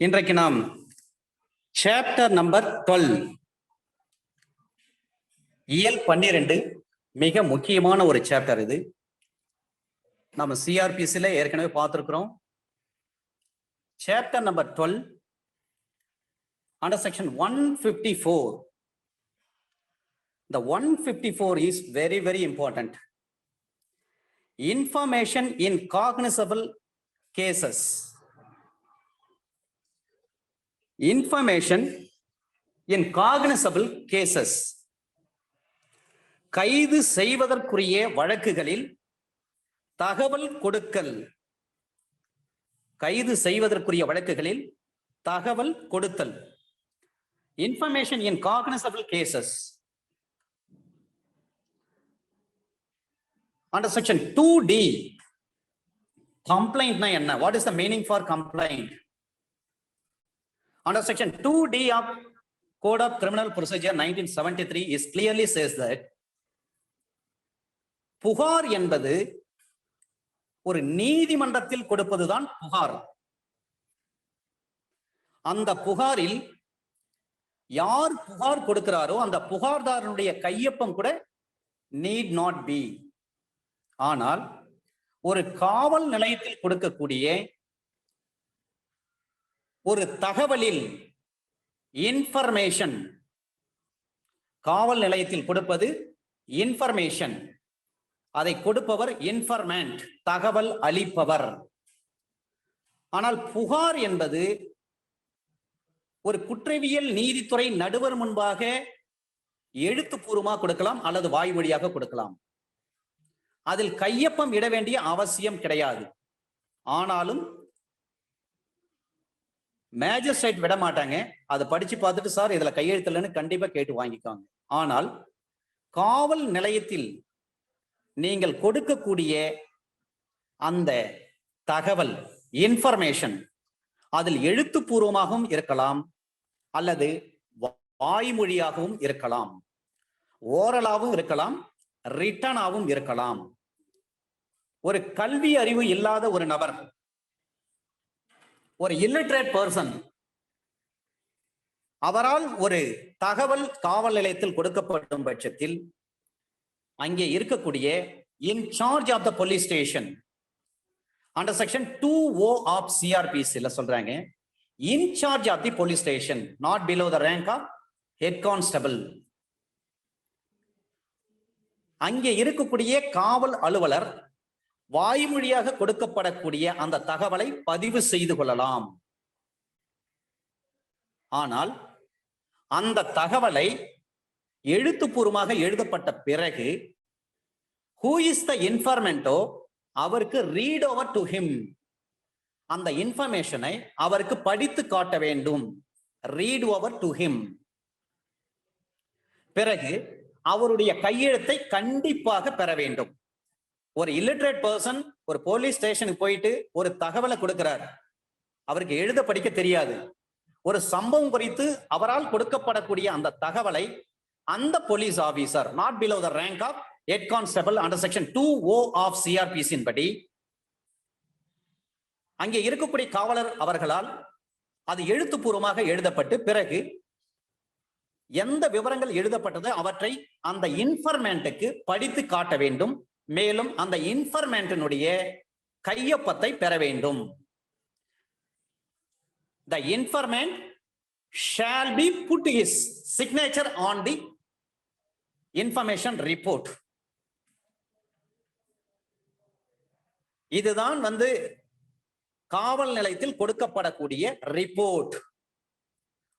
இன்றைக்கு நாம் chapter number 12 இயல் 12 மிக முக்கியமான ஒரு சாப்டர். இது நம்ம சிஆர்பிசில ஏற்கனவே பார்த்திருக்கிறோம். Chapter number 12 under section 154. The 154 is very, very important. Information in cognizable cases. Information in cognizable cases. கைது செய்வதற்குரிய வழக்குகளில் தகவல் கொடுக்கல். கைது செய்வதற்குரிய வழக்குகளில் தகவல் கொடுத்தல். Information in cognizable cases. Under section 2D, complaint na enna? What is the meaning for complaint? Under section 2D of Code of Criminal Procedure 1973 is clearly says that புகார் என்பது ஒரு நீதிமன்றத்தில் கொடுப்பதுதான் புகார். அந்த புகாரில் யார் புகார் கொடுக்கிறாரோ அந்த புகார்தாரனுடைய கையொப்பம் கூட need not be. ஆனால் ஒரு காவல் நிலையத்தில் கொடுக்கக்கூடிய ஒரு தகவலில் இன்ஃபர்மேஷன், காவல் நிலையத்தில் கொடுப்பது இன்ஃபர்மேஷன், அதை கொடுப்பவர் இன்ஃபர்மேண்ட், தகவல் அளிப்பவர். ஆனால் புகார் என்பது ஒரு குற்றவியல் நீதித்துறை நடுவர் முன்பாக எழுத்துப்பூர்வமாக கொடுக்கலாம் அல்லது வாய்மொழியாக கொடுக்கலாம். அதில் கையொப்பம் இட வேண்டிய அவசியம் கிடையாது. ஆனாலும் மேஜிஸ்ட்ரேட் விட மாட்டாங்க. அதை படிச்சு பார்த்துட்டு சார் இதுல கையெழுத்துலன்னு கண்டிப்பா கேட்டு வாங்கிக்காங்க. ஆனால் காவல் நிலையத்தில் நீங்கள் கொடுக்கக்கூடிய அந்த தகவல் இன்ஃபர்மேஷன் அதில் எழுத்துப்பூர்வமாகவும் இருக்கலாம் அல்லது வாய்மொழியாகவும் இருக்கலாம், ஓரலாகவும் இருக்கலாம், ரிட்டனாகவும் இருக்கலாம். ஒரு கல்வி அறிவு இல்லாத ஒரு நபர், ஒரு இல்லிட்ரேட் பர்சன், அவரால் ஒரு தகவல் காவல் நிலையத்தில் கொடுக்கப்படும் பட்சத்தில் அங்கே இருக்கக்கூடிய incharge of the police station under section 2O of சிஆர்பிசில சொல்றாங்க, incharge of the police station not below the rank of head constable. அங்கே இருக்கக்கூடிய காவல் அலுவலர் வாய்மொழியாக கொடுக்கப்படக்கூடிய அந்த தகவலை பதிவு செய்து கொள்ளலாம். ஆனால் அந்த தகவலை எழுத்துப்பூர்வமாக எழுதப்பட்ட பிறகு who is the informant, அவருக்கு read over to him, அந்த இன்ஃபர்மேஷனை அவருக்கு படித்து காட்ட வேண்டும். read over to him. பிறகு அவருடைய கையெழுத்தை கண்டிப்பாக பெற வேண்டும். ஒரு இல்லிட்ரேட் பர்சன் ஒரு போலீஸ் ஸ்டேஷனுக்கு போயிட்டு ஒரு தகவலை கொடுக்கிறார், அவருக்கு எழுத படிக்க தெரியாது. ஒரு சம்பவம் குறித்து அவரால் கொடுக்கப்படக்கூடிய அந்த தகவலை அந்த police officer not below the rank of head constable under section 2O of CrPC படி அங்கே இருக்கக்கூடிய காவலர் அவர்களால் அது எழுத்துப்பூர்வமாக எழுதப்பட்டு பிறகு எந்த விவரங்கள் எழுதப்பட்டது அவற்றை அந்த இன்ஃபர்மேண்ட்டுக்கு படித்து காட்ட வேண்டும். மேலும் அந்த இன்ஃபர்மேண்டினுடைய கையொப்பத்தை பெற வேண்டும். The informant shall be put his signature on the information report. இதுதான் காவல் நிலையத்தில் கொடுக்கப்படக்கூடிய ரிப்போர்ட்.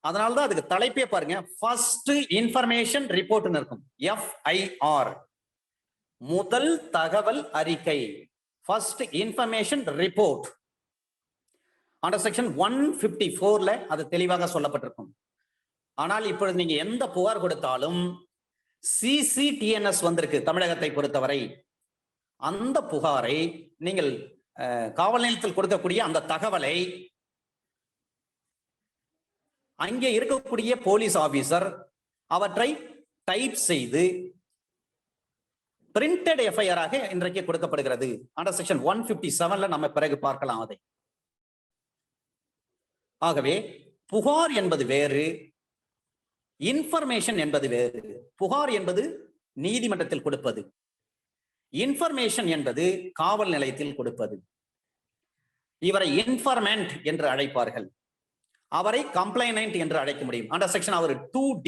அதனால்தான் அதுக்கு தலைப்பே பாருங்க, ஃபர்ஸ்ட் இன்ஃபர்மேஷன் ரிப்போர்ட்னு இருக்கும். FIR, முதல் தகவல் அறிக்கை, first information report. Under section 154ல அது தெளிவாக சொல்லப்பட்டிருக்கும். ஆனால் இப்பொழுது நீங்க எந்த புகார் கொடுத்தாலும் CCTNS வந்திருக்கு தமிழகத்தை பொறுத்தவரை. அந்த புகாரை நீங்கள் காவல் நிலையத்தில் கொடுக்கக்கூடிய அந்த தகவலை அங்கே இருக்கக்கூடிய போலீஸ் ஆபீசர் அவற்றை டைப் செய்து பிரிண்டட் எஃப்ஐஆர் ஆக இன்றைக்கு கொடுக்கப்படுகிறது. அண்டர் செக்ஷன் 157ல நம்ம பிறகு பார்க்கலாம். அதை ஆகவே புகார் என்பது வேறு, இன்ஃபர்மேஷன் என்பது வேறு. புகார் என்பது நீதிமன்றத்தில் கொடுப்பது, இன்ஃபர்மேஷன் என்பது காவல் நிலையத்தில் கொடுப்பது. இவரை இன்ஃபர்மெண்ட் என்று அழைப்பார்கள், அவரை கம்ப்ளைனன்ட் என்று அழைக்க முடியும். அண்டர் செக்ஷன் அவர் 2D.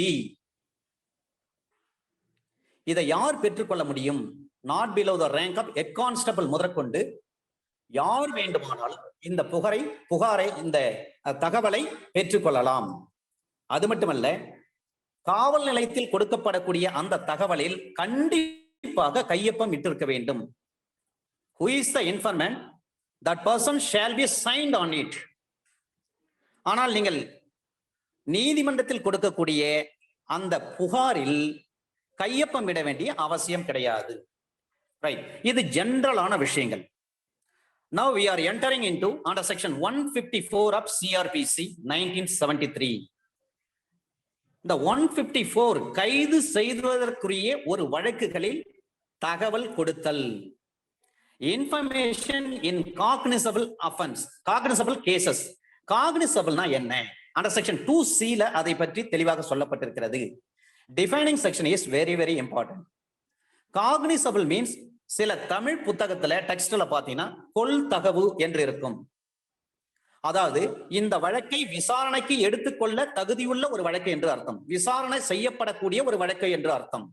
இதை யார் பெற்றுக்கொள்ள முடியும்? Not below the rank of head constable முதற்கொண்டு யார் வேண்டுமானாலும் இந்த புகாரை இந்த தகவலை பெற்றுக்கொள்ளலாம். அது மட்டுமல்ல, காவல் நிலையத்தில் கொடுக்கப்படக்கூடிய அந்த தகவலில் கண்டிப்பாக கையொப்பம் இட்டிருக்க வேண்டும். Who is the informant? That person shall be signed on it. ஆனால் நீங்கள் நீதிமன்றத்தில் கொடுக்கக்கூடிய அந்த புகாரில் கையொப்பம் இட வேண்டிய அவசியம் கிடையாது. ரைட், இது ஜெனரலான விஷயங்கள். Now we are entering into under section 154 of CRPC 1973. இந்த 154 கைது செய்வதற்குரிய ஒரு வழக்குகளில் தகவல் கொடுத்தல், information in cognisable offence, cognisable cases. காக்னிசபிள்னா என்ன? அண்டர் செக்ஷன் 2C அதை பற்றி தெளிவாக சொல்லப்பட்டிருக்கிறது. Defining section is very very important. Cognisable means, சில தமிழ் புத்தகத்துல டெக்ஸ்ட்ல பாத்தீங்கன்னா கொள்தகவு என்று இருக்கும். அதாவது இந்த வழக்கை விசாரணைக்கு எடுத்துக்கொள்ள தகுதியுள்ள ஒரு வழக்கு என்று அர்த்தம், விசாரணை செய்யப்படக்கூடிய ஒரு வழக்கு என்று அர்த்தம்,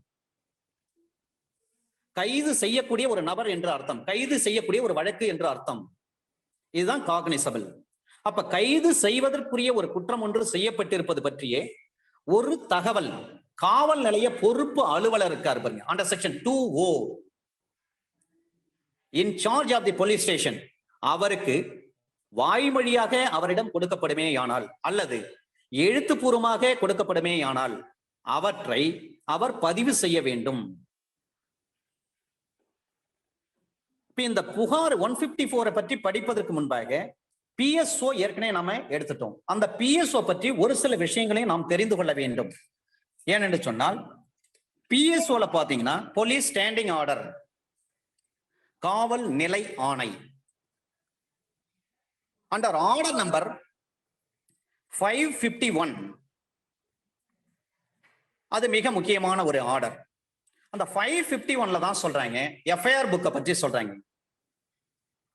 கைது செய்யக்கூடிய ஒரு நபர் என்று அர்த்தம், கைது செய்யக்கூடிய ஒரு வழக்கு என்று அர்த்தம். இதுதான் காக்னிசபிள். அப்ப கைது செய்வதற்குரிய ஒரு குற்றம் ஒன்று செய்யப்பட்டிருப்பது பற்றியே ஒரு தகவல் காவல் நிலைய பொறுப்பு அலுவலர் இருக்கார் பாருங்க, under section 2O, in charge of the police station, அவருக்கு வாய்மொழியாக அவரிடம் கொடுக்கப்படுமேயானால் அல்லது எழுத்துப்பூர்வமாக கொடுக்கப்படுமேயானால் அவற்றை அவர் பதிவு செய்ய வேண்டும். இந்த புகார் 154 பற்றி படிப்பதற்கு முன்பாக PSO ஏற்கனவே நாம எடுத்துட்டோம். அந்த PSO பற்றி ஒரு சில விஷயங்களையும் நாம் தெரிந்து கொள்ள வேண்டும். ஏனென்று சொன்னால், PSOல பாத்தீங்கன்னா போலீஸ் ஸ்டாண்டிங் ஆர்டர், காவல் நிலை ஆணை. அண்டர் ஆர்டர் நம்பர் 551, அது மிக முக்கியமான ஒரு ஆர்டர். அந்த 551 தான் சொல்றாங்க FIR புக்கை பற்றி சொல்றாங்க.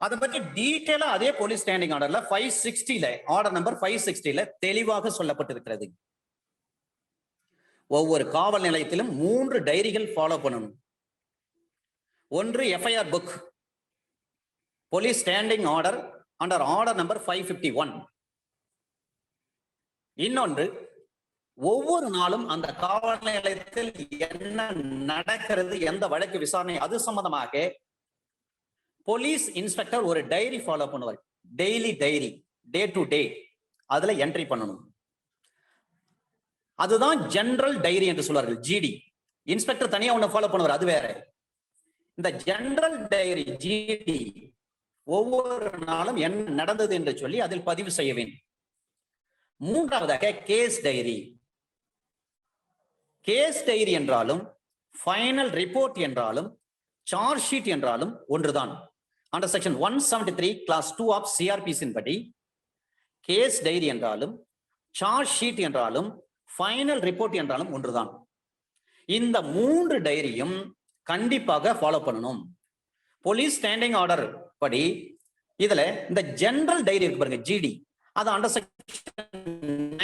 அதை பற்றி டீட்டெயிலா அதே போலீஸ் ஸ்டாண்டிங் ஆர்டர்ல 560 ஆர்டர் நம்பர் 560 தெளிவாக சொல்லப்பட்டிருக்கிறது. ஒவ்வொரு காவல் நிலையத்திலும் 3 டைரிகள் ஃபாலோ பண்ணணும். ஒன்று FIR book, police standing order under order number 551. இன்னொன்று, ஒவ்வொரு நாளும் அந்த காவல் நிலையத்தில் என்ன நடக்கிறது, எந்த வழக்கு விசாரணை, அது சம்பந்தமாக போலீஸ் இன்ஸ்பெக்டர் ஒரு டைரி ஃபாலோ பண்ணுவார். Daily diary, day to day, அதுல என்ட்ரி பண்ணணும். அதுதான் ஜெனரல் டைரி என்று சொல்வார்கள், GD. இன்ஸ்பெக்டர் தனியா ஒண்ணு ஃபாலோ பண்ணுவார், அது வேற. இந்த ஜெனரல் டைரி GD ஒவ்வொரு நாளும் என்ன நடந்தது என்று சொல்லி அதில் பதிவு செய்ய வேண்டும். மூன்றாவதாக கேஸ் டைரி. கேஸ் டைரி என்றாலும் ஃபைனல் ரிப்போர்ட் என்றாலும் சார்ஜ் ஷீட் என்றாலும் ஒன்றுதான். Under section 173 clause 2 of CRPC படி கேஸ் டைரி என்றாலும் சார்ஜ் ஷீட் என்றாலும் ஃபைனல் ரிப்போர்ட் என்றாலும் ஒன்றுதான். இந்த 3 டைரியும் கண்டிப்பாக ஃபாலோ பண்ணணும். போலீஸ் ஸ்டாண்டிங் ஆர்டர் படி இதுல இந்த ஜெனரல் டைரி இருக்கு பாருங்க, GD, அது அண்டர் செக்ஷன்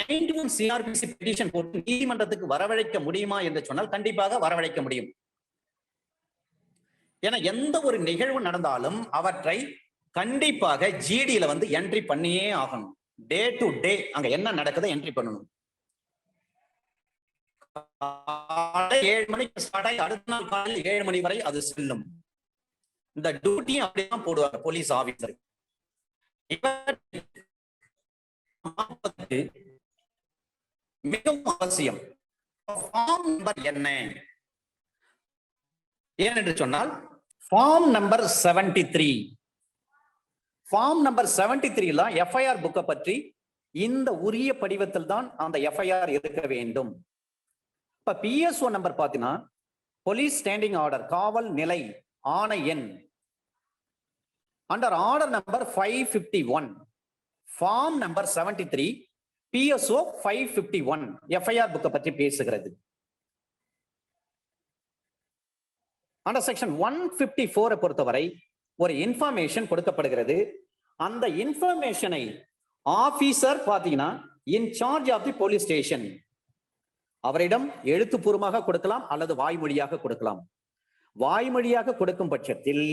91 CRPC பெட்டிஷன் போட்டு நீதிமன்றத்துக்கு வரவழைக்க முடியுமா என்று சொன்னால் கண்டிப்பாக வரவழைக்க முடியும். ஏன்னா எந்த ஒரு நிகழ்வு நடந்தாலும் அவற்றை கண்டிப்பாக GDல என்ட்ரி பண்ணியே ஆகணும். டே டு டே அங்க என்ன நடக்குதோ என்ட்ரி பண்ணணும். 7 மணிக்கு ஸ்டார்ட் ஆகி அடுத்த நாள் காலையில் 7 மணி வரை அது செல்லும். இந்த டியூட்டியும் அப்படிதான் போடுவாங்க போலீஸ் ஆபீசர். மிகவும் அவசியம். ஃபார்ம் நம்பர் என்ன? ஏனென்று சொன்னால் form number 73. Form number 73 FIR புக்கை பற்றி இந்த உரிய படிவத்தில் தான் அந்த FIR இருக்க வேண்டும். இப்ப PSO நம்பர் பாத்தீங்கன்னா போலீஸ் ஸ்டாண்டிங் ஆர்டர், காவல் நிலை ஆணை எண், under order number 551. Form number 73 PSO 551 FIR புக்கை பற்றி பேசுகிறது. அண்டர் செக்ஷன் 154 பொறுத்தவரை ஒரு இன்ஃபர்மேஷன் கொடுக்கப்படுகிறது. அந்த இன்ஃபர்மேஷனை ஆபீசர் பாத்தீங்கன்னா in charge of the police station அவரிடம் எழுத்துப்பூர்வமாக கொடுக்கலாம் அல்லது வாய்மொழியாக கொடுக்கலாம். வாய்மொழியாக கொடுக்கும் பட்சத்தில்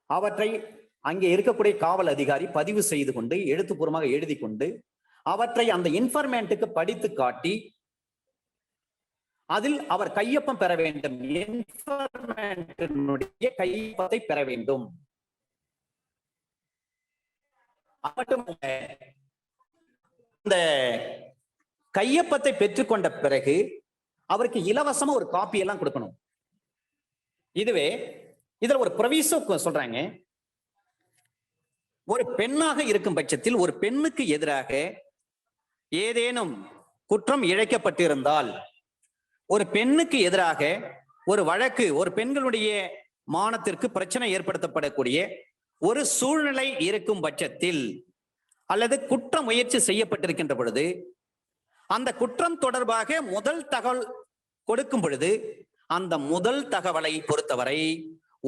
அவற்றை அங்கே இருக்கக்கூடிய காவல் அதிகாரி பதிவு செய்து கொண்டு எழுத்துப்பூர்வமாக எழுதி கொண்டு அவற்றை அந்த இன்ஃபர்மேண்ட்டுக்கு படித்து காட்டி அதில் அவர் கையொப்பம் பெற வேண்டும். இன்ஃபர்மேண்ட்டினுடைய கையொப்பத்தை பெற வேண்டும். இந்த கையொப்பத்தை பெற்றுக்கொண்ட பிறகு அவருக்கு இலவசமா ஒரு காப்பி எல்லாம் கொடுக்கணும். இதுல ஒரு ப்ரொவிசோ சொல்றாங்க. ஒரு பெண்ணாக இருக்கும் பட்சத்தில் ஒரு பெண்ணுக்கு எதிராக ஏதேனும் குற்றம் இழைக்கப்பட்டிருந்தால், ஒரு பெண்ணுக்கு எதிராக ஒரு வழக்கு, ஒரு பெண்களுடைய மானத்திற்கு பிரச்சனை ஏற்படுத்தப்படக்கூடிய ஒரு சூழ்நிலை இருக்கும் பட்சத்தில் அல்லது குற்ற முயற்சி செய்யப்பட்டிருக்கின்ற பொழுது அந்த குற்றம் தொடர்பாக முதல் தகவல் கொடுக்கும் பொழுது அந்த முதல் தகவலை பொறுத்தவரை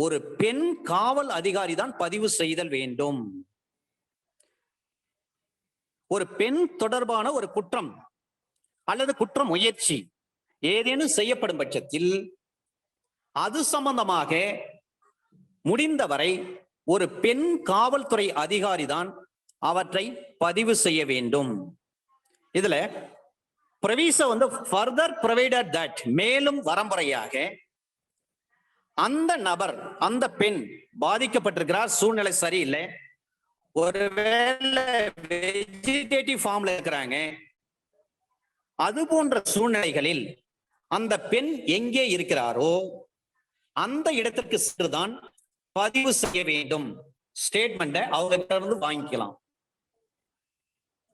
ஒரு பெண் காவல் அதிகாரி தான் பதிவு செய்தல் வேண்டும். ஒரு பெண் தொடர்பான ஒரு குற்றம் அல்லது குற்ற முயற்சி ஏதேனும் செய்யப்படும் பட்சத்தில் அது சம்பந்தமாக முடிந்தவரை ஒரு பெண் காவல்துறை அதிகாரி தான் அவற்றை பதிவு செய்ய வேண்டும். இதுல proviso further provided that மேலும் வரம்புறையாக அந்த நபர், அந்த பெண் பாதிக்கப்பட்டிருக்கிறார், சூழ்நிலை சரியில்லை, ஒருவேளை வெஜிடேட்டிவ் ஃபார்ம்ல இருக்கிறாங்க, அது போன்ற சூழ்நிலைகளில் அந்த பெண் எங்கே இருக்கிறாரோ அந்த இடத்திற்கு சென்றுதான் பதிவு செய்ய வேண்டும். ஸ்டேட்மெண்ட்டை அவங்க இருந்து வாங்கிக்கலாம்.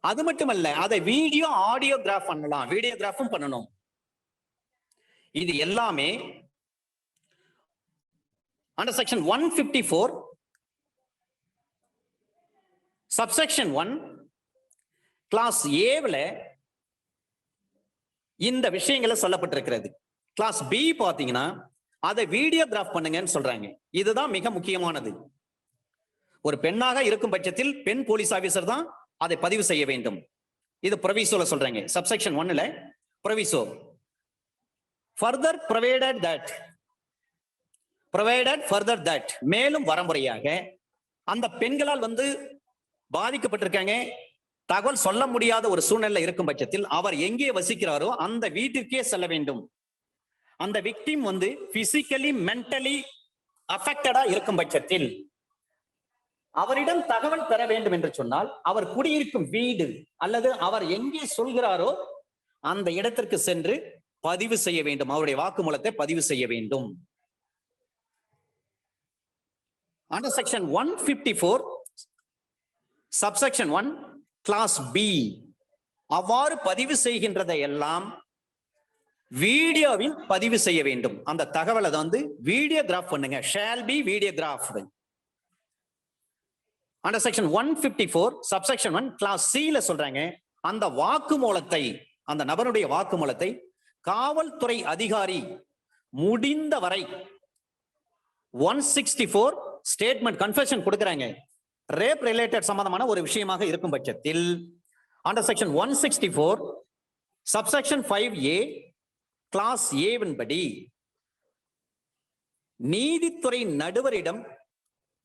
அது மட்டுமல்ல, அதை வீடியோ ஆடியோகிராஃப் பண்ணலாம், வீடியோகிராஃபும் பண்ணணும். இது எல்லாமே அண்டர் செக்ஷன் 154 சப்செக்ஷன் 1 கிளாஸ் ஏவில் இந்த விஷயங்களை சொல்லப்பட்டிருக்கிறது. கிளாஸ் பி பாத்தீங்கன்னா அதை வீடியோகிராஃப் பண்ணுங்கன்னு சொல்றாங்க. இதுதான் மிக முக்கியமானது. ஒரு பெண்ணாக இருக்கும் பட்சத்தில் பெண் போலீஸ் ஆபீசர் தான் அதை பதிவு செய்ய வேண்டும். இது ப்ரொவிசோல சொல்றாங்க. சப்செக்ஷன் 1ல ப்ரொவிசோ ஃபர்தர் further that மேலும் வரமுறையாக அந்த பெண்களால் பாதிக்கப்பட்டிருக்காங்க, தகவல் சொல்ல முடியாத ஒரு சூழ்நிலை இருக்கும் பட்சத்தில் அவர் எங்கே வசிக்கிறாரோ அந்த வீட்டிற்கே செல்ல வேண்டும். அந்த விக்டிம் பிசிக்கலி மென்டலி அஃபெக்டடா இருக்கும் பட்சத்தில் அவரிடம் தகவல் பெற வேண்டும் என்று சொன்னால் அவர் குடியிருக்கும் வீடு அல்லது அவர் எங்கே சொல்கிறாரோ அந்த இடத்திற்கு சென்று பதிவு செய்ய வேண்டும். அவருடைய வாக்குமூலத்தை பதிவு செய்ய வேண்டும். Under section 154 subsection 1 class B அவ்வாறு பதிவு செய்கின்றதை எல்லாம் வீடியோவில் பதிவு செய்ய வேண்டும். அந்த தகவலை வீடியோகிராஃப் பண்ணுங்க. shall be videographed. Under section 154 subsection 1 class C ல சொல்றாங்க, அந்த வாக்குமூலத்தை, அந்த நபருடைய வாக்குமூலத்தை காவல்துறை அதிகாரி முடிந்த வரை 164 ஸ்டேட்மெண்ட் கன்ஃபெஷன் கொடுக்கறாங்க. ரேப் ரிலேட்டட் சம்பந்தமான ஒரு விஷயமாக இருக்கும் பட்சத்தில் under section 164 subsection 5A clause ஏவின் படி நீதித்துறை நடுவரிடம்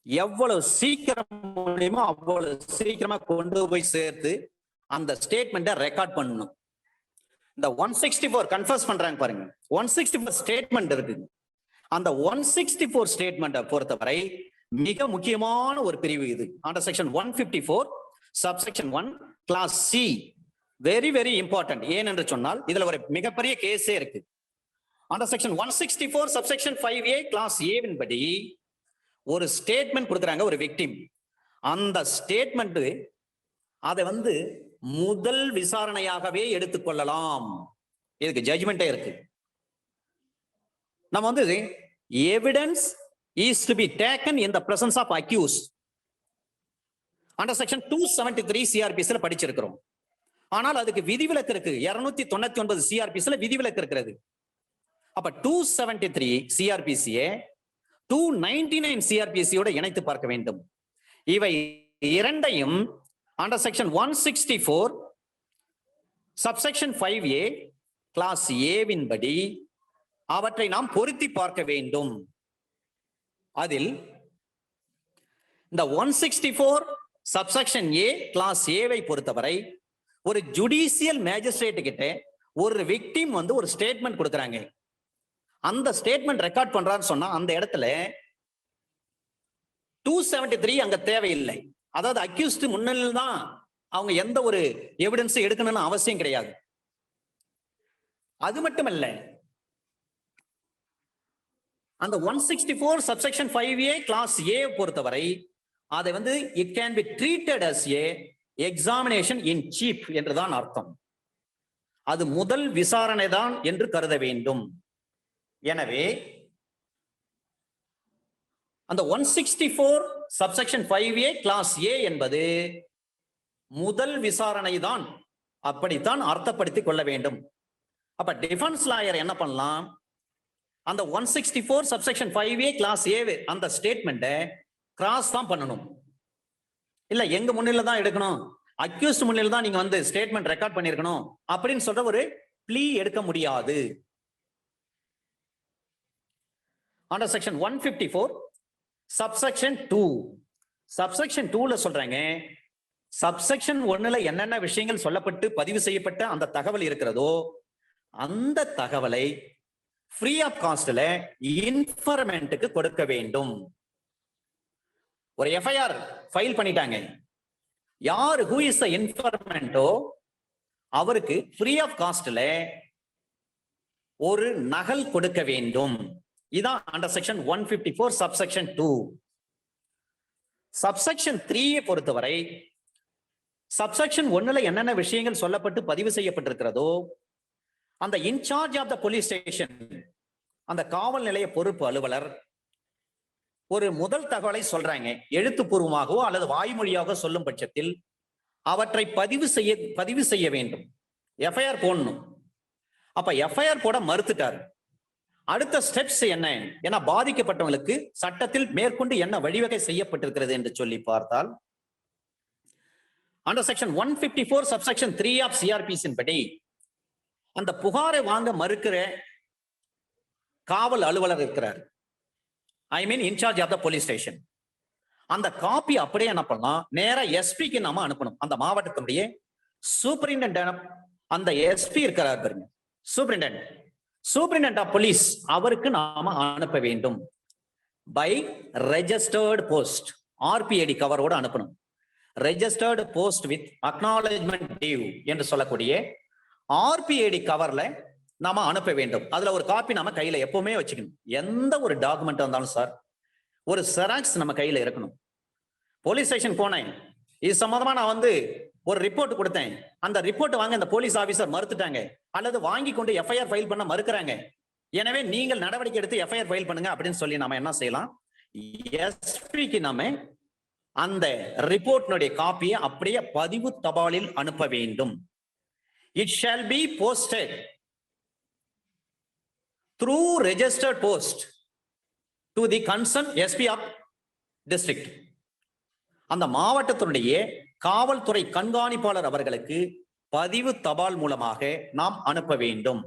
எவ்வளவு சீக்கிரம் முடியுமோ அவ்வளவு சீக்கிரமா கொண்டு போய் சேர்த்து அந்த ஸ்டேட்மெண்ட்டை ரெக்கார்ட் பண்ணணும். இந்த 164 கன்ஃபர்ஸ் பண்றாங்க பாருங்க, 164 ஸ்டேட்மெண்ட் இருக்கு. அந்த 164 ஸ்டேட்மெண்ட்டை பொறுத்தவரை மிக முக்கியமான ஒரு பிரிவு இது. Under section 154 subsection 1 clause C very very important. ஏனென்று சொன்னால் இதுல ஒரு மிகப்பெரிய கேஸே இருக்கு. Under section 164 subsection 5A clause ஏவின் படி ஒரு ஸ்டேட்மெண்ட் கொடுக்குறாங்க ஒரு விக்டிம். அந்த ஸ்டேட்மெண்ட் அதை முதல் விசாரணையாகவே எடுத்துக்கொள்ளலாம். இதுக்கு ஜட்ஜ்மெண்டே இருக்கு. நம்ம evidence is to be taken in the presence of accused. Under section 273 சிஆர்பிஸ்ல படிச்சிருக்கிறோம். ஆனால் அதுக்கு விதிவிலக்கு இருக்கு. 299 சிஆர்பிஸ்ல விதிவிலக்கு இருக்கிறது. அப்ப 273 சிஆர்பிசியை 299 சிஆர்பிசியோட இணைத்து பார்க்க வேண்டும். இவை இரண்டையும் under section 164 subsection 5A clause ஏவின் படி அவற்றை நாம் பொருத்தி பார்க்க வேண்டும். அதில் இந்த 164 சப்செக்ஷன் ஏ கிளாஸ் ஏவை பொறுத்தவரை ஒரு ஜுடிஷியல் மேஜிஸ்ட்ரேட் கிட்ட ஒரு விக்டிம் வந்து ஒரு ஸ்டேட்மெண்ட் கொடுக்கறாங்க. அந்த ஸ்டேட்மெண்ட் ரெக்கார்ட் பண்றான்னு சொன்னா அந்த இடத்துல 273 அங்க தேவையில்லை. அதாவது அக்யூஸ்ட் முன்னிலையில் தான் அவங்க எந்த ஒரு எவிடன்ஸ் எடுக்கணும்னு அவசியம் கிடையாது. அது மட்டுமல்ல, அந்த 164 சப்செக்ஷன் 5A கிளாஸ் ஏ பொறுத்தவரை அதை வந்து it can be treated as a examination in chief என்றுதான் அர்த்தம். அது முதல் விசாரணை தான் என்று கருத வேண்டும். எனவே அந்த 164 சப்செக்ஷன் 5A கிளாஸ் ஏ என்பது முதல் விசாரணை தான், அப்படித்தான் அர்த்தப்படுத்திக் கொள்ள வேண்டும். அப்ப டிஃபென்ஸ் லாயர் என்ன பண்ணலாம், அந்த 164 சப்செக்ஷன் 5A கிளாஸ் ஏ அந்த ஸ்டேட்மெண்ட்டை கிராஸ் தான் பண்ணணும். இல்ல எங்க முன்னில தான் எடுக்கணும், அக்யூஸ்ட் முன்னில தான் நீங்க வந்து ஸ்டேட்மெண்ட் ரெக்கார்ட் பண்ணிருக்கணும் அப்படின்னு சொல்ற ஒரு ப்ளீ எடுக்க முடியாது. அண்டர் செக்ஷன் 154 சப்செக்ஷன் 2 சப்செக்ஷன் 2ல சொல்றாங்க, சப்செக்ஷன் 1ல என்னென்ன விஷயங்கள் சொல்லப்பட்டு பதிவு செய்யப்பட்ட அந்த தகவல் இருக்கிறதோ அந்த தகவலை ஃப்ரீ ஆஃப் காஸ்ட்ல இன்ஃபர்மெண்ட்டுக்கு கொடுக்க வேண்டும். ஒரு எஃப்ஐஆர் ஃபைல் பண்ணிட்டாங்க, யார் ஹூ இஸ் த இன்ஃபர்மெண்டோ அவருக்கு ஃப்ரீ ஆஃப் காஸ்ட்ல ஒரு நகல் கொடுக்க வேண்டும். இதான் அண்டர் செக்ஷன் 154 சப்செக்ஷன் 2. சப்செக்ஷன் 3 பொறுத்தவரை சப்செக்ஷன் 1ல என்னென்ன விஷயங்கள் சொல்லப்பட்டு பதிவு செய்யப்பட்டிருக்கிறதோ அந்த in charge of the police station, அந்த காவல் நிலைய பொறுப்பு அலுவலர் ஒரு முதல் தகவலை சொல்றாங்க, எழுத்துப்பூர்வமாகவோ அல்லது வாய்மொழியாக சொல்லும் பட்சத்தில் அவற்றை பதிவு செய்ய வேண்டும். எஃப்ஐஆர் போடணும். அப்ப எஃப்ஐஆர் போட மறுத்துட்டார். அடுத்த ஸ்டெப்ஸ் என்ன, ஏன்னா பாதிக்கப்பட்டவங்களுக்கு சட்டத்தில் மேற்கொண்டு என்ன வழிவகை செய்யப்பட்டிருக்கிறது என்று சொல்லி பார்த்தால் under section 154 subsection 3 of CrPC படி அந்த புகாரை வாங்க மறுக்கிற காவல் அலுவலர் இருக்கிறார், I mean incharge of the police station. அந்த காப்பி அப்படியே என்ன பண்ணலாம், நேரா எஸ்பிக்கு நாம அனுப்பணும். அந்த மாவட்டத்தினுடைய சூப்பரிண்டென்டென்ட், அந்த எஸ்பி இருக்கிறார் பாருங்க, சூப்பரிண்டென்டென்ட் ஆஃப் போலீஸ், அவருக்கு நாம அனுப்ப வேண்டும். பை ரெஜிஸ்டர்ட் போஸ்ட், ஆர்பிஐடி கவரோடு அனுப்பணும். Registered post with acknowledgement due என்று சொல்லக்கூடிய ஆர்பிஐடி கவர்ல நாம அனுப்ப வேண்டும். அதுல ஒரு காப்பி நம்ம கையில எப்பவுமே வச்சுக்கணும். எந்த ஒரு டாக்குமெண்ட் வந்தாலும் சார் ஒரு செராக்ஸ் நம்ம கையில இருக்கணும். போலீஸ் ஸ்டேஷன் போனேன், இது சம்பந்தமா நான் வந்து ஒரு ரிப்போர்ட் கொடுத்தேன், அந்த ரிப்போர்ட் வாங்க இந்த போலீஸ் ஆபீசர் மறுத்துட்டாங்க அல்லது வாங்கி கொண்டு எஃப்ஐஆர் ஃபைல் பண்ண மறுக்கிறாங்க, எனவே நீங்கள் நடவடிக்கை எடுத்து எஃப்ஐஆர் ஃபைல் பண்ணுங்க அப்படின்னு சொல்லி நாம என்ன செய்யலாம், எஸ்பிக்கு நாம அந்த ரிப்போர்ட்னுடைய காப்பியை அப்படியே பதிவு தபாலில் அனுப்ப வேண்டும். It shall be posted through registered post to the concerned SP of district. அந்த மாவட்டத்தினுடைய காவல்துறை கண்காணிப்பாளர் அவர்களுக்கு பதிவு தபால் மூலமாக நாம் அனுப்ப வேண்டும்.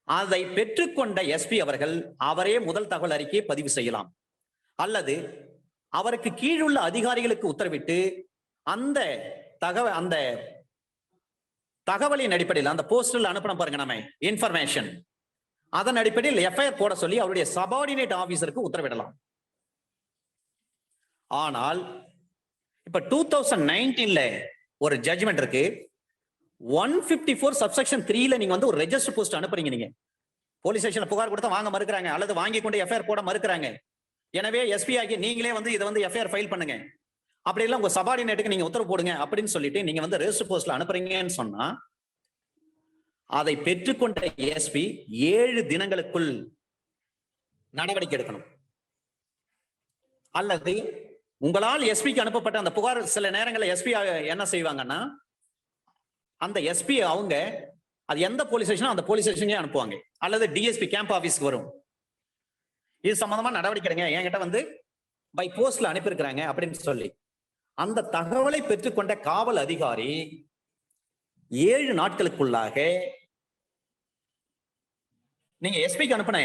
அதை பெற்றுக்கொண்ட எஸ்பி அவர்கள் அவரே முதல் தகவல் அறிக்கையை பதிவு செய்யலாம், அல்லது அவருக்கு கீழுள்ள அதிகாரிகளுக்கு உத்தரவிட்டு அந்த தகவலின் அடிப்படையில் அந்த போஸ்டல் அனுப்பணும் பாருங்க நம்ம இன்ஃபர்மேஷன், அதன் அடிப்படையில் எஃப்ஐஆர் போட சொல்லி அவருடைய சபார்டினேட் ஆபீசருக்கு உத்தரவிடலாம். ஆனால் இப்ப 2019ல ஒரு ஜட்ஜ்மெண்ட் இருக்கு, 154 சப்செக்ஷன் 3ல நீங்க வந்து ஒரு ரெஜிஸ்டர் போஸ்ட் அனுப்புறீங்க, நீங்க போலீஸ் ஸ்டேஷன்ல புகார் கொடுத்தா வாங்க மறுக்கிறாங்க அல்லது வாங்கி கொண்டு எஃப்ஐஆர் போட மறுக்கிறாங்க, எனவே எஸ்பி ஆகி நீங்களே வந்து இதை வந்து எஃப்ஐஆர் ஃபைல் பண்ணுங்க, அப்படி எல்லாம் உங்க சபார்டினேட்டுக்கு நீங்க உத்தரவு போடுங்க அப்படின்னு சொல்லிட்டு நீங்க வந்து ரெஜிஸ்டர் போஸ்ட்ல அனுப்புறீங்கன்னு சொன்னா அதை பெற்றுக்கொண்ட எஸ்பி 7 தினங்களுக்குள் நடவடிக்கை எடுக்கணும். அல்லது உங்களால் எஸ்பிக்கு அனுப்பப்பட்ட அந்த புகார் சில நேரங்களில் எஸ்பி என்ன செய்வாங்கன்னா, அந்த எஸ்பி அவங்க அது எந்த போலீஸ் ஸ்டேஷனோ அந்த போலீஸ் ஸ்டேஷனுக்கே அனுப்புவாங்க, அல்லது டிஎஸ்பி கேம்ப் ஆபீஸ்க்கு வரும். இது சம்பந்தமா நடவடிக்கை எடுங்க, என்கிட்ட வந்து பை போஸ்ட்ல அனுப்பியிருக்கிறாங்க அப்படின்னு சொல்லி. அந்த தகவலை பெற்றுக்கொண்ட காவல் அதிகாரி 7 நாட்களுக்குள்ளாக நீங்க எஸ்பிக்கு அனுப்பின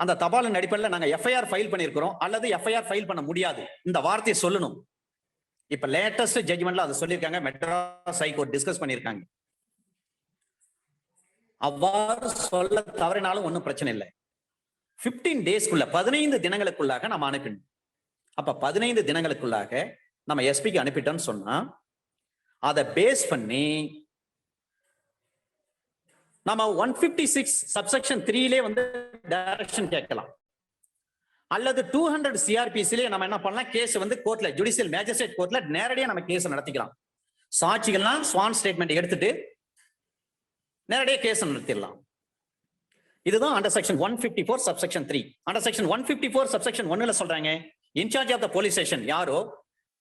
அந்த தபாலின் அடிப்படையில் நாங்க எஃப்ஐஆர் ஃபைல் பண்ணிருக்கிறோம் அல்லது எஃப்ஐஆர் ஃபைல் பண்ண முடியாது, இந்த வார்த்தையை சொல்லணும். இப்ப லேட்டஸ்ட் ஜட்ஜ்மெண்ட்ல அதை சொல்லியிருக்காங்க, மெட்ராஸ் ஹைகோர்ட் டிஸ்கஸ் பண்ணியிருக்காங்க. அவ்வாறு சொல்ல தவறினாலும் ஒன்றும் பிரச்சனை இல்லை. 15 டேஸ்க்குள்ள 15 தினங்களுக்குள்ளாக நம்ம அனுப்பணும். அப்ப 15 தினங்களுக்குள்ளாக நம்ம எஸ்பிக்கு அனுப்பிட்டோம்னு சொன்னா அதை பேஸ் பண்ணி நம்ம 156 சப்செக்ஷன் 3லே வந்து டைரக்ஷன் கேட்கலாம், அல்லது 200 சிஆர்பிசிலே நம்ம என்ன பண்ணலாம், கேஸ் வந்து கோர்ட்ல ஜுடிஷியல் மேஜிஸ்ட்ரேட் கோர்ட்ல நேரடியாக நம்ம கேஸ் நடத்திக்கலாம். சாட்சிகள்லாம் ஸ்வான் ஸ்டேட்மெண்ட் எடுத்துட்டு நேரடியாக கேஸ் நடத்திடலாம். இதுதான் under section 154 subsection 3. Under section 154 subsection 1ல சொல்றாங்க, incharge of the police station யாரோ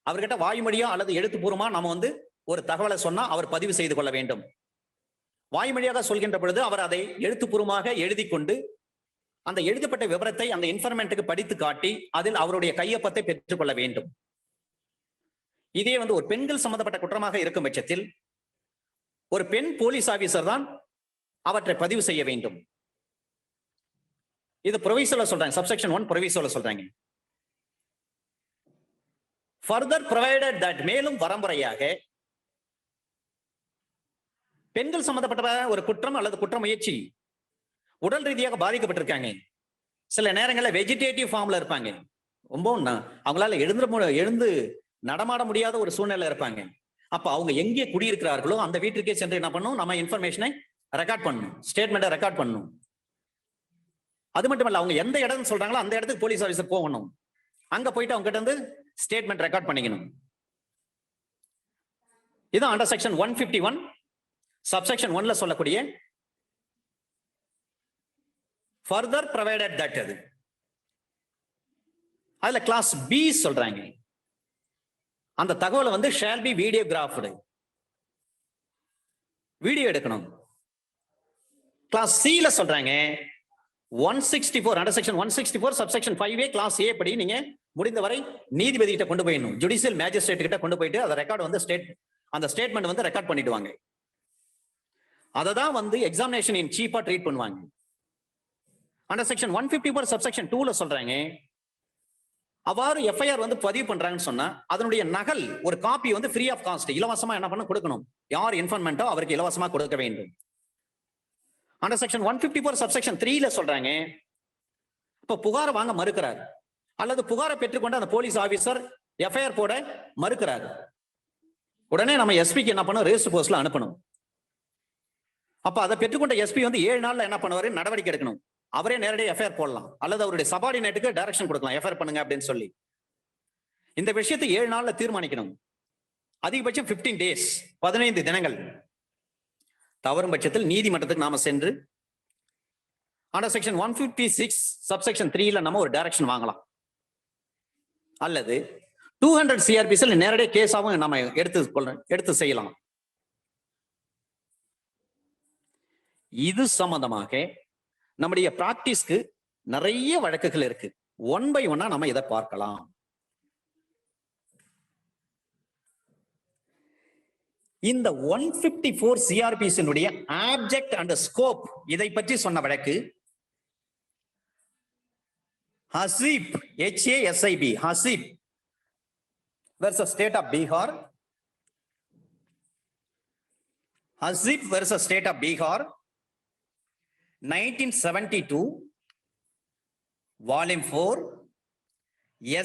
அவர்கிட்ட வாய்மொழியா அல்லது எழுத்துப்பூர்வமா நம்ம வந்து ஒரு தகவலை சொன்னா அவர் பதிவு செய்து கொள்ள வேண்டும். வாய்மொழியாக சொல்கின்ற பொழுது அவர் அதை எழுத்துப்பூர்வமாக எழுதி கொண்டு அந்த எழுதப்பட்ட விவரத்தை அந்த இன்ஃபர்மெண்ட்டுக்கு படித்து காட்டி அதில் அவருடைய கையொப்பத்தை பெற்றுக் கொள்ள வேண்டும். இதே வந்து ஒரு பெண்கள் சம்பந்தப்பட்ட குற்றமாக இருக்கும் பட்சத்தில் ஒரு பெண் போலீஸ் ஆபீசர் தான் அவற்றை பதிவு செய்ய வேண்டும். இது ப்ரொவிசோல சொல்றாங்க, சப்செக்ஷன் 1 ப்ரொவிசோல சொல்றாங்க. ஃபர்தர் ப்ரொவைடட் தட், மேலும் வரம்புறையாக பெண்கள் சம்பந்தப்பட்ட ஒரு குற்றம் அல்லது குற்ற முயற்சி உடல் ரீதியாக பாதிக்கப்பட்டிருக்காங்க, சில நேரங்களில் வெஜிடேட்டிவ் ஃபார்ம்ல இருப்பாங்க, ரொம்ப அவங்களால எழுந்து நடமாட முடியாத ஒரு சூழ்நிலை இருப்பாங்க. அப்ப அவங்க எங்கே குடியிருக்கிறார்களோ அந்த வீட்டிற்கே சென்று என்ன பண்ணும், நம்ம இன்ஃபர்மேஷனை ரெக்கார்ட் பண்ணணும், ஸ்டேட்மெண்ட்டை ரெக்கார்ட் பண்ணணும். அது மட்டும் இல்ல, அவங்க எந்த இடம் சொல்றாங்களோ அந்த இடத்துக்கு போலீஸ் ஆபீசர் போகணும், அங்க போயிட்டு அவங்க கிட்ட இருந்து ஸ்டேட்மெண்ட் ரெக்கார்ட் பண்ணிக்கணும். இது அண்டர் செக்ஷன் 151 சப்செக்ஷன் 1ல சொல்லக்கூடிய ஃபர்தர் ப்ரொவைடட் தட். அது அதுல கிளாஸ் பி சொல்றாங்க, அந்த தகவலை வந்து ஷால் பி வீடியோகிராஃப்டு, வீடியோ எடுக்கணும். கிளாஸ் சில சொல்றாங்க 164 under section 164 subsection 5A clause A படி நீங்க முடிந்தவரை நீதிபதி கிட்ட கொண்டு போயிடணும், ஜுடிஷியல் மேஜிஸ்ட்ரேட் கிட்ட கொண்டு போயிட்டு அந்த ரெக்கார்டு வந்து அந்த ஸ்டேட்மெண்ட் வந்து ரெக்கார்ட் பண்ணிடுவாங்க. அதை தான் வந்து எக்ஸாமினேஷன் இன் சீஃபா ட்ரீட் பண்ணுவாங்க. அண்டர் செக்ஷன் 154 சப்செக்ஷன் 2ல சொல்றாங்க, அவ்வாறு எஃப்ஐஆர் வந்து பதிவு பண்றாங்கன்னு சொன்னா அதனுடைய நகல் ஒரு காப்பி வந்து ஃப்ரீ ஆஃப் காஸ்ட், இலவசமா என்ன பண்ண கொடுக்கணும், யார் இன்ஃபர்மெண்டோ அவருக்கு இலவசமா கொடுக்க வேண்டும். அண்டர் செக்ஷன் 154 சப்செக்ஷன் 3ல சொல்றாங்க, இப்ப புகாரை வாங்க மறுக்கிறார் அல்லது புகாரை பெற்றுக்கொண்டு அந்த போலீஸ் ஆபீசர் எஃப்ஐஆர் போட மறுக்கிறார், உடனே நம்ம எஸ்பிக்கு என்ன பண்ணணும், ரெஜிஸ்டர் போஸ்ட்ல அனுப்பணும். அப்ப அதை பெற்றுக்கொண்ட எஸ்பி வந்து 7 நாள்ல என்ன பண்ணுவாரு, நடவடிக்கை எடுக்கணும். அவரே நேரடியாக எஃப்ஐஆர் போடலாம் அல்லது அவருடைய சபார்டினேட்டுக்கு டைரக்ஷன் கொடுக்கலாம், எஃப்ஐஆர் பண்ணுங்க அப்படின்னு சொல்லி. இந்த விஷயத்தை 7 நாள்ல தீர்மானிக்கணும். அதிகபட்சம் 15 டேஸ், 15 தினங்கள். தவறும் பட்சத்தில் நீதிமன்றத்துக்கு நாம சென்று அண்டர் செக்ஷன் 156 சப்செக்ஷன் 3ல நம்ம ஒரு டைரக்ஷன் வாங்கலாம், அல்லது 200 சிஆர்பிசியில் நேரடியாக கேஸாவும் நம்ம எடுத்து செய்யலாம். இது சம்பந்தமாக நம்முடைய பிராக்டிஸ்க்கு நிறைய வழக்குகள் இருக்கு. 1 by 1 நம்ம இதை பார்க்கலாம். இந்த 154 சிஆர்பிசியினுடைய ஆப்ஜெக்ட் அண்ட் ஸ்கோப் இதை பற்றி சொன்ன வழக்கு Haseeb, HASIB, Haseeb versus State of Bihar. Hasib versus State of Bihar, 1972, Volume 4,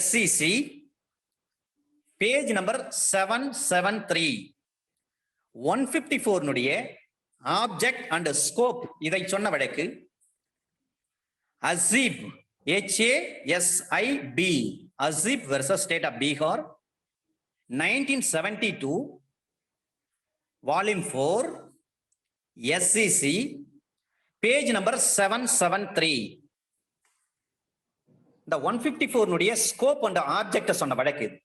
SCC, page number 773. 154 நுடைய ஆப்ஜெக்ட் அண்ட் ஸ்கோப் இதை சொன்ன வழக்கு Haseeb, HASIB, Haseeb versus State of Bihar, 1972, Volume 4, SCC, page number 773. இந்த 154 ஸ்கோப் அண்ட் ஆப்ஜெக்ட் சொன்ன வழக்கு இது.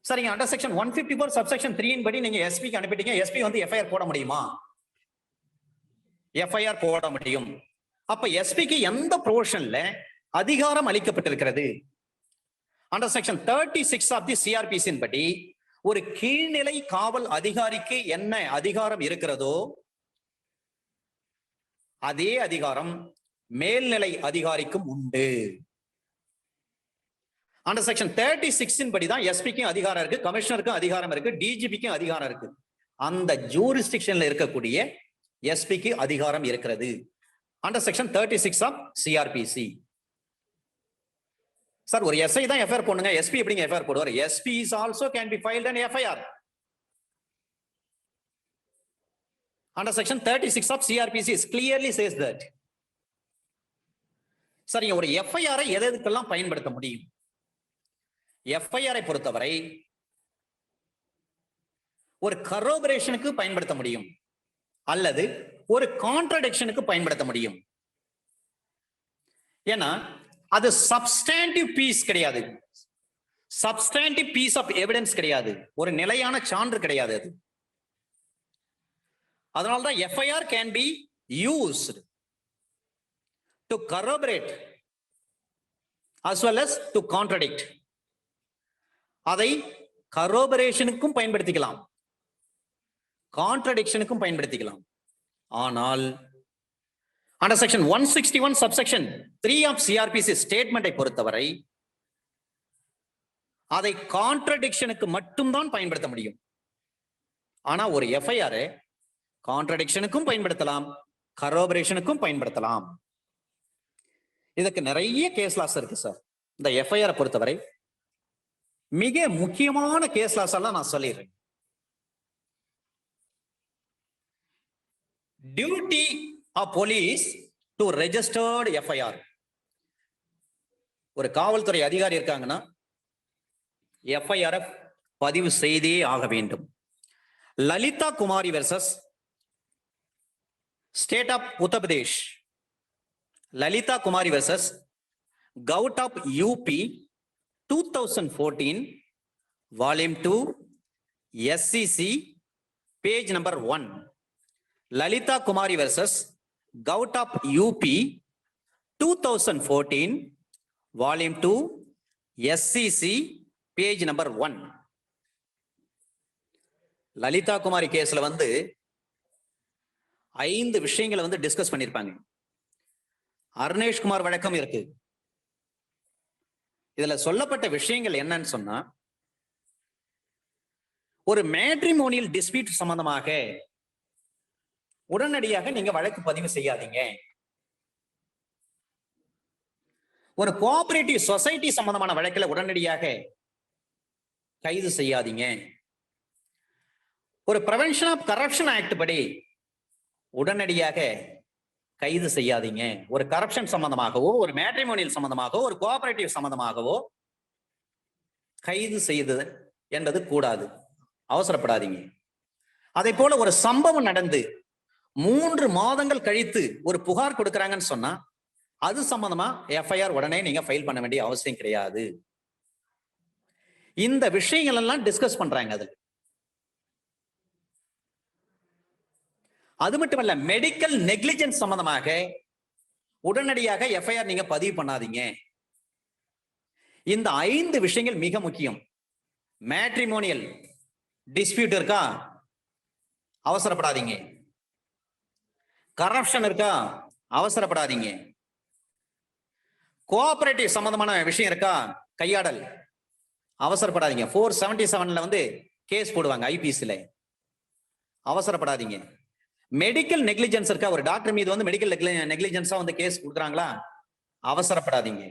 சரிங்க, அண்டர் செக்ஷன் 154 சப்செக்ஷன் 3 படி நீங்க எஸ்பிக்கு அனுப்பிட்டீங்க. எஸ்பி வந்து எஃப்ஐஆர் போட முடியுமா? எஃப்ஐஆர் போட முடியும். அப்ப எஸ்பிக்கு எந்த ப்ரொவிஷன்ல அதிகாரம் அளிக்கப்பட்டிருக்கிறது? Under section 36 of the CrPC படி ஒரு கீழ்நிலை காவல் அதிகாரிக்கு என்ன அதிகாரம் இருக்கிறதோ அதே அதிகாரம் மேல்நிலை அதிகாரிக்கும் உண்டு. அண்டர் செக்ஷன் 36 படி தான் எஸ்பிக்கும் அதிகாரம் இருக்கு, கமிஷனருக்கும் அதிகாரம் இருக்கு, டிஜிபிக்கும் அதிகாரம் இருக்கு. அந்த ஜூரிஸ்டிக்ஷன்ல இருக்கக்கூடிய எஸ்பிக்கு அதிகாரம் இருக்கிறது. Under section 36 of CrPC. Sir, ஒரு எஸ்ஐ தான் எஃப்ஐஆர் போடுங்க, எஸ்பி எப்படிங்க எஃப்ஐஆர் போடுவார்? SP is also can be filed an FIR under section 36 of CrPC is clearly says that. சரிங்க, ஒரு எஃப்ஐஆரை எதுக்கெல்லாம் பயன்படுத்த முடியும்? எஃப்ஐஆரை பொறுத்தவரை ஒரு கரோபரேஷனுக்கு பயன்படுத்த முடியும் அல்லது ஒரு கான்ட்ரடிக்ஷனுக்கு பயன்படுத்த முடியும். ஏன்னா அது சப்ஸ்டாண்டிவ் பீஸ் கிடையாது, சப்ஸ்டாண்டிவ் பீஸ் ஆஃப் எவிடன்ஸ் கிடையாது, ஒரு நிலையான சான்று கிடையாது அது. அதனால்தான் FIR can be used to corroborate as well as to contradict. அதை கரோபரேஷனுக்கும் பயன்படுத்திக்கலாம், கான்ட்ரடிக்ஷனுக்கும் பயன்படுத்திக்கலாம். ஆனால் under section 161 subsection 3 of CrPC ஸ்டேட்மெண்டை பொறுத்தவரை அதை கான்ட்ரடிக்ஷனுக்கு மட்டும்தான் பயன்படுத்த முடியும். ஆனா ஒரு எஃப்ஐஆர் கான்ட்ரடிக்ஷனுக்கும் பயன்படுத்தலாம், கரோபரேஷனுக்கும் பயன்படுத்தலாம். இதுக்கு நிறைய கேஸ் லாஸ் இருக்கு சார். இந்த எஃப்ஐஆர் பொறுத்தவரை மிக முக்கியமான கேஸ் லாஸ் எல்லாம் நான் சொல்லிடுறேன். Duty of police to registered FIR. ஒரு காவல்துறை அதிகாரி இருக்காங்கன்னா எஃப்ஐஆர் பதிவு செய்தே ஆக வேண்டும். Lalita Kumari versus state of Uttar Pradesh, Lalita Kumari versus govt of UP 2014 volume 2 SCC page number 1. Lalita Kumari versus govt of UP 2014 volume 2 SCC page number 1. Lalita Kumari கேஸ்ல வந்து 5 விஷயங்களை வந்து டிஸ்கஸ் பண்ணிருப்பாங்க. அருணேஷ்குமார் வழக்கம் இருக்கு. இதுல சொல்லப்பட்ட விஷயங்கள் என்னன்னு சொன்னா, ஒரு மேட்ரிமோனியல் டிஸ்பியூட் சம்பந்தமாக உடனடியாக நீங்க வழக்கு பதிவு செய்யாதீங்க. ஒரு கோஆபரேட்டிவ் சொசைட்டி சம்பந்தமான வழக்கில் உடனடியாக கைது செய்யாதீங்க. ஒரு பிரிவென்ஷன் ஆஃப் கரப்ஷன் ஆக்ட் படி உடனடியாக கைது செய்யாதீங்க. ஒரு கரப்ஷன் சம்பந்தமாகவோ, ஒரு மேட்ரிமோனியல் சம்பந்தமாகவோ, ஒரு கோஆபரேட்டிவ் சம்பந்தமாகவோ கைது செய்தது என்பது கூடாது. அவசரப்படாதீங்க. அதே போல ஒரு சம்பவம் நடந்து 3 மாதங்கள் கழித்து ஒரு புகார் கொடுக்கறாங்கன்னு சொன்னா அது சம்பந்தமா எஃப்ஐஆர் உடனே நீங்க ஃபைல் பண்ண வேண்டிய அவசியம் கிடையாது. இந்த விஷயங்கள் எல்லாம் டிஸ்கஸ் பண்றாங்க. அது மட்டுமல்ல, மெடிக்கல் நெக்லிஜென்ஸ் சம்பந்தமாக உடனடியாக எஃப்ஐஆர் நீங்க பதிவு பண்ணாதீங்க. இந்த 5 விஷயங்கள் மிக முக்கியம். மேட்ரிமோனியல் டிஸ்பியூட் இருக்கா, அவசரப்படாதீங்க. கரப்ஷன் இருக்கா, அவசரப்படாதீங்க. கோஆபரேட்டிவ் சம்பந்தமான விஷயம் இருக்கா, கையாடல், அவசரப்படாதீங்க. 477 வந்து கேஸ் போடுவாங்க ஐபிசில, அவசரப்படாதீங்க. மெடிக்கல் நெக்லிஜென்ஸ் இருக்கா, ஒரு டாக்டர் மீது வந்து மெடிக்கல் நெக்லிஜென்ஸா வந்து கேஸ் கொடுக்குறாங்களா, அவசரப்படாதீங்க.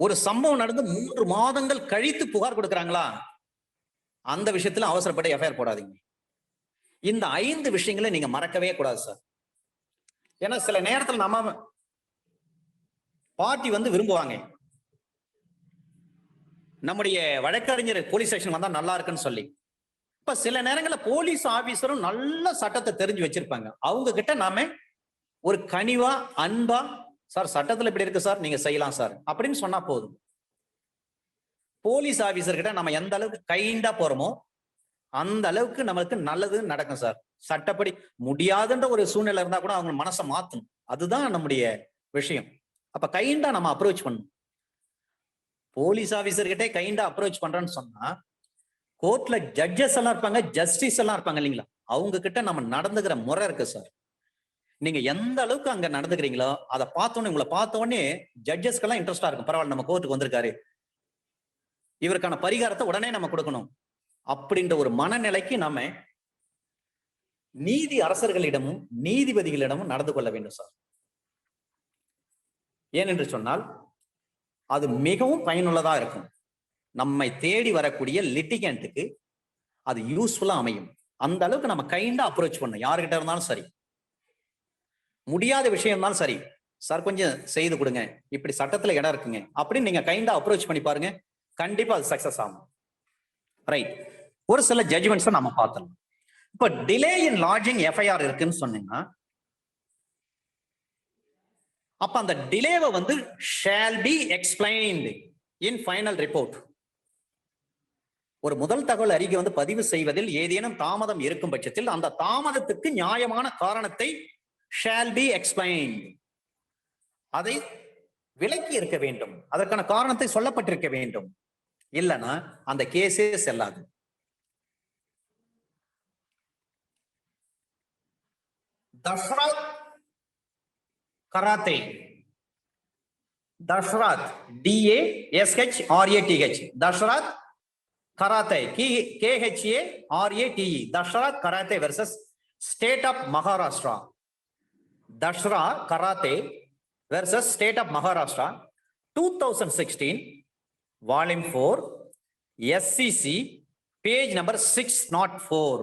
ஒரு சம்பவம் நடந்து 3 மாதங்கள் கழித்து புகார் கொடுக்குறாங்களா, அந்த விஷயத்துல அவசரப்பட்டு எஃப்ஐஆர் போடாதீங்க. இந்த 5 விஷயங்களை நீங்க மறக்கவே கூடாது சார். ஏன்னா சில நேரத்தில் நம்ம பார்ட்டி வந்து விரும்புவாங்க, நம்முடைய வழக்கறிஞர் போலீஸ் ஸ்டேஷன் வந்தா நல்லா இருக்குன்னு சொல்லி. இப்ப சில நேரங்களில் போலீஸ் ஆபீசரும் நல்ல சட்டத்தை தெரிஞ்சு வச்சிருப்பாங்க. அவங்க கிட்ட நாம ஒரு கனிவா, அன்பா, சார் சட்டத்துல இப்படி இருக்கு சார், நீங்க செய்யலாம் சார் அப்படின்னு சொன்னா போதும். போலீஸ் ஆபீசர் கிட்ட நம்ம எந்த அளவுக்கு கைண்டா போறோமோ அந்த அளவுக்கு நமக்கு நல்லது நடக்கும் சார். சட்டப்படி முடியாதுன்ற ஒரு சூழ்நிலை இருந்தா கூட அவங்க மனசை மாத்தணும். அதுதான் நம்முடைய விஷயம். அப்ப கைண்டா நம்ம அப்ரோச் பண்ணணும். போலீஸ் ஆபீசர் கிட்டே கைண்டா அப்ரோச் பண்றேன்னு சொன்னா, கோர்ட்ல ஜட்ஜஸ் எல்லாம் இருப்பாங்க, ஜஸ்டிஸ் எல்லாம் இருப்பாங்க இல்லைங்களா, அவங்க கிட்ட நம்ம நடந்துக்கிற முறை இருக்கு சார். நீங்க எந்த அளவுக்கு அங்க நடந்துக்கிறீங்களோ அதை பார்த்தோன்னே, உங்களை பார்த்த உடனே ஜட்ஜஸ்க்கெல்லாம் இன்ட்ரெஸ்டா இருக்கும். பரவாயில்ல, நம்ம கோர்ட்டுக்கு வந்திருக்காரு, இவருக்கான பரிகாரத்தை உடனே நம்ம கொடுக்கணும் அப்படின்ற ஒரு மனநிலைக்கு நாம நீதி அரசர்களிடமும் நீதிபதிகளிடமும் நடந்து கொள்ள வேண்டும் சார். ஏனென்று சொன்னால் அது மிகவும் பயனுள்ளதா இருக்கும். நம்மை தேடி வரக்கூடிய லிட்டிகேண்ட்டுக்கு அது யூஸ்ஃபுல்லா அமையும். அந்த அளவுக்கு நம்ம கைண்டா அப்ரோச் பண்ணணும். யாருக்கிட்ட இருந்தாலும் சரி, முடியாத விஷயம் இருந்தாலும் சரி, சார் கொஞ்சம் செய்து கொடுங்க, இப்படி சட்டத்துல இடம் இருக்குங்க அப்படின்னு நீங்க கைண்டா அப்ரோச் பண்ணி பாருங்க, கண்டிப்பா அது சக்சஸ் ஆகும். ரைட். ஒரு சில ஜட்ஜ்மெண்ட்ஸ் நம்ம பார்த்தோம். இப்ப டிலே இன் லாட்ஜிங் எஃப்ஐஆர் இருக்குன்னு சொன்னீங்கன்னா, அப்ப அந்த டிலேவை வந்து shall be explained in final report. ஒரு முதல் தகவல் அறிக்கை வந்து பதிவு செய்வதில் ஏதேனும் தாமதம் இருக்கும் பட்சத்தில் அந்த தாமதத்துக்கு நியாயமான காரணத்தை ஷால் பி எக்ஸ்பிளைன்ட், அதை விலக்கி இருக்க வேண்டும், அதற்கான காரணத்தை சொல்லப்பட்டிருக்க வேண்டும். இல்லைன்னா அந்த கேஸே செல்லாது. Dashrath Kharate, Dashrath DASHRATH, Dashrath Kharate KHARATE, Dashrath Kharate versus state of Maharashtra. Dashrath Kharate versus state of Maharashtra 2016, volume 4, SCC, page number 604.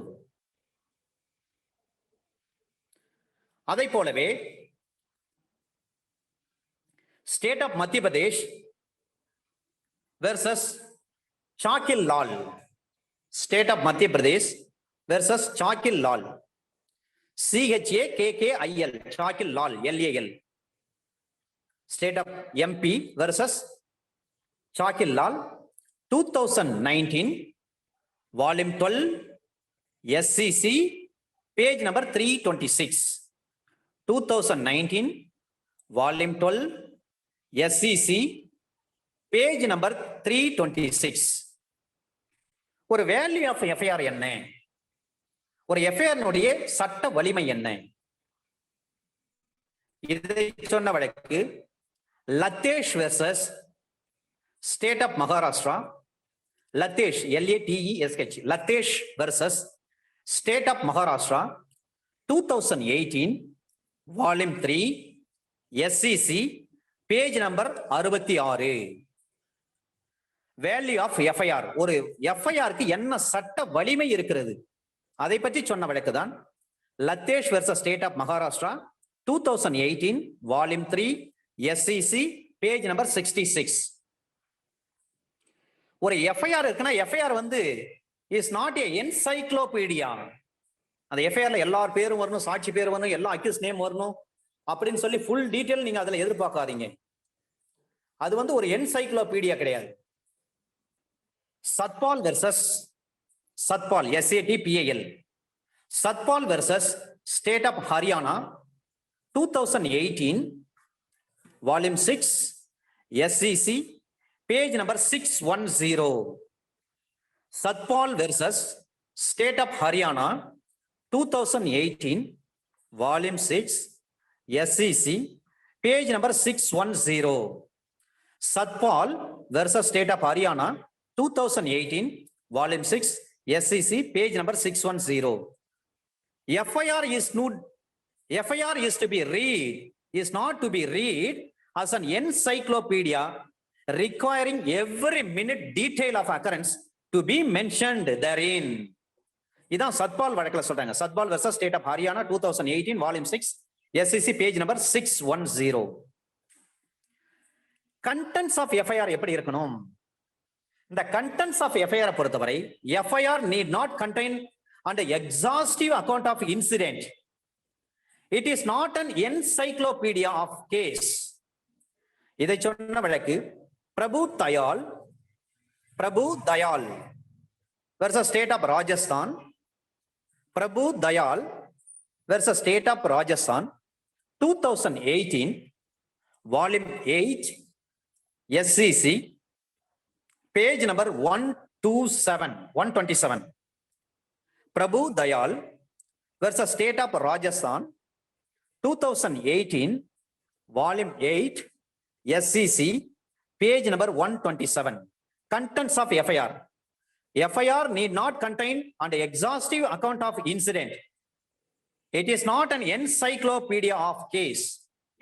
அதை போலவே ஸ்டேட் ஆஃப் மத்திய Pradesh versus Chakkil Lal, state of மத்திய Pradesh versus Chakkil Lal, CHAKKIL, Chakkil Lal LAL. State of MP versus Chakkil Lal 2019, volume 12, SCC, page number 326. 2019, volume 12, SCC, page number 326. ஒரு value of FIR என்ன, ஒரு FIR சட்ட வலிமை என்ன, இதை சொன்ன வழக்கு Latesh versus state of Maharashtra. Latesh LATESH, Latesh versus state of Maharashtra 2018, volume 3, SCC, page number 66. Value of FIR, ஒரு எஃப்ஐஆருக்கு என்ன சட்ட வலிமை இருக்கிறது அதை பற்றி சொன்ன வழக்குதான் Latesh versus state of Maharashtra 2018, volume 3, SCC, page number 66. ஒரு எஃப்ஐஆர் இருக்குன்னா எஃப்ஐஆர் வந்து இஸ் நாட் ஏ என்சைக்ளோபீடியா. அந்த எஃப்ஐஆர்ல எல்லார் பேரும் வரணும், சாட்சி பேர் வரணும், எல்லா அக்யூஸ் நேம் வரணும் அப்படின்னு சொல்லி ஃபுல் டீடைல் நீங்க அதுல எதிர்பார்க்காதீங்க. அது வந்து ஒரு என்சைக்ளோபீடியா கிடையாது. Satpal versus Satpal SATPAL, Satpal versus state of Haryana 2018, volume 6, SCC, page number 610. Satpal versus state of Haryana 2018, volume 6, SCC, page number 610. Satpal versus state of Haryana 2018, volume 6, SCC, page number 610. FIR is to be read, is not to be read as an encyclopedia requiring every minute detail of occurrence to be mentioned therein. இதான் சத்பால் வழக்குல சொல்றாங்க. Satpal versus state of Haryana 2018, volume 6, SCC, page number 610. Contents of FIR எப்படி இருக்கணும்? இந்த contents of FIR பொறுத்தவரை FIR need not contain an exhaustive account of incident. It is not an encyclopedia of case. இதை சொன்ன வழக்கு பிரபு Dayal versus state of Rajasthan. Prabhu Dayal versus state of Rajasthan, 2018, volume 8, SCC, page number 127. Prabhu Dayal versus state of Rajasthan, 2018, volume 8, SCC, page number 127. Contents of FIR. FIR need not contain an exhaustive account of incident. It is not an encyclopedia of case.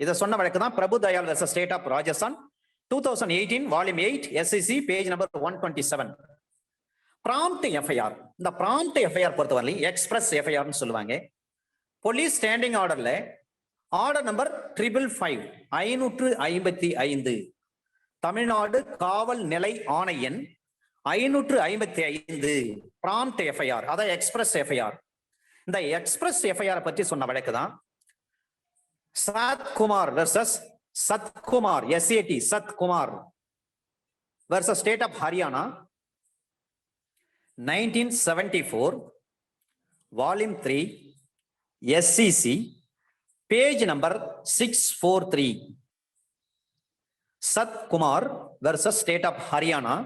இதை சொன்ன வழக்கு தான் பிரபு Dayal versus state of Rajasthan, 2018, volume 8, SCC, page number 127. Prompt FIR. இந்த prompt FIR பொறுத்தவரை express FIR னு சொல்லுவாங்க. Police standing ஆர்டர்ல order number 555 Tamil Nadu காவல் நிலை ஆணையன் 555 prompt FIR, அதான் எக்ஸ்பிரஸ் FIR. இந்த எக்ஸ்பிரஸ் FIR பற்றி சொன்ன வழக்கு தான் Satkumar versus Satkumar, SAT Satkumar versus state of Haryana, 1974, volume 3, SCC, page number 643. Satkumar versus state of Haryana,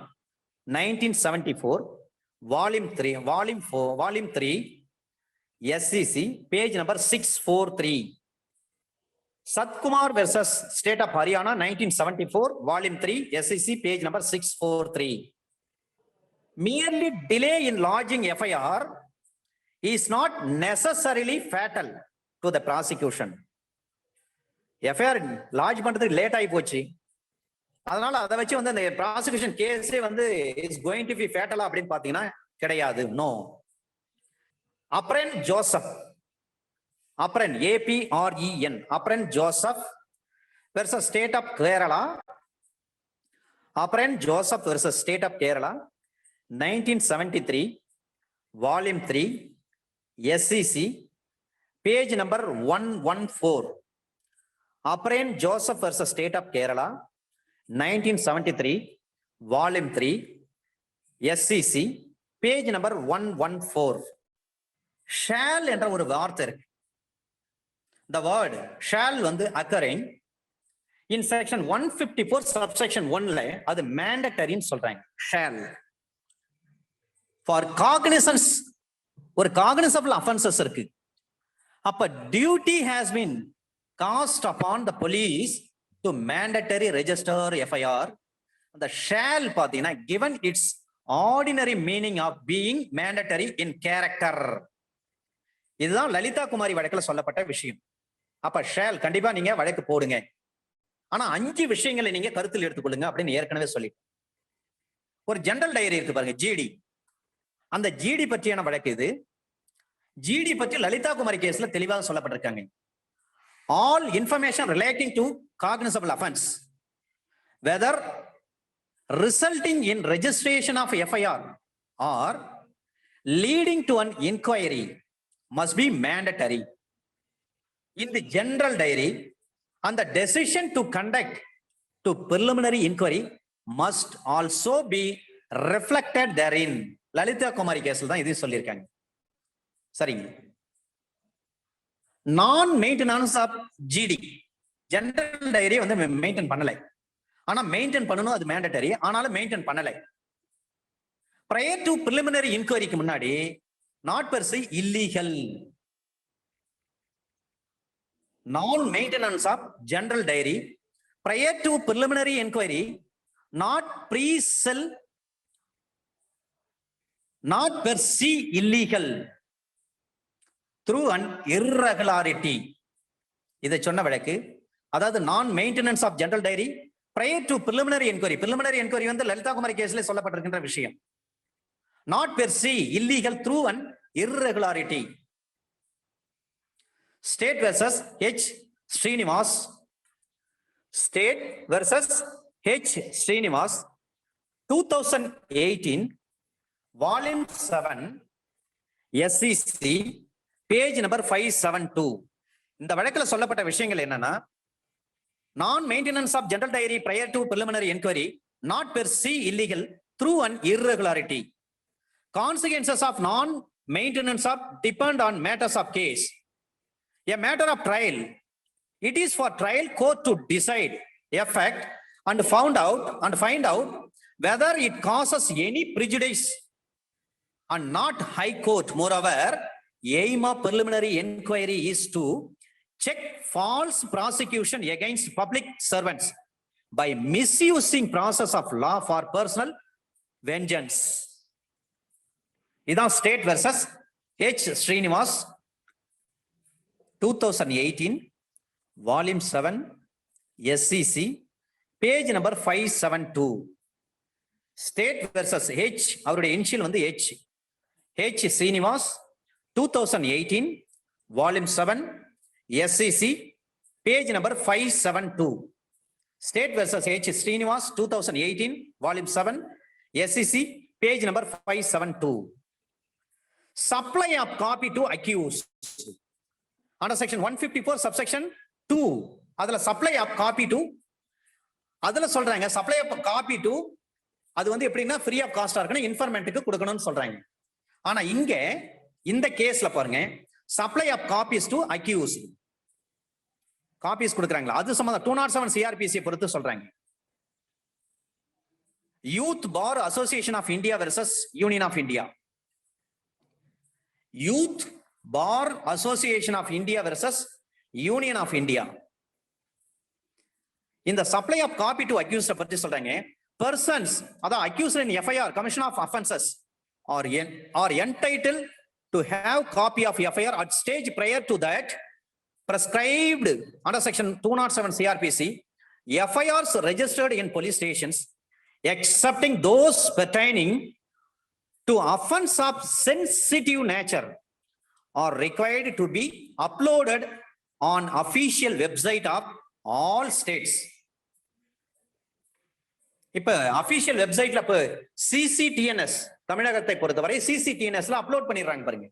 1974, volume 3, SCC, page number 643. Satkumar versus State of Haryana, 1974, volume 3, SCC, page number 643. Merely delay in lodging FIR is not necessarily fatal to the prosecution. FIR lodge பண்றதுக்கு late ஆகி போச்சு, அதனால அதை வச்சு வந்து அந்த prosecution கேஸே வந்து இஸ் கோயிங் டு பி ஃபேட்டலா அப்படின்னு பாத்தீங்கன்னா கிடையாது. No. Apren Joseph, Apren APREN, Apren Joseph versus state of Kerala, Apren Joseph versus state of Kerala, 1973, volume 3, SCC, page number 114. Apren Joseph versus state of Kerala, 1973, volume 3, SCC, page number 114. Shall என்ற ஒரு வார்த்தை இருக்கு. The word shall வந்து occurring in section 154 subsection 1ல அது mandatory ன்னு சொல்றாங்க. Shall for cognizance, ஒரு cognizable offenses இருக்கு. அப்ப duty has been cast upon the police to mandatory register FIR. The shall பாத்தீங்கன்னா given its ordinary meaning of being mandatory in character. இதுதான் லலிதா குமாரி வழக்குல சொல்லப்பட்ட விஷயம். அப்ப shall கண்டிப்பா நீங்க வழக்கு போடுங்க, ஆனா 5 விஷயங்களை நீங்க கருத்தில் எடுத்துக்கொள்ளுங்க அப்படின்னு ஏற்கனவே சொல்லி. ஒரு ஜெனரல் டைரி இருக்கு பாருங்க, GD. அந்த GD பற்றியான வழக்கு இது. GD பற்றி லலிதா குமாரி கேஸ்ல தெளிவாக சொல்லப்பட்டிருக்காங்க. All information relating to cognizable offense, whether resulting in registration of FIR or leading to an inquiry, must be mandatory. In the general diary, and the decision to conduct to preliminary inquiry must also be reflected therein. Lalitha Kumari கேஸ்ல தான் இது சொல்லியிருக்காங்க. சரிங்க. நான் maintenance of GD, general diary வந்து maintain பண்ணலை, ஆனா maintain பண்ணணும், அது மேண்டட்டரி, ஆனாலும் மெயின்டைன் பண்ணலை. prior to preliminary inquiryக்கு முன்னாடி நாட் பெர் se இல்லீகல். நான் maintenance of general diary prior to preliminary inquiry not pre-sell, not per se illegal through an irregularity. இதை சொன்ன வழக்கு. அதாவது நான் maintenance of general diary prior to preliminary inquiry. preliminary inquiry வந்து லலிதா குமாரி கேஸ்ல சொல்லப்பட்டிருக்கின்ற விஷயம். not per se illegal through an irregularity. State versus H. Srinivas. State versus H. Srinivas, 2018, volume 7, SCC, page number 572. இந்த வழக்குல சொல்லப்பட்ட விஷயங்கள் என்னன்னா, non-maintenance of general diary prior to preliminary inquiry not per se illegal through an irregularity. Consequences of non-maintenance of depend on matters of case. A matter of trial, it is for trial court to decide, effect, and find out whether it causes any prejudice, and not high court. Moreover, aim of preliminary inquiry is to check false prosecution against public servants by misusing process of law for personal vengeance. இதான் state versus H. Srinivas 2018 volume 7 SCC page number 572. State versus H, அவருடைய initial வந்து H. Srinivas 2018 volume 7 SCC page number 572. State versus H. Srinivas 2018 volume 7 SCC page number 572. Supply of copy to accused under section 154 subsection 2. அதுல supply of copy to, அதுல சொல்றாங்க supply of copy to அது வந்து எப்படின்னா free of காஸ்டா இருக்கணும், இன்ஃபர்மெண்ட்டுக்கு கொடுக்கணும்னு சொல்றாங்க. ஆனா இங்க இந்த கேஸ்ல பாருங்க, supply of copies to accuse, copies கொடுக்குறாங்களா அது சம்பந்தம் 207 CRPC பொறுத்து சொல்றாங்க. Youth bar association of India versus union of India. Youth bar association of India versus union of India. இந்த supply of copy to accused பத்தி சொல்றாங்க. பர்சன்ஸ் அதான் accused in FIR commission of offences are entitled to have copy of FIR at stage prior to that prescribed under section 207 CRPC. FIRs registered in police stations excepting those pertaining to offense of sensitive nature are required to be uploaded on official website of all states. இப்ப official வெப்சைட்ல இப்ப CCTNS தமிழகத்தை பொறுத்தவரை CCTNSல upload பண்ணிடுறாங்க பாருங்க.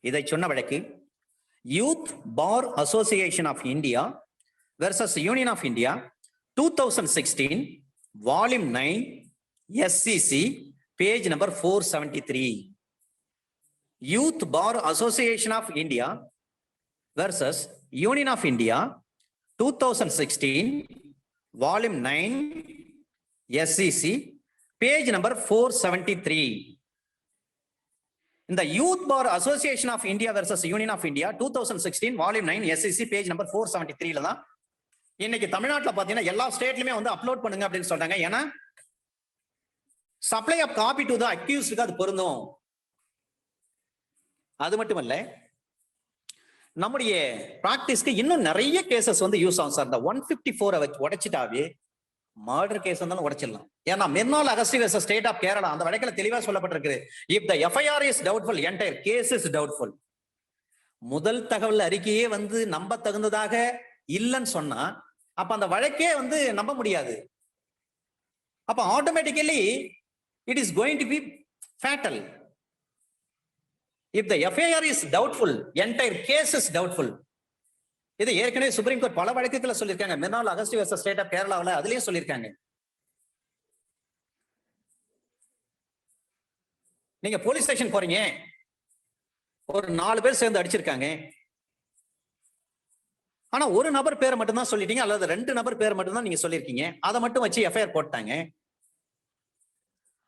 இதை சொன்ன வழக்கு youth bar association of India versus union of India 2016 volume 9 SCC page number 473. Youth bar association of India versus union of India 2016 volume 9 SCC page number 473. இந்த youth bar association of India versus union of India 2016 volume 9 SCC page number 473ல தான் இன்னைக்கு தமிழ்நாட்டில் பாத்தீங்கன்னா எல்லா ஸ்டேட்லயுமே வந்து upload பண்ணுங்க அப்படின்னு சொல்றாங்க. ஏன்னா supply of copy to the அக்யூஸ்டுக்கு அது பொருந்தும். அது மட்டும் இல்ல, நம்முடைய பிராக்டிஸ்க்கு இன்னும் நிறைய கேசஸ் வந்து யூஸ் ஆகும் சார். இந்த 154 வச்சு உடைச்சிட்டாவே மர்டர் கேஸ் வந்தாலும் உடைச்சிடலாம். ஏன்னா Mernal Augusty versus state of Kerala அந்த வழக்கில் தெளிவா சொல்லப்பட்டிருக்கு. If the FIR is doubtful entire case is doubtful. முதல் தகவல் அறிக்கையே வந்து நம்ப தகுந்ததாக இல்லைன்னு சொன்னா அப்ப அந்த வழக்கே வந்து நம்ப முடியாது. அப்ப automatically it is going to be fatal. If the FIR is doubtful, entire case is doubtful. இது ஏற்கனவே சுப்ரீம் கோர்ட் பல வழக்குகளை சொல்லியிருக்காங்க. Mernal Augusty versus state of கேரளாவில் அதுலயும் சொல்லியிருக்காங்க. நீங்க போலீஸ் ஸ்டேஷன் போறீங்க, ஒரு 4 பேர் சேர்ந்து அடிச்சிருக்காங்க. ஆனா ஒரு நபர் பேரை மட்டும் தான் சொல்லிட்டீங்க, அல்லது 2 நபர் பேர் மட்டும் தான் நீங்க சொல்லியிருக்கீங்க. அதை மட்டும் வச்சு FIR போட்டாங்க.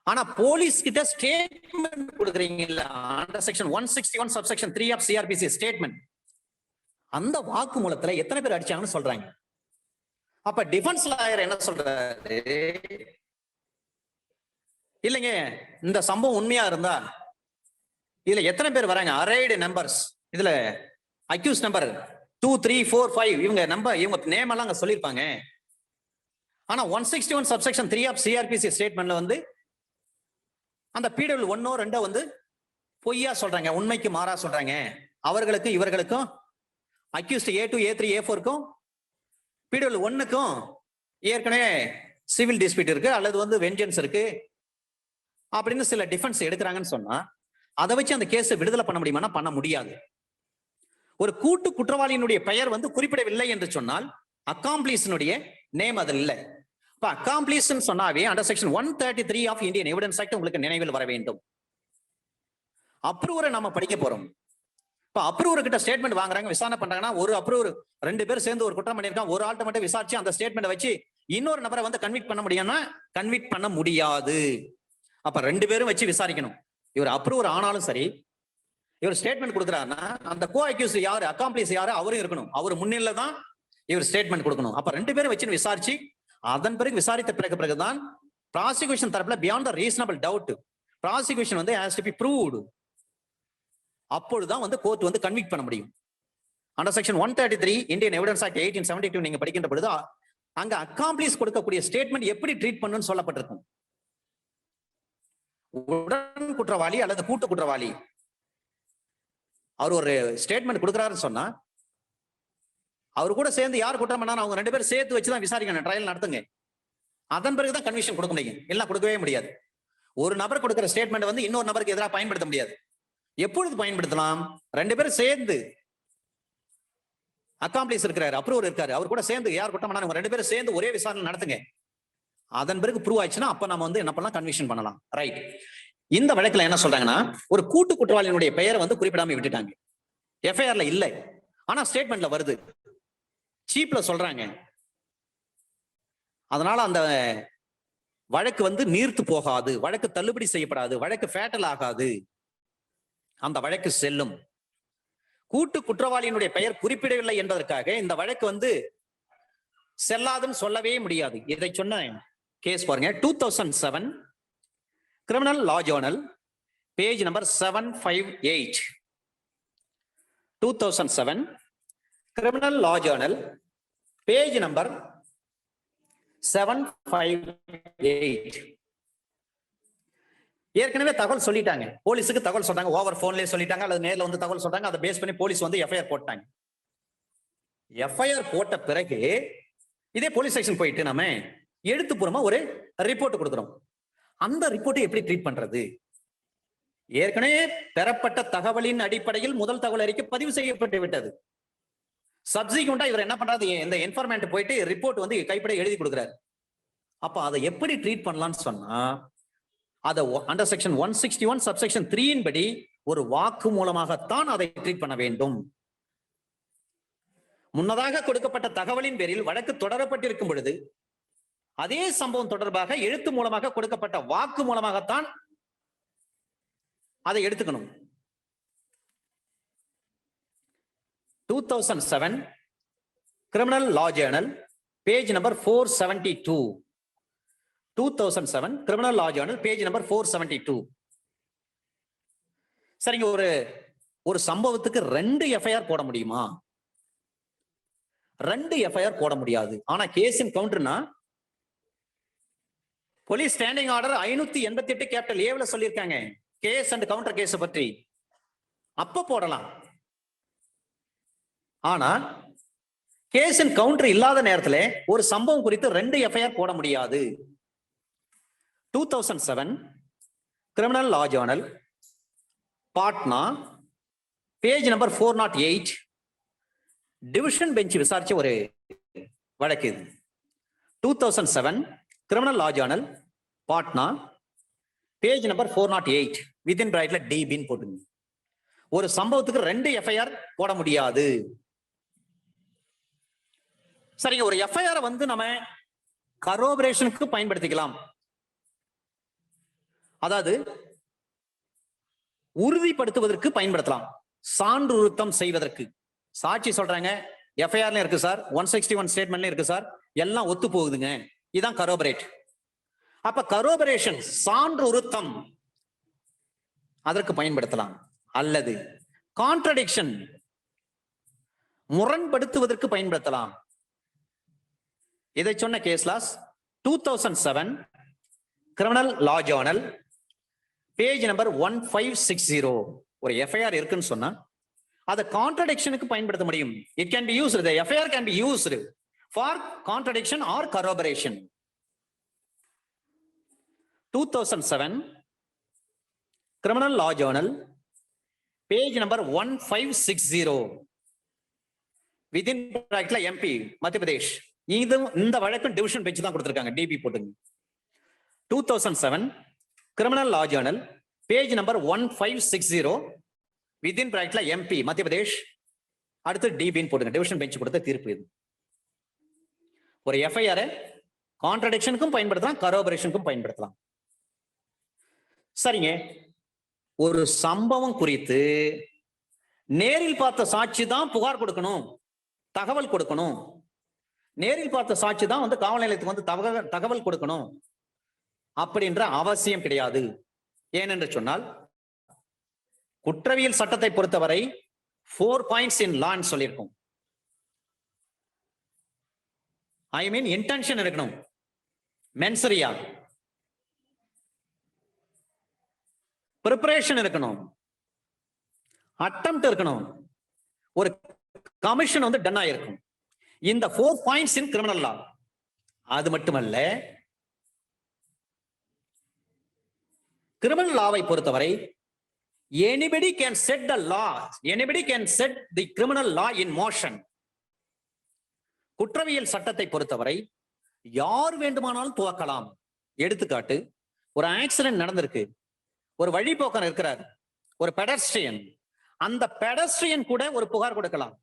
ஆனா போலீஸ் கிட்ட ஸ்டேட்மெண்ட் கொடுக்குறீங்கல்ல, under section 161 subsection 3 of CRPC statement, அந்த வாக்குமூலத்துல எத்தனை பேர் அடிச்சாங்கன்னு சொல்றாங்க. அப்ப டிஃபென்ஸ் லாயர் என்ன சொல்றாரு, இல்லைங்க இந்த சம்பவம் உண்மையா இருந்தா இதுல எத்தனை பேர் வராங்க, அரைடு நம்பர்ஸ், இதுல அக்யூஸ் நம்பர் 2, 3, 4, 5 இவங்க நம்பர் இவங்க நேம் எல்லாம் அங்க சொல்லியிருப்பாங்க. ஆனா 161 சப்செக்ஷன் 3 ஆஃப் CRPC ஸ்டேட்மெண்ட்ல வந்து அந்த PW 1 2 வந்து பொய்யா சொல்றாங்க, உண்மைக்கு மாறா சொல்றாங்க. அவர்களுக்கும் இவர்களுக்கும் அக்யூஸ்ட் A2, A3, A4க்கும் PW 1க்கும் ஏற்கனவே சிவில் டிஸ்பியூட் இருக்கு அல்லது வந்து வெஞ்சன்ஸ் இருக்கு அப்படின்னு சில டிஃபென்ஸ் எடுக்கிறாங்கன்னு சொன்னா அதை வச்சு அந்த கேஸை விடுதலை பண்ண முடியுமானா பண்ண முடியாது. ஒரு கூட்டு குற்றவாளியினுடைய பெயர் வந்து குறிப்பிடவில்லை என்று சொன்னால் அக்காம்ப்ளிஸினுடைய நேம் அதில் இல்லை. இப்ப அக்காம்ப்ளிஸ் சொன்னாவே under section 133 of Indian evidence act உங்களுக்கு நினைவில் வர வேண்டும். அப்ரூவரை நம்ம படிக்க போறோம். இப்ப அப்ரூவர் கிட்ட ஸ்டேட்மெண்ட் வாங்குறாங்க, விசாரணை பண்றாங்கன்னா ஒரு அப்ரூவர் 2 பேர் சேர்ந்து ஒரு குற்றம் பண்ணிருக்கான், ஒரு ஆள்கிட்ட மட்டும் விசாரிச்சு அந்த ஸ்டேட்மெண்ட் வச்சு இன்னொரு நபரை வந்து கன்விக்ட் பண்ண முடியும்னா கன்விக்ட் பண்ண முடியாது. அப்ப 2 பேரும் வச்சு விசாரிக்கணும். இவர் அப்ரூவர் ஆனாலும் சரி, இவர் ஸ்டேட்மெண்ட் கொடுக்குறாருன்னா அந்த கோ அக்யூஸ் யாரு, அக்காம்ப்ளிஸ் யாரு, அவரும் இருக்கணும். அவர் முன்னில தான் இவர் ஸ்டேட்மெண்ட் கொடுக்கணும். அப்ப 2 பேரும் வச்சு விசாரிச்சு அதன் பிறகு விசாரித்த பிறகுதான் ப்ராசிக்யூஷன் தரப்புல beyond the reasonable doubt prosecution வந்து ஹேஸ் டு பி ப்ரூவ்டு. அப்பொழுதுதான் வந்து கோர்ட் வந்து கன்விக்ட் பண்ண முடியும். Under section 133 Indian evidence act 1872 நீங்க படிக்கின்ற பொழுது அங்க அக்காம்ப்ளிஸ் கொடுக்கக்கூடிய ஸ்டேட்மெண்ட் எப்படி ட்ரீட் பண்ணணும்னு சொல்லப்பட்டிருக்கும். உடன் குற்றவாளி அல்லது கூட்டு குற்றவாளி அவர் ஒரு ஸ்டேட்மெண்ட் கொடுக்குறாருன்னு சொன்னா அவர் கூட சேர்ந்து யார் குற்றம் பண்ணா அவங்க 2 பேரும் சேர்த்து வச்சுதான் விசாரிக்கணும், ட்ரையல் நடத்துங்க. அதன் பிறகுதான் கன்விக்ஷன் கொடுக்க முடியும், எல்லாம் கொடுக்கவே முடியாது. ஒரு நபர் கொடுக்கிற ஸ்டேட்மெண்ட் வந்து இன்னொரு நபருக்கு எதிராக பயன்படுத்த முடியாது. எப்பொழுது பயன்படுத்தலாம்? 2 பேரும் சேர்ந்து, அக்காம்ப்ளிஸ் இருக்கிறாரு, அப்ரூவர் இருக்காரு, அவர் கூட சேர்ந்து யார் குற்றம் பண்ணா 2 பேரும் சேர்ந்து ஒரே விசாரணை நடத்துங்க. அதன் பிறகு ப்ரூவ் ஆயிடுச்சுன்னா அப்ப நம்ம வந்து என்ன பண்ணலாம், கன்விக்ஷன் பண்ணலாம். ரைட். இந்த வழக்குல என்ன சொல்றாங்கன்னா ஒரு கூட்டு குற்றவாளியினுடைய பெயரை வந்து குறிப்பிடாம விட்டுட்டாங்க. எஃப்ஐஆர்ல இல்லை, ஆனா ஸ்டேட்மெண்ட்ல வருது, சீப்ல சொல்றாங்க. அதனால அந்த வழக்கு வந்து நீர்த்து போகாது, வழக்கு தள்ளுபடி செய்யப்படாது, வழக்கு ஃபேட்டல் ஆகாது, அந்த வழக்கு செல்லும். கூட்டு குற்றவாளியினுடைய பெயர் குறிப்பிடவில்லை என்பதற்காக இந்த வழக்கு வந்து செல்லாதுன்னு சொல்லவே முடியாது. இதை சொன்ன கேஸ் பாருங்க, 2007 criminal law journal page number 758. 2007 criminal law journal page number 758. ஏற்கனவே தகவல் சொல்லிட்டாங்க, போலீஸுக்கு தகவல் சொல்றாங்க, ஓவர் போன்லயே சொல்லிட்டாங்க அல்லது நேர்ல வந்து தகவல் சொல்றாங்க. அதை பேஸ் பண்ணி போலீஸ் வந்து எஃப்ஐஆர் போட்டாங்க. எஃப்ஐஆர் போட்ட பிறகு இதே போலீஸ் ஸ்டேஷன் போயிட்டு நம்ம எழுத்துப்பூர்வமா ஒரு ரிப்போர்ட் கொடுக்குறோம். அந்த ரிப்போர்ட்டை எப்படி ட்ரீட் பண்றது? ஏற்கனவே பெறப்பட்ட தகவலின் அடிப்படையில் முதல் தகவல் அறிக்கை பதிவு செய்யப்பட்டு விட்டது. சப்சிக்வெண்டா இவர் என்ன பண்றாரு, இந்த இன்ஃபார்மேண்ட் போயிட்டு ரிப்போர்ட் வந்து கைப்பட எழுதி கொடுக்குறாரு. அப்ப அதை எப்படி ட்ரீட் பண்ணலாம்னு சொன்னா அதை அண்டர் செக்ஷன் 161 சப்செக்ஷன் 3 படி ஒரு வாக்கு மூலமாகத்தான் அதை ட்ரீட் பண்ண வேண்டும். முன்னதாக கொடுக்கப்பட்ட தகவலின் பேரில் வழக்கு தொடரப்பட்டிருக்கும் பொழுது அதே சம்பவம் தொடர்பாக எழுத்து மூலமாக கொடுக்கப்பட்ட வாக்கு மூலமாகத்தான் அதை எடுத்துக்கணும். 2007 criminal law journal page number 472. 2007 criminal law journal page number 472. சரிங்க, ஒரு சம்பவத்துக்கு 2 எஃப்ஐஆர் போட முடியுமா? 2 எஃப்ஐஆர் போட முடியாது. ஆனா கேஸின் கவுண்டர்னா போலீஸ் ஸ்டாண்டிங் ஆர்டர் 588 கேபிட்டல் ஏவுல சொல்லியிருக்காங்க கேஸ் அண்ட் கவுண்டர் கேஸ் பற்றி. அப்ப போடலாம். ஆனா கேஸின் கவுண்டர் இல்லாத நேரத்தில் ஒரு சம்பவம் குறித்து 2 எஃப்ஐஆர் போட முடியாது. 2007 criminal law journal Patna page number 408 division bench விசாரிச்ச ஒரு வழக்கு இது. 2007 criminal law journal Patna page number 408 within பிராக்கெட்ல டிபின்னு போட்டுங்க. ஒரு சம்பவத்துக்கு 2 எஃப்ஐஆர் போட முடியாது. சரிங்க, ஒரு எஃப்ஐஆர் வந்து நம்ம கரோபரேஷனுக்கு பயன்படுத்திக்கலாம். அதாவது உறுதிப்படுத்துவதற்கு பயன்படுத்தலாம், சான்றுறுத்தம் செய்வதற்கு. சாட்சி சொல்றாங்க, எஃப்ஐஆர்ல இருக்கு சார், 161 ஸ்டேட்மெண்ட்ல இருக்கு சார், எல்லாம் ஒத்து போகுதுங்க, இதான் கரோபரேட். அப்ப கரோபரேஷன் சான்றுறுத்தம் அதற்கு பயன்படுத்தலாம். அல்லது கான்ட்ரடிக்ஷன் முரண்படுத்துவதற்கு பயன்படுத்தலாம். இதை சொன்ன case laws 2007 criminal law journal page number 1560. ஒரு எஃப்ஐஆர் இருக்குன்னு சொன்னா அதை கான்ட்ரடிக்ஷனுக்கு பயன்படுத்த முடியும். It can be used, the FIR can be used for contradiction or corroboration. 2007 criminal law journal page number 1560. Within பிராக்கெட்ல எம்பி மத்திய பிரதேஷ். இது இந்த வழக்கு டிவிஷன் பெஞ்ச் தான் கொடுத்திருக்காங்க, டிபி போட்டுங்க. 2007 criminal law journal page number 1560 within பிராக்கெட்ல எம்பி மத்திய பிரதேஷ், அடுத்து டிபின்னு போட்டுங்க. டிவிஷன் பெஞ்ச் கொடுத்த தீர்ப்பு இது. ஒரு எஃப்ஐஆர் கான்ட்ரடிக்ஷனுக்கும் பயன்படுத்தலாம், கரோபரேஷனுக்கும் பயன்படுத்தலாம். சரிங்க, ஒரு சம்பவம் குறித்து நேரில் பார்த்த சாட்சி தான் புகார் கொடுக்கணும், தகவல் கொடுக்கணும். நேரில் பார்த்த சாட்சி தான் வந்து காவல் நிலையத்துக்கு வந்து தகவல் கொடுக்கணும் அப்படின்ற அவசியம் கிடையாது. ஏனென்று சொன்னால் குற்றவியல் சட்டத்தை பொறுத்தவரை 4 points in law சொல்லியிருக்கும். I mean intention இருக்கணும், மென்சரியா, பிரிப்பரேஷன் இருக்கணும், அட்டெம்ப்ட் இருக்கணும், ஒரு கமிஷன் வந்து டன் ஆயிருக்கும். இந்த 4 பாயிண்ட்ஸ் இன் கிரிமினல் லா. அது மட்டுமல்ல, கிரிமினல் லாவை பொறுத்தவரை anybody can set the law, anybody can set the criminal law in motion. குற்றவியல் சட்டத்தை பொறுத்தவரை யார் வேண்டுமானாலும் துவக்கலாம். எடுத்துக்காட்டு, ஒரு ஆக்சிடென்ட் நடந்திருக்கு, ஒரு வழிபோக்கன் இருக்கிறார், ஒரு பெடஸ்ட்ரியன், அந்த பெடஸ்ட்ரியன் கூட ஒரு புகார் கொடுக்கலாம்.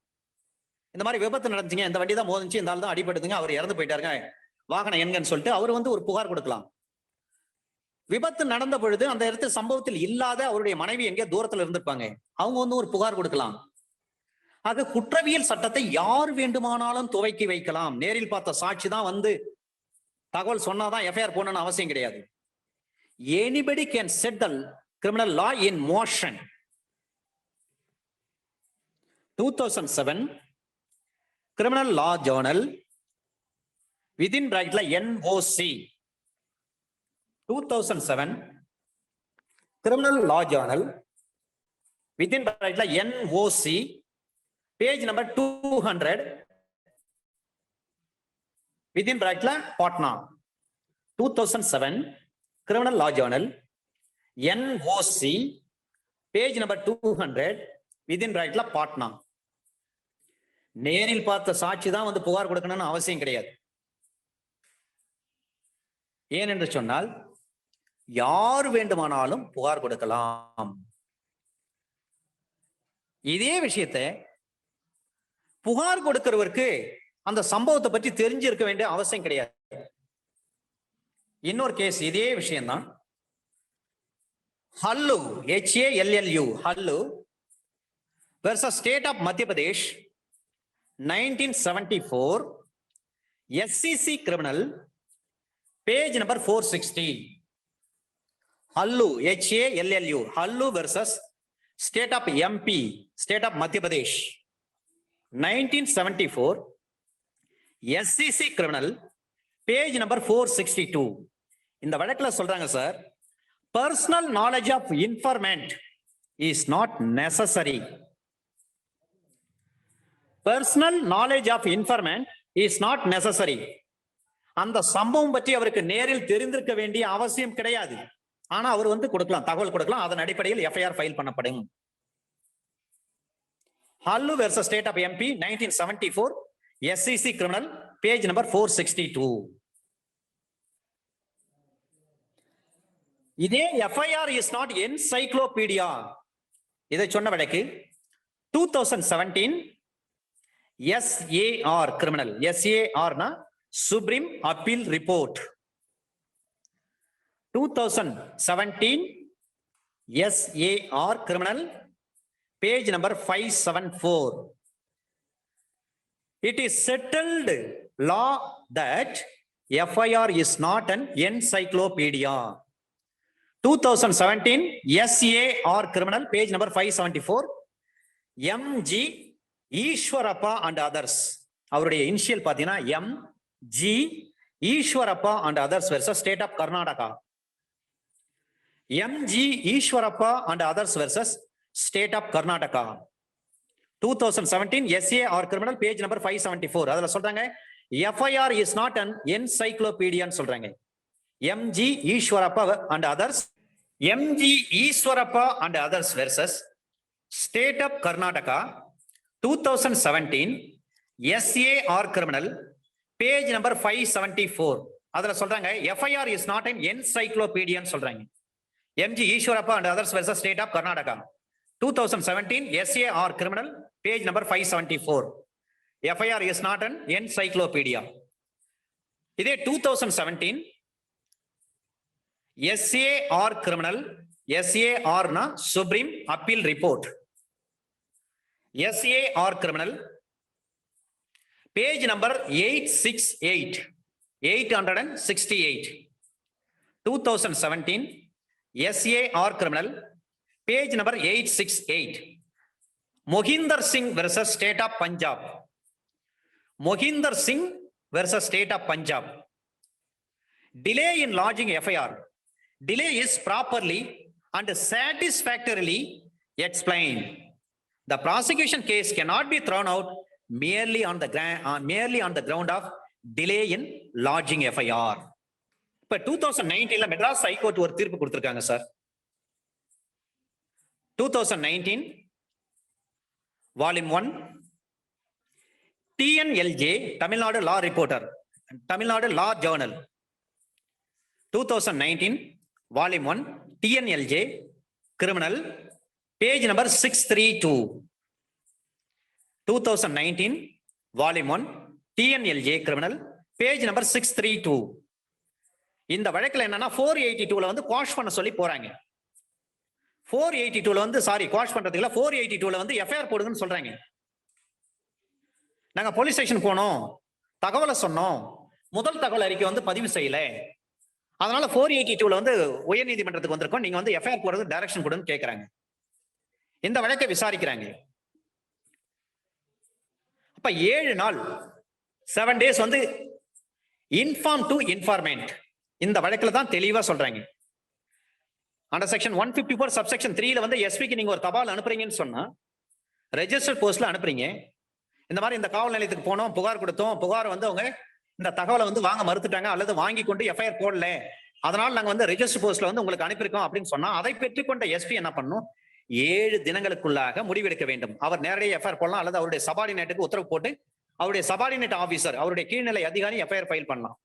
இந்த மாதிரி விபத்து நடந்துச்சுங்க, இந்த வண்டி தான் மோதிச்சு, இந்த ஆள் தான் அடிபடுதுங்க, அவர் இறந்து போயிட்டாருங்க, வாகனம் எங்கன்னு சொல்லிட்டு அவர் வந்து ஒரு புகார் கொடுக்கலாம். விபத்து நடந்த பொழுது அந்த இடத்துல சம்பவத்தில் இல்லாத அவருடைய மனைவி எங்கே தூரத்துல இருந்திருப்பாங்க, அவங்க வந்து ஒரு புகார் கொடுக்கலாம். ஆக குற்றவியல் சட்டத்தை யார் வேண்டுமானாலும் துவக்கி வைக்கலாம். நேரில் பார்த்த சாட்சி தான் வந்து தகவல் சொன்னாதான் எஃப்ஐஆர் போடணும்னு அவசியம் கிடையாது. anybody can set the criminal law in motion. 2007 criminal law journal within bracket NOC. 2007 criminal law journal within bracket NOC page number 200 within bracket Patna. 2007 criminal law journal NOC page number 200 within bracket Patna. நேரில் பார்த்த சாட்சி தான் வந்து புகார் கொடுக்கணும்னு அவசியம் கிடையாது. ஏனென்று சொன்னால் யார் வேண்டுமானாலும் புகார் கொடுக்கலாம். இதே விஷயத்தை புகார் கொடுக்கிறவருக்கு அந்த சம்பவத்தை பற்றி தெரிஞ்சிருக்க வேண்டிய அவசியம் கிடையாது. இன்னொரு கேஸ் இதே விஷயம்தான். ஹல்லு, HALLU, ஹல்லு வெர்சஸ் ஸ்டேட் ஆஃப் மத்திய Pradesh, 1974, SCC criminal, page number 460. Hallu, HALLU, Hallu versus state of MP, state of Madhya Pradesh, 1974, SCC criminal, page number 462. இந்த வழக்குல சொல்றாங்க sir, personal knowledge of informant is not necessary. Personal knowledge of informant is not necessary. அந்த சம்பவம் பற்றி அவருக்கு நேரில் தெரிந்திருக்க வேண்டிய அவசியம் கிடையாது. ஆனா அவர் வந்து கொடுக்கலாம், தகவல் கொடுக்கலாம், அதன் அடிப்படையில் எஃப்ஐஆர் ஃபைல் பண்ணப்படும். Hallu versus state of MP, 1974, SCC criminal, page number 462. இதே எஃப்ஐஆர் இஸ் நாட் என்சைக்ளோபீடியா. இதை சொன்ன வழக்கு 2017 SAR கிரிமினல், SAR னா supreme appeal report. 2017 SAR criminal, page number 574. It is settled law that FIR is not an encyclopedia. 2017 SAR criminal, page number 574. MG Ishwarappa and others. அவருடைய initial பாத்தீங்கன்னா MG Ishwarappa and others versus state of Karnataka. MG Ishwarappa and others versus state of Karnataka. 2017 SAR criminal, page number 574. அதுல சொல்றாங்க FIR is not an encyclopedia சொல்றாங்க. MG Ishwarappa and others, MG Ishwarappa and others versus state of Karnataka, 2017 SAR criminal, page number 574. அதுல சொல்றாங்க FIR is not an encyclopedia சொல்றாங்க. MG Ishwarappa and others versus State of Karnataka. 2017 SAR criminal, page number 574. FIR is not an encyclopedia. இதே 2017 SAR criminal, SAR na Supreme Appeal Report. SAR criminal, page number 868. 868. 2017 SAR criminal, page number 868. Mohinder Singh versus State of Punjab. Mohinder Singh versus State of Punjab. Delay in lodging FIR. Delay is properly and satisfactorily explained. The prosecution case cannot be thrown out merely on the ground of delay in lodging FIR. இப்ப 2019 Madras high court ஒரு தீர்ப்பு கொடுத்திருக்காங்க sir. 2019 volume 1 TNLJ Tamil Nadu law reporter, Tamil Nadu law journal. 2019 volume 1 TNLJ criminal, page number 632. 2019 volume 1 TNLJ criminal, page number 632. இந்த வழக்குல என்னன்னா 482ல வந்து quash பண்ண சொல்லி போறாங்க. 482ல வந்து குவாஷ் பண்றதுக்குல 482ல வந்து எஃப்ஐஆர் போடுங்கன்னு சொல்றாங்க. நாங்க போலீஸ் ஸ்டேஷன் போனோம், தகவலை சொன்னோம், முதல் தகவல் அறிக்கை வந்து பதிவு செய்யல, அதனால 482ல வந்து உயர் நீதிமன்றத்துக்கு வந்திருக்கோம், நீங்க வந்து எஃப்ஐஆர் போடுறது டைரக்ஷன் கொடுன்னு கேட்கறாங்க. இந்த வழக்கை விசாரிக்கிறாங்க. அப்ப 7 நாள் 7 days வந்து இன்ஃபார்ம் டு இன்ஃபார்மெண்ட் இந்த வழக்குல தான் தெளிவா சொல்றாங்க. அண்டர் செக்ஷன் 154 சப்செக்ஷன் 3ல வந்து எஸ்பிக்கு நீங்க ஒரு தபால் அனுப்புறீங்கன்னு சொன்னா ரெஜிஸ்டர்ட் போஸ்ட்ல அனுப்புறீங்க. இந்த மாதிரி இந்த காவல் நிலையத்துக்கு போனோம், புகார் கொடுத்தோம், புகார் வந்து அவங்க இந்த தகவலை வந்து வாங்க மறுத்துட்டாங்க அல்லது வாங்கி கொண்டு எஃப்ஐஆர் போடல, அதனால நாங்க வந்து ரெஜிஸ்டர் போஸ்ட்ல வந்து உங்களுக்கு அனுப்பியிருக்கோம் அப்படின்னு சொன்னா அதை பெற்றுக்கொண்ட எஸ்பி என்ன பண்ணும், 7 தினங்களுக்குள்ளாக முடிவெடுக்க வேண்டும். அவர் நேரடியாக எஃப்ஐஆர் போடலாம் அல்லது அவருடைய சபார்டினேட்டுக்கு உத்தரவு போட்டு அவருடைய சபார்டினேட் ஆபீசர், அவருடைய கீழ்நிலை அதிகாரி எஃப்ஐஆர் ஃபைல் பண்ணலாம்.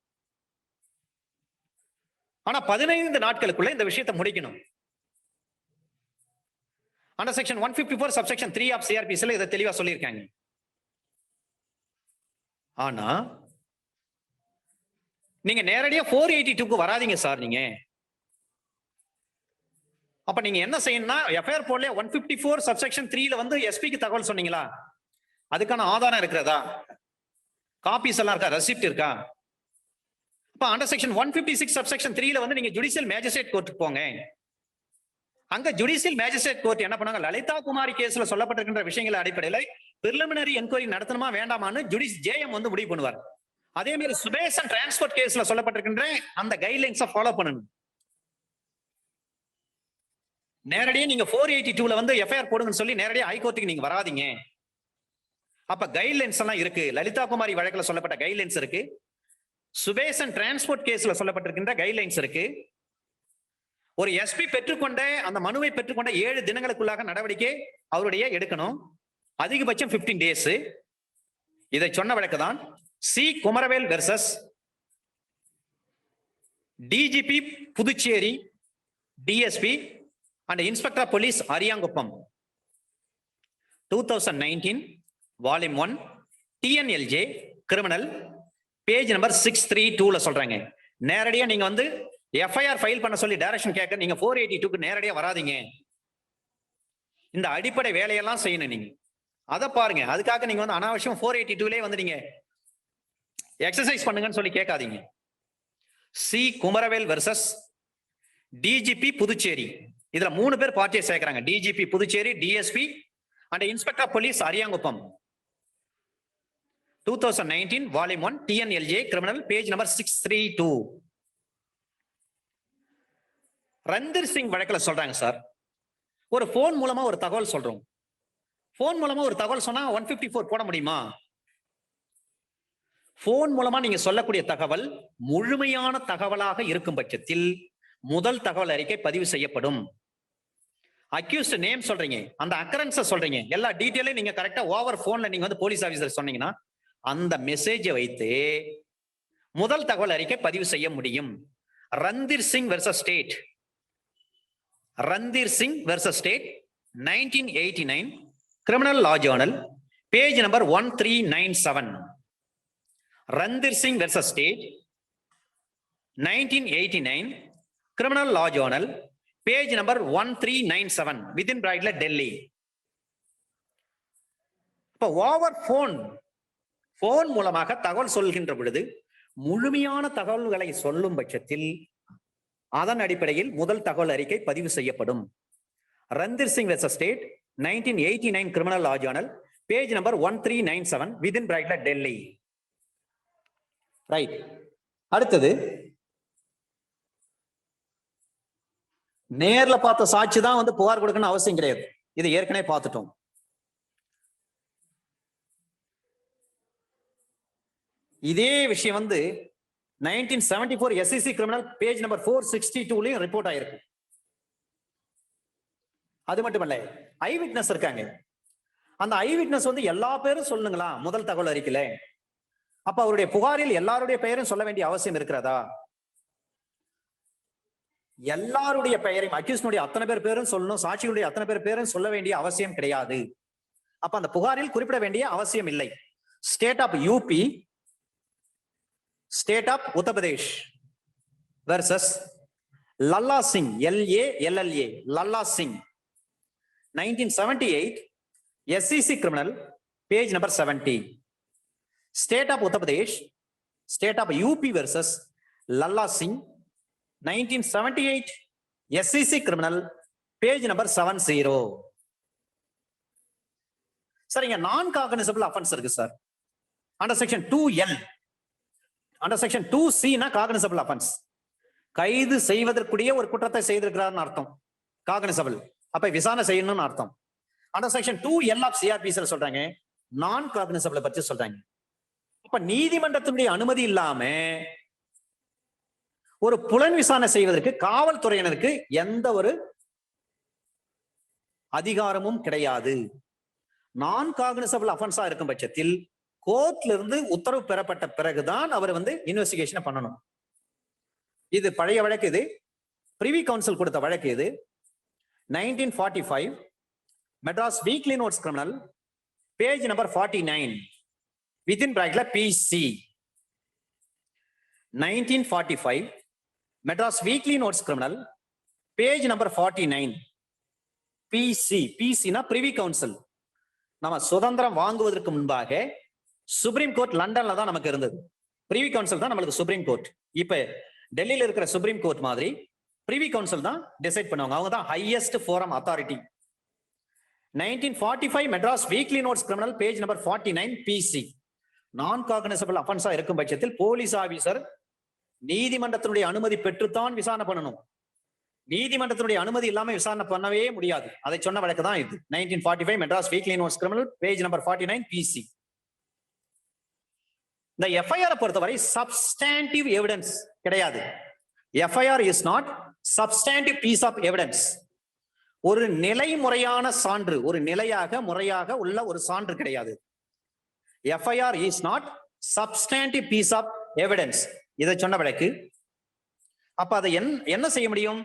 ஆனா 15 நாட்களுக்குள்ள இந்த விஷயத்தை முடிக்கணும். அண்டர் செக்ஷன் 154 சப்செக்ஷன் 3 ஆஃப் சிஆர்பிசில இதை தெளிவா சொல்லியிருக்காங்க. ஆனா நீங்க நேரடியா 482க்கு வராதீங்க சார். நீங்க அப்ப நீங்க என்ன செய்யணும்னா எஃப்ஐஆர் போடல 154 சப்செக்ஷன் 3ல வந்து எஸ்பிக்கு தகவல் சொன்னீங்களா, அதுக்கான ஆதாரம் இருக்கிறதா, காப்பீஸ் எல்லாம் இருக்கா, ரெசிப்ட் இருக்கா? அப்ப அண்டர் செக்ஷன் 156 சப்செக்ஷன் 3ல வந்து நீங்க ஜுடிஷியல் மேஜிஸ்ட்ரேட் கோர்ட்டுக்கு போங்க. அங்க ஜுடிஷியல் மேஜிஸ்ட்ரேட் கோர்ட் என்ன பண்ணாங்க, லலிதா குமாரி கேஸ்ல சொல்லப்பட்டிருக்கின்ற விஷயங்கள் அடிப்படையில் பிரிலிமினரி என்கொயரி நடத்தணுமா வேண்டாமான்னு ஜேஎம் வந்து முடிவு பண்ணுவார். அதே மாதிரி சுபேசன் டிரான்ஸ்போர்ட் கேஸ்ல சொல்லப்பட்டிருக்கின்ற அந்த கைட்லைன்ஸை ஃபாலோ பண்ணணும். நேரடியாக நீங்க 482ல வந்து எஃப்ஐஆர் போடுங்கன்னு சொல்லி நேரடியாக ஹைகோர்ட்டுக்கு நீங்க வராதீங்க. அப்ப கைட்லைன்ஸ் எல்லாம் இருக்கு. லலிதா குமாரி வழக்குல சொல்லப்பட்ட கைட்லைன்ஸ் இருக்கு, சுபேசன் டிரான்ஸ்போர்ட் கேஸ்ல சொல்லப்பட்டிருக்கின்ற கைட்லைன்ஸ் இருக்கு. ஒரு எஸ்பி பெற்றுக்கொண்ட அந்த மனுவை பெற்றுக்கொண்ட 7 தினங்களுக்குள்ளாக நடவடிக்கை அவருடைய எடுக்கணும். அதிகபட்சம் 15 days. இதை சொன்ன வழக்கு தான் C Kumaravel versus DGP Puducherry DSP and inspector police Ariyankuppam. 2019 volume 1 TNLJ criminal, page number 632ல சொல்றாங்க. நேரடியா நீங்க வந்து எஃப்ஐஆர் ஃபைல் பண்ண சொல்லி டைரக்ஷன் கேட்க நீங்க 482க்கு நேரடியா வராதீங்க. இந்த அடிப்படை வேலையெல்லாம் செய்யணும் நீங்க. அதை பாருங்க. அதுக்காக நீங்க வந்து அனாவசியம் 482லே வந்து நீங்க எக்ஸசைஸ் பண்ணுங்கன்னு சொல்லி கேட்காதீங்க. C Kumaravel versus DGP Puducherry. இதுல 3 பேர் பார்ட்டியை சேர்க்கிறாங்க. DGP Puducherry, DSP and inspector police Ariyankuppam. 2019 volume 1 TNLJ criminal, page number 632. Randhir Singh வழக்குல சொல்றாங்க சார், ஒரு போன் மூலமா ஒரு தகவல் சொல்றோம். போன் மூலமா ஒரு தகவல் சொன்னா 154 போட முடியுமா? போன் மூலமா நீங்க சொல்லக்கூடிய தகவல் முழுமையான தகவலாக இருக்கும் பட்சத்தில் முதல் தகவல் அறிக்கை பதிவு செய்யப்படும். அக்யூஸ்ட் நேம் சொல்றீங்க, அந்த அக்கரன்ஸ் சொல்றீங்க, எல்லா டீடைலையும் நீங்க கரெக்டா ஓவர் போன்ல நீங்க வந்து போலீஸ் ஆபீசர் சொன்னீங்கன்னா அந்த மெசேஜை வைத்து முதல் தகவல் அறிக்கை பதிவு செய்ய முடியும். Randhir Singh versus state, Randhir Singh versus state 1989 criminal law journal page number 1397. Randhir Singh versus state 1989 criminal law journal page number 1397 within பிராக்கெட்ல டெல்லி. இப்ப ஓவர் போன் மூலமாக தகவல் சொல்கின்ற பொழுது முழுமையான தகவல்களை சொல்லும் பட்சத்தில் அதன் அடிப்படையில் முதல் தகவல் அறிக்கை பதிவு செய்யப்படும். Randhir Singh versus state 1989 criminal law journal page number 1397 within பிராக்கெட்ல டெல்லி. ரைட். அடுத்தது நேர்ல பார்த்த சாட்சி தான் வந்து புகார் கொடுக்கணும் அவசியம் கிடையாது. இது ஏற்கனவே பார்த்துட்டோம். இதே விஷயம் வந்து 1974 SEC criminal page number 462 report ஆயிருக்கு. அது மட்டுமல்ல, ஐ விட்னஸ் இருக்காங்க. அந்த ஐ விட்னஸ் வந்து எல்லா பேரும் சொல்லுங்களா முதல் தகவல் அறிக்கையில? அப்ப அவருடைய புகாரில் எல்லாருடைய பெயரும் சொல்ல வேண்டிய அவசியம் இருக்கிறதா? எல்லாருடைய பெயரையும் அக்யூஸ்னுடைய அத்தனை பேர் பேரும் சொல்லணும், சாட்சிகளுடைய அத்தனை பேர் பேரும் சொல்ல வேண்டிய அவசியம் கிடையாது. அப்ப அந்த புகாரில் குறிப்பிட வேண்டிய அவசியம் இல்லை. State of UP, state of Uttar Pradesh versus Lalla Singh, LALLA, Lalla Singh 1978 SEC criminal page number 70. State of Uttar Pradesh, state of UP versus Lalla Singh 1978 SEC criminal page number 70. சரிங்க. நான் காக்னிசபிள் அஃபென்ஸ் இருக்கு sir under section 2L. Under section 2C னா காக்னிசபிள் அஃபென்ஸ், கைது செய்வதற்குரிய ஒரு குற்றத்தை செய்திருக்கிறார்னு அர்த்தம். Cognisable அப்ப விசாரணை செய்யணும்னு அர்த்தம். Under section 2L of CRPC சொல்றாங்க நான் காக்னிசபிள் பற்றி சொல்றாங்க. அப்ப நீதிமன்றத்தினுடைய அனுமதி இல்லாம ஒரு புலன் விசாரணை செய்வதற்கு காவல்துறையினருக்கு எந்த ஒரு அதிகாரமும் கிடையாது. நான் காக்னிசபிள் அஃபென்ஸா இருக்கும் பட்சத்தில் கோர்ட்ல இருந்து உத்தரவு பெறப்பட்ட பிறகுதான் அவர் வந்து இன்வெஸ்டிகேஷன் பண்ணணும். இது பழைய வழக்கு. இது பிரிவி கவுன்சில் கொடுத்த வழக்கு. இது 1945 Madras weekly notes criminal page number 49 within பிராக்கெட்ல PC. 1945 Madras weekly notes criminal page number 49 PC னா பிரிவி கவுன்சில். நம்ம சுதந்திரம் வாங்குவதற்கு முன்பாக சுப்ரீம் கோர்ட் லண்டன்ல தான் நமக்கு இருந்தது. பிரிவி கவுன்சில் தான் நம்மளுக்கு சுப்ரீம் கோர்ட். இப்ப டெல்லியில இருக்கிற சுப்ரீம் கோர்ட் மாதிரி பிரிவி கவுன்சில் தான் டிசைட் பண்ணுவாங்க. அவங்க தான் highest forum authority. 1945 Madras weekly notes criminal page number 49 PC. நான் காக்னிசபிள் அஃபென்ஸா இருக்கும் பட்சத்தில் போலீஸ் ஆபீசர் நீதிமன்றத்தினுடைய அனுமதி பெற்றுத்தான் விசாரணை பண்ணணும். நீதிமன்றத்தினுடைய அனுமதி இல்லாம விசாரணை பண்ணவே முடியாது. அதை சொன்ன வழக்கு தான் இது. 1945 Madras weekly notes criminal page number 49 PC. இந்த FIR பொறுத்தவரை சப்ஸ்டாண்டிவ் எவிடன்ஸ் கிடையாது. FIR is not substantive piece of evidence. ஒரு நிலைமுறையான சான்று, ஒரு நிலையாக முறையாக உள்ள ஒரு சான்று கிடையாது. FIR is not substantive piece of evidence. இதை சொன்ன வழக்கு. அப்ப அதை என்ன செய்ய முடியும்?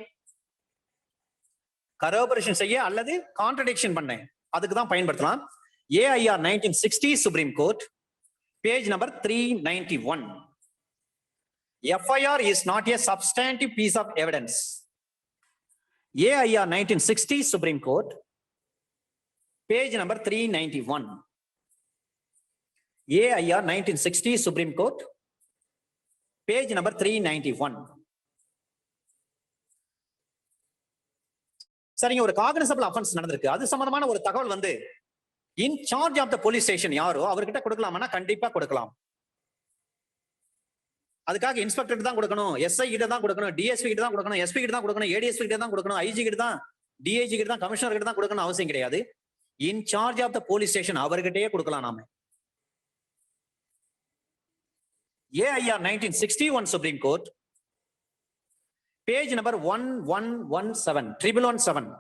கரோபரேஷன் செய்ய அல்லது கான்ட்ரடிக்ஷன் பண்ண, அதுக்கு தான் பயன்படுத்தலாம். AIR 1960 supreme court page number 391. FIR is not a substantive piece of evidence. AIR 1960 Supreme Court page number 391. AIR 1960 Supreme Court page number 391. சரிங்க. ஒரு காக்னிசபிள் அஃபென்ஸ் நடந்திருக்கு. அது சம்பந்தமான ஒரு தகவல் வந்து in charge of the police station யாரோ அவர்கிட்ட கொடுக்கலாமா? கண்டிப்பா கொடுக்கலாம். அதுக்காக இன்ஸ்பெக்டர் தான் கொடுக்கணும், SI கிட்ட தான் கொடுக்கணும், DSP கிட்ட தான் கொடுக்கணும், SP கிட்ட தான் கொடுக்கணும், ADSP கிட்ட தான் கொடுக்கணும், IG கிட்ட தான், DIG கிட்ட தான், கமிஷனர் கிட்ட தான் கொடுக்கணும் அவசியம் கிடையாது. In charge of the police station அவர்கிட்டயே கொடுக்கலாம் நாம. AIR 1961 supreme court page number 1117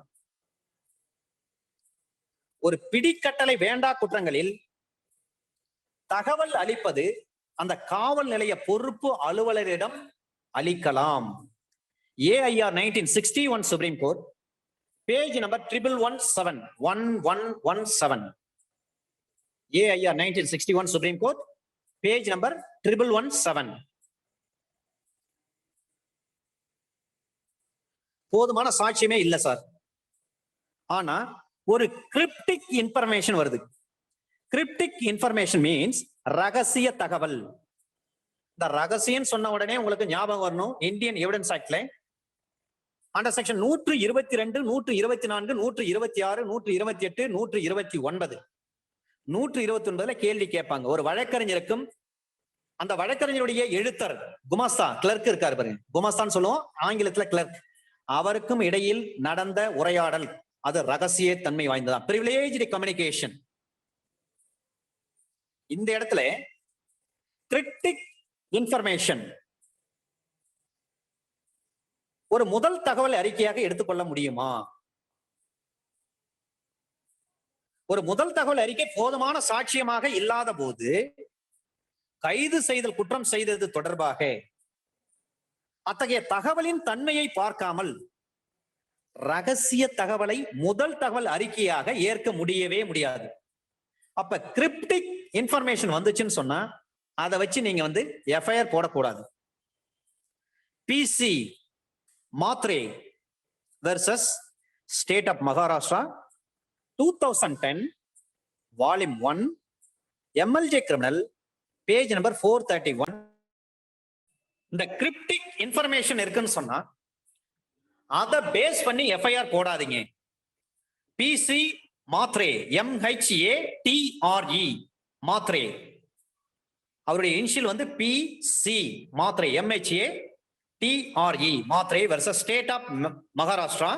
ஒரு பிடிக்கட்டளை வேண்டா குற்றங்களில் தகவல் அளிப்பது அந்த காவல் நிலைய பொறுப்பு அலுவலரிடம் அளிக்கலாம். AIR 1961 supreme court, page number 1117. AIR 1961 supreme court, page number 1117. போதுமான சாட்சியமே இல்ல சார். ஆனா ஒரு கிரிப்டிக் இன்ஃபர்மேஷன் வருது. கிரிப்டிக் இன்ஃபர்மேஷன் மீன்ஸ் ரகசிய தகவல். இந்த ரகசியம் சொன்ன உடனே உங்களுக்கு ஞாபகம் வரணும் இந்தியன் எவிடன்ஸ் ஆக்ட்ல அண்டர் செக்ஷன் 122, 124, 126, 128, 129. 129 கேள்வி கேட்பாங்க. ஒரு வழக்கறிஞருக்கும் அந்த வழக்கறிஞருடைய எழுத்தர் குமாஸ்தா கிளர்க் இருக்காரு பாருங்க, குமாஸ்தான் சொல்லுவோம் ஆங்கிலத்துல கிளர்க், அவருக்கும் இடையில் நடந்த உரையாடல் அது ரகசிய தன்மை வாய்ந்ததான், பிரிவிலேஜ்டு கம்யூனிகேஷன். இந்த இடத்துல கிரிப்டிக் இன்ஃபர்மேஷன் ஒரு முதல் தகவல் அறிக்கையாக எடுத்துக்கொள்ள முடியுமா? ஒரு முதல் தகவல் அறிக்கை போதுமான சாட்சியமாக இல்லாத போது கைது செய்தல் குற்றம் செய்தது தொடர்பாக அத்தகைய தகவலின் தன்மையை பார்க்காமல் ரகசிய தகவலை முதல் தகவல் அறிக்கையாக ஏற்க முடியவே முடியாது. அப்ப கிரிப்டிக் இன்ஃபர்மேஷன் வந்துச்சுன்னு சொன்னா அதை வச்சு நீங்க எஃப்ஐஆர் போடக்கூடாது. PC Mhatre versus state of Maharashtra 2010 volume 1 MLJ criminal page number 431. இந்த கிரிப்டிக் இன்ஃபர்மேஷன் இருக்குன்னு சொன்னா அதை பேஸ் பண்ணி எஃப்ஐஆர் போடாதீங்க. பிசி மாத்ரே, MHATRE மாத்ரே, அவருடைய initial PC Mhatre, MHATRE Mhatre versus state of Maharashtra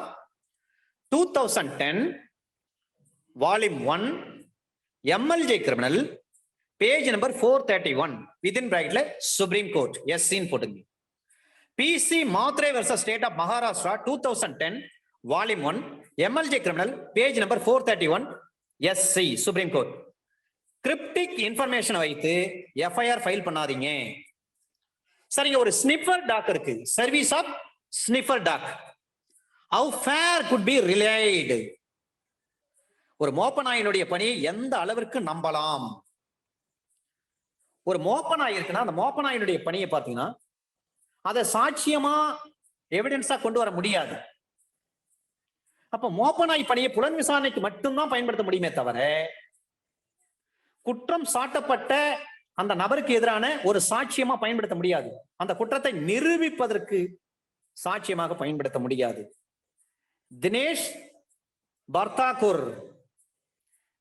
2010 volume 1 MLJ criminal page number 431 within பிராக்கெட்ல சுப்ரீம் கோர்ட் எஸ்சின்னு போட்டுங்க. PC Mhatre versus state of Maharashtra 2010 volume 1 MLJ criminal page number 431 SC supreme court. Cryptic information வைத்து FIR file பண்ணாதீங்க. சரிங்க, ஒரு sniffer dog இருக்கு, service of sniffer dog. How far could be relied? ஒரு மோப்ப நாயினுடைய பணியை எந்த அளவிற்கு நம்பலாம்? ஒரு மோப்ப நாய் இருக்குன்னா அந்த மோப்ப நாயினுடைய பணியை பார்த்தீங்கன்னா அதை சாட்சியமா எவிடன்ஸா கொண்டு வர முடியாது. அப்ப மோப்ப நாய் பணியை புலன் விசாரணைக்கு மட்டும்தான் பயன்படுத்த முடியுமே தவிர குற்றம் சாட்டப்பட்ட அந்த நபருக்கு எதிரான ஒரு சாட்சியமா பயன்படுத்த முடியாது. அந்த குற்றத்தை நிரூபிப்பதற்கு சாட்சியமாக பயன்படுத்த முடியாது. Dinesh Barthakur,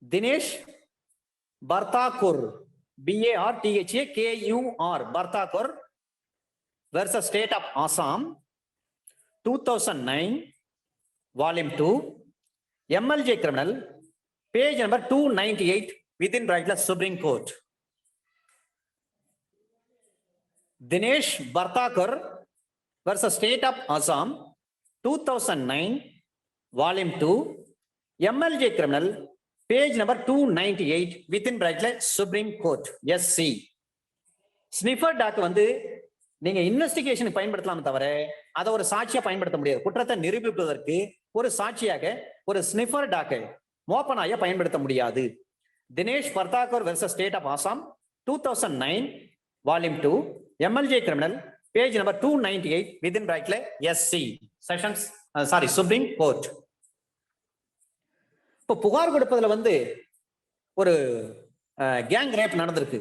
Dinesh Barthakur, BARTHAKUR Barthakur versus State of Assam 2009 volume 2 MLJ criminal page number 298 within bracket Supreme Court. Dinesh Bhartakur versus State of Assam 2009 volume 2 MLJ criminal page number 298 within bracket Supreme Court SC. Sniffer dog நீங்க investigation பயன்படுத்தலாம் தவிர அதை ஒரு சாட்சியா பயன்படுத்த முடியாது. குற்றத்தை நிரூபிப்பதற்கு ஒரு சாட்சியாக ஒரு ஸ்னிஃபர் டாக்கை மோப்பனாய பயன்படுத்த முடியாது. Dinesh Barthakur versus state of Assam 2009 volume 2 MLJ criminal page number 298 within பிராக்கெட்ல எஸ்சி செஷன்ஸ் சுப்ரீம் கோர்ட். இப்போ புகார் கொடுப்பதுல ஒரு கேங் ரேப் நடந்திருக்கு.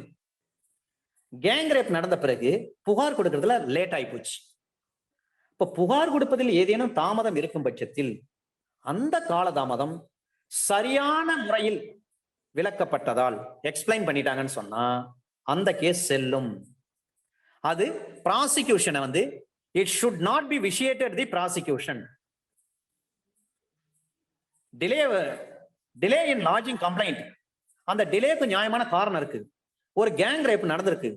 கேங் ரேப் நடந்த பிறகு புகார் கொடுக்கறதுல லேட் ஆகி போச்சு. இப்ப புகார் கொடுப்பதில் ஏதேனும் தாமதம் இருக்கும் பட்சத்தில் அந்த காலதாமதம் சரியான முறையில் விளக்கப்பட்டதால் எக்ஸ்பிளைன் பண்ணிட்டாங்கன்னு சொன்னா அந்த கேஸ் செல்லும். அது ப்ராசிக்யூஷனை it should not be vitiated the prosecution. Delay in lodging complaint, அந்த டிலேக்கு நியாயமான காரணம் இருக்கு. ஒரு கேங் ரேப் நடந்திருக்கு,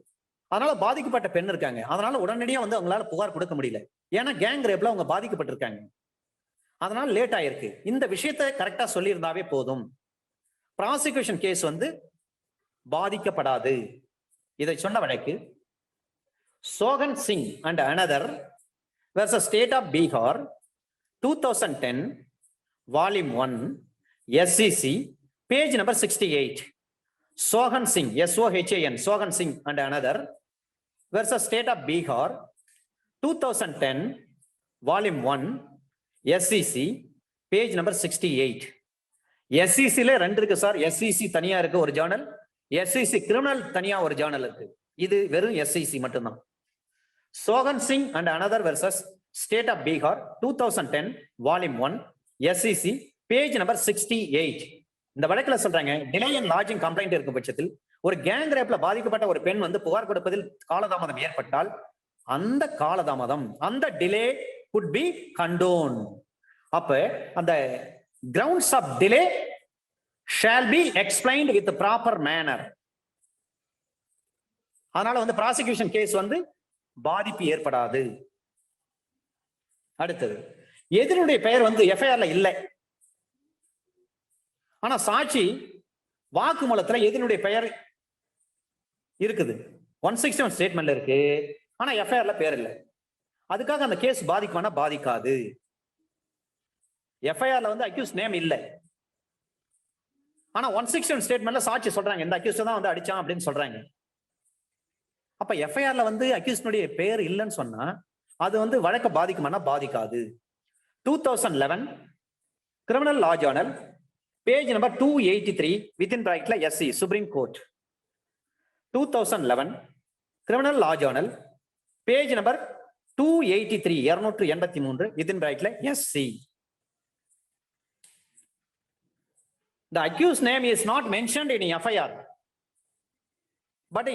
அதனால பாதிக்கப்பட்ட பெண் இருக்காங்க, அதனால உடனடியாக அவங்களால புகார் கொடுக்க முடியல. ஏன்னா கேங் ரேப்ல அவங்க பாதிக்கப்பட்டிருக்காங்க, அதனால லேட் ஆயிருக்கு. இந்த விஷயத்தை கரெக்டா சொல்லியிருந்தாவே போதும். ப்ராசிக்யூஷன் கேஸ் பாதிக்கப்படாது. இதை சொன்ன வழக்கு சோகன் Singh and another versus state of Bihar 2010 volume 1 SEC page number 68. சோகன் Singh SOHAN சோகன் Singh and another versus state of Bihar 2010 volume 1 SEC page number 68. SEC-ல 2 இருக்கு சார். SEC தனியா இருக்கு ஒரு ஜேர்னல், SEC கிரிமினல் தனியா ஒரு ஜேர்னல் இருக்கு. இது வெறும் SEC மட்டும்தான். Sohan Singh and another versus state of Bihar 2010 volume 1 SEC page number 68. இந்த வழக்குல சொல்றாங்க, டிலே இன் லாட்ஜிங் கம்ப்ளைண்ட் இருக்கும் பட்சத்தில் ஒரு கேங் ரேப்ல பாதிக்கப்பட்ட ஒரு பெண் வந்து புகார் கொடுப்பதில் காலதாமதம் ஏற்பட்டால் அந்த காலதாமதம், அந்த டிலே could be condoned. அப்ப அந்த grounds of delay shall be explained with the proper manner. அதனால வந்து ப்ராசிக்யூஷன் கேஸ் வந்து பாதிப்பு ஏற்படாது. அடுத்தது, எதிரினுடைய பெயர் வந்து எஃப்ஐஆர்ல இல்லை, ஆனா சாட்சி வாக்குமூலத்துல எதிரினுடைய பெயர் இருக்குது, 161 ஸ்டேட்மெண்ட்ல இருக்கு, ஆனா எஃப்ஐஆர்ல பேர் இல்லை. அதுக்காக அந்த கேஸ் பாதிக்குமானா பாதிக்காது. எஃப்ஐஆர்ல வந்து அக்யூஸ் நேம் இல்லை, ஆனா 161 ஸ்டேட்மெண்ட்ல சாட்சி சொல்றாங்க இந்த அக்யூஸ் தான் வந்து அடிச்சான் அப்படின்னு சொல்றாங்க. அப்ப எஃப்ஐஆர்ல வந்து அக்யூஸ்னுடைய பேர் இல்லைன்னு சொன்னா அது வந்து வழக்க பாதிக்குமானா பாதிக்காது. 2011 criminal law journal page number 283 within பிராக்கெட்ல SC supreme court. 2011 criminal law journal page number 283 283 within பிராக்கெட்ல SC. The accused name is not mentioned in FIR, but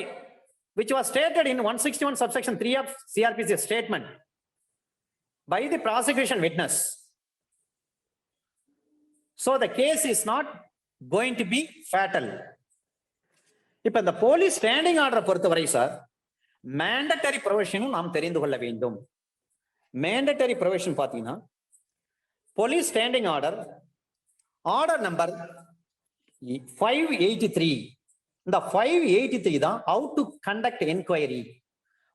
which was stated in 161 subsection 3 of CRPC statement by the prosecution witness. So the case is not going to be fatal. இப்ப இந்த police standing ஆர்டரை பொறுத்தவரை sir mandatory ப்ரொவிஷனும் நாம் தெரிந்து கொள்ள வேண்டும். Mandatory provision பாத்தீங்கன்னா police standing order number 583. இந்த 583 தான் how to conduct enquiry,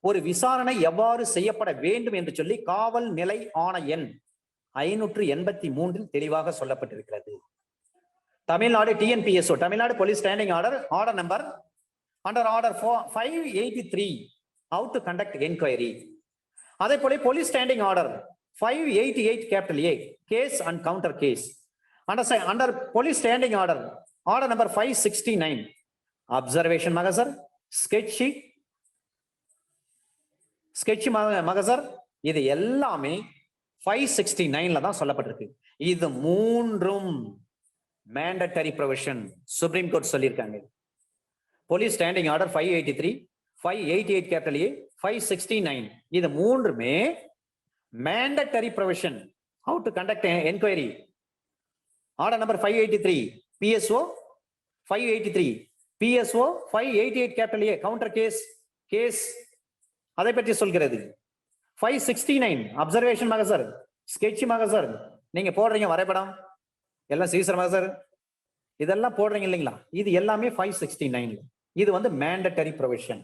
ஒரு விசாரணை எவ்வாறு செய்யப்பட வேண்டும் என்று சொல்லி காவல் நிலை ஆணை எண் 583 தெளிவாக சொல்லப்பட்டிருக்கிறது. Tamil Nadu TNPSO Tamil Nadu police standing order number under order 583 how to conduct enquiry. அதே போல police standing order 588 capital A case and counter case. Under police standing order number 569 observation மகசர், ஸ்கெட்ச் மகசர், இது எல்லாமே 569ல தான் சொல்லப்பட்டிருக்கு. இது மூன்றும் மேண்டட்டரி ப்ரொவிஷன் சுப்ரீம் கோர்ட் சொல்லியிருக்காங்க. Police standing order 583, 588 capital A, 569 இது மூன்றுமே mandatory provision how to conduct enquiry. Order number 583 PSO 583 PSO 588 capital A counter case அதை பற்றி சொல்கிறது. 569 அப்சர்வேஷன் மகசர், ஸ்கெட்ச் மகசர், நீங்க போடுறீங்க வரைபடம் எல்லாம் சீசர் மகசர் இதெல்லாம் போடுறீங்க இல்லைங்களா, இது எல்லாமே 569. இது வந்து மேண்டட்டரி ப்ரொவிஷன்.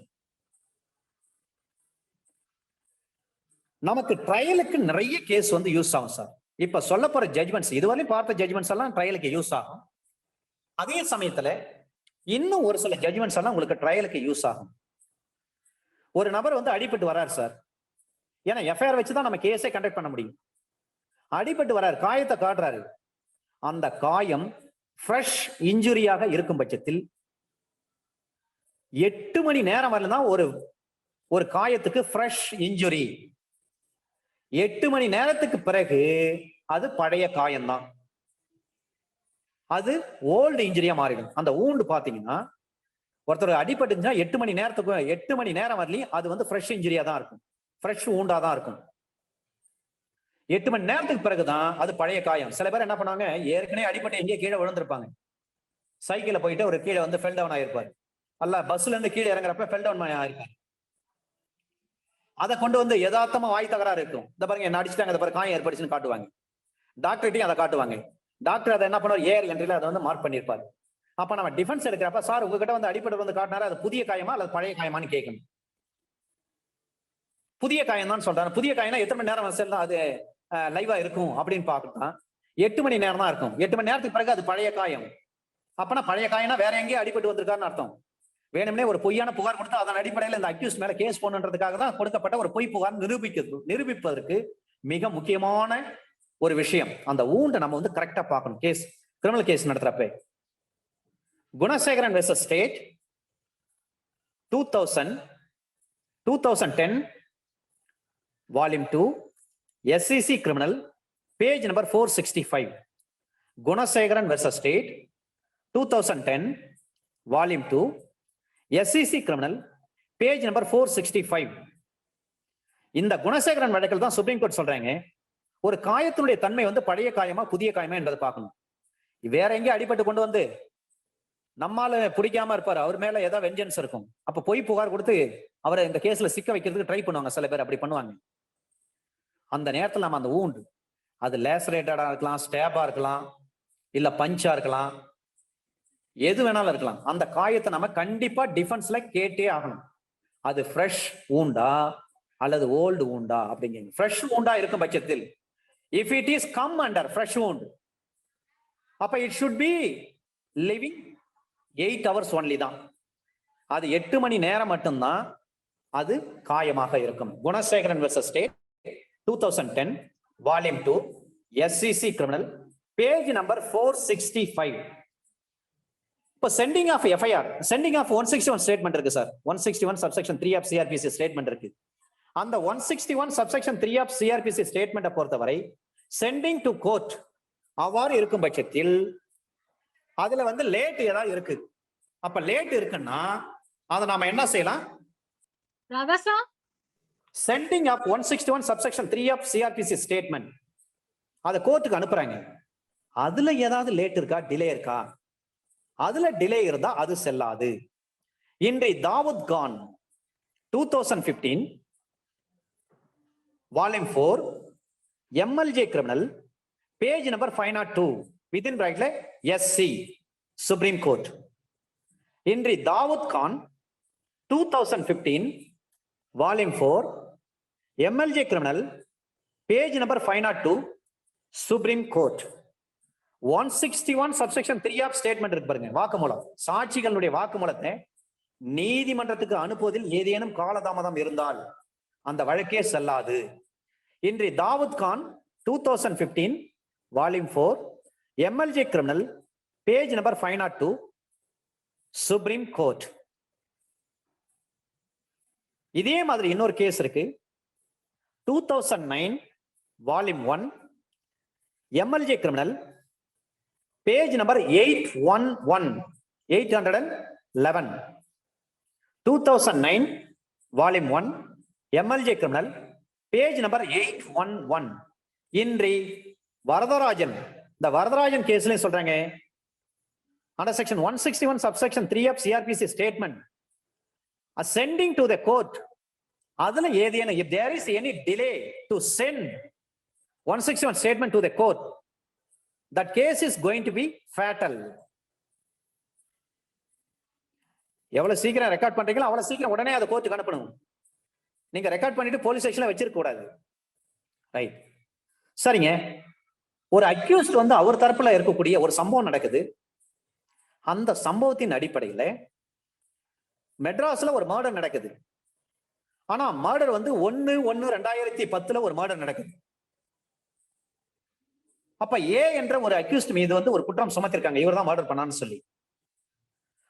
நமக்கு ட்ரையலுக்கு நிறைய கேஸ் வந்து யூஸ் ஆகும் சார். இப்ப சொல்ல போற ஜட்ஜ்மெண்ட்ஸ், இதுவரையும் பார்த்த ஜட்ஜ்மெண்ட்ஸ் எல்லாம் ட்ரையலுக்கு யூஸ் ஆகும். அதே சமயத்துல இன்னும் ஒரு சில ஜட்ஜ்மெண்ட்ஸ் எல்லாம் உங்களுக்கு ட்ரையலுக்கு யூஸ் ஆகும். ஒரு நபர் வந்து அடிபட்டு வராரு சார், ஏன்னா எஃப்ஐஆர் வச்சுதான் நம்ம கேஸே கண்டக்ட் பண்ண முடியும். அடிபட்டு வராரு, காயத்தை காட்டுறாரு, அந்த காயம் ஃப்ரெஷ் இன்ஜுரியாக இருக்கும் பட்சத்தில் 8 மணி நேரம் வரல தான் ஒரு காயத்துக்கு ஃப்ரெஷ் இன்ஜுரி. 8 மணி நேரத்துக்கு பிறகு அது பழைய காயம்தான், அது ஓல்டு இன்ஜுரியா மாறிடும். அந்த ஊண்டு பாத்தீங்கன்னா ஒருத்தர் அடிபட்டுச்சுன்னா 8 மணி நேரம் வரலையும் அது வந்து ஃப்ரெஷ் இன்ஜுரியா தான் இருக்கும், ஃப்ரெஷ் ஊண்டா தான் இருக்கும். 8 மணி நேரத்துக்கு பிறகுதான் அது பழைய காயம். சில பேர் என்ன பண்ணுவாங்க, ஏற்கனவே அடிபட்டு எங்கேயே கீழே விழுந்திருப்பாங்க, சைக்கிள்ல போயிட்டு ஒரு கீழே வந்து ஃபெல் டவுன் ஆயிருப்பாரு, அல்ல பஸ்ல இருந்து கீழே இறங்குறப்ப ஃபெல் டவுன் ஆயிருப்பாரு. அதை கொண்டு வந்து யதார்த்தமா வாய் தகராறு இருக்கும், இந்த பாருங்க என்ன அடிச்சுட்டாங்க, அதை பாருங்க காயம் ஏற்படுச்சுன்னு காட்டுவாங்க. டாக்டர்கிட்டையும் அதை காட்டுவாங்க. டாக்டர் அதை என்ன பண்ணுவார், ஏர் என்ட்ரில அதை வந்து மார்க் பண்ணியிருப்பாரு. அப்ப நம்ம டிஃபென்ஸ் எடுக்கிறப்ப சார் உங்ககிட்ட வந்து அடிப்படை வந்து காட்டினாரு, அது புதிய காயமா அல்லது பழைய காயமான்னு கேட்கணும். புதிய காயம் தான் சொல்றாரு. புதிய காயம்னா எத்தனை மணி நேரம் செல்லும் அது லைவா இருக்கும் அப்படின்னு பார்க்கலாம். 8 மணி நேரம் தான் இருக்கும். 8 மணி நேரத்துக்கு பிறகு அது பழைய காயம். அப்பனா பழைய காயம்னா வேற எங்கேயும் அடிபட்டு வந்திருக்காருன்னு அர்த்தம். வேணும்னே ஒரு பொய்யான புகார் கொடுத்து அதன் அடிப்படையில் இந்த அக்யூஸ் மேல கேஸ் போடணுன்றதுக்காக தான் கொடுக்கப்பட்ட ஒரு பொய் புகார் நிரூபிப்பதற்கு மிக முக்கியமான ஒரு விஷயம். அந்த ஊண்டை நம்ம வந்து கரெக்டா பார்க்கணும். கேஸ் கிரிமினல் கேஸ் நடத்துறப்ப Gunasekaran versus state 2010 volume 2 SEC criminal page number 465. Gunasekaran versus state 2010 volume 2 SEC criminal page number 465. இந்த குணசேகரன் வழக்கில் தான் சுப்ரீம் கோர்ட் சொல்றாங்க ஒரு காயத்தினுடைய தன்மை வந்து பழைய காயமா புதிய காயமா என்பதை பார்க்கணும். வேற எங்கே அடிபட்டு கொண்டு வந்து நம்மால பிடிக்காம இருப்பாரு, அவர் மேல ஏதாவது வெஞ்சன்ஸ் இருக்கும். அப்ப பொய் புகார் கொடுத்து அவரை இந்த கேஸ்ல சிக்க வைக்கிறதுக்கு ட்ரை பண்ணுவாங்க. சில பேர் அப்படி பண்ணுவாங்க. அந்த நேரத்தில் நம்ம அந்த ஊண்டு அது லேசரேட்டடா இருக்கலாம், ஸ்டேபா இருக்கலாம், இல்ல பஞ்சா இருக்கலாம், எது வேணாலும் இருக்கலாம். அந்த காயத்தை நம்ம கண்டிப்பா டிஃபென்ஸ்ல கேட்டே ஆகணும். அது ஃப்ரெஷ் ஊண்டா அல்லது ஓல்டு ஊண்டா அப்படிங்க. ஃப்ரெஷ் ஊண்டா இருக்கும் பட்சத்தில் if it is come under fresh wound, அப்ப it should be living 8 hours only தான். அது 8 மணி நேரம் மட்டும்தான் அது காயமாக இருக்கும். Gunasekaran versus state 2010 volume 2 SEC criminal page number 465. இப்போ sending of FIR, sending of 161 statement இருக்கு sir. 161 subsection 3 of CRPC statement இருக்கு. அந்த 161 சப்செக்ஷன் 3 ஆஃப் CRPC ஸ்டேட்மெண்ட்டை பொறுத்தவரை சென்டிங் டு கோர்ட் அவ்வாறு இருக்கும் பட்சத்தில் அதுல வந்து லேட் ஏதாவது இருக்கு. அப்ப லேட் இருக்குன்னா அதை நாம என்ன செய்யலாம்? Sending of 161 subsection 3 of CRPC statement அதை கோர்ட்டுக்கு அனுப்புறாங்க. அதுல ஏதாவது லேட் இருக்கா, டிலே இருக்கா? அதுல டிலே இருந்தா அது செல்லாது. In re Dawood Khan 2015 volume 4 MLJ criminal page number 502 within பிராக்கெட்ல SC supreme court. In re Dawood Khan 2015 volume 4 MLJ criminal page number 502 supreme court. 161 subsection 3 of statement இருக்கு பாருங்க. வாக்குமூலம், சாட்சிகளுடைய வாக்குமூலத்தை நீதிமன்றத்துக்கு அனுப்புவதில் ஏதேனும் காலதாமதம் இருந்தால் அந்த வழக்கே செல்லாது. In re Dawood Khan 2015 volume 4 MLJ criminal page number 502 supreme court. இதே மாதிரி இன்னொரு கேஸ் இருக்கு. 2009 volume 1 MLJ criminal page number 811 2009 volume 1 MLJ criminal page number 811. In re Varadarajan, இந்த வரதராஜன் கேஸ்லயும் சொல்றாங்க under section 161 subsection 3 of CRPC statement sending to the court, அதுல ஏதேனும் if there is any delay to send 161 statement to the court, that case is going to be fatal. எவ்வளவு சீக்கிரம் record பண்றீங்களோ அவ்வளவு சீக்கிரம் உடனே அதை கோர்ட்டுக்கு அனுப்பணும். நீங்க ரெக்கார்ட் பண்ணிட்டு போலீஸ் ஸ்டேஷன்ல வச்சிருக்க கூடாது. ரைட், சரிங்க. ஒரு அக்யூஸ்ட் வந்து அவர் தரப்புல இருக்கக்கூடிய ஒரு சம்பவம் நடக்குது. அந்த சம்பவத்தின் அடிப்படையில மெட்ராஸ்ல ஒரு மர்டர் நடக்குது. ஆனா மர்டர் வந்து 1/1/2010 ஒரு மர்டர் நடக்குது. அப்ப ஏ என்ற ஒரு அக்யூஸ்ட் மீது வந்து ஒரு குற்றம் சுமத்திருக்காங்க, இவர் தான் மர்டர் பண்ணான்னு சொல்லி.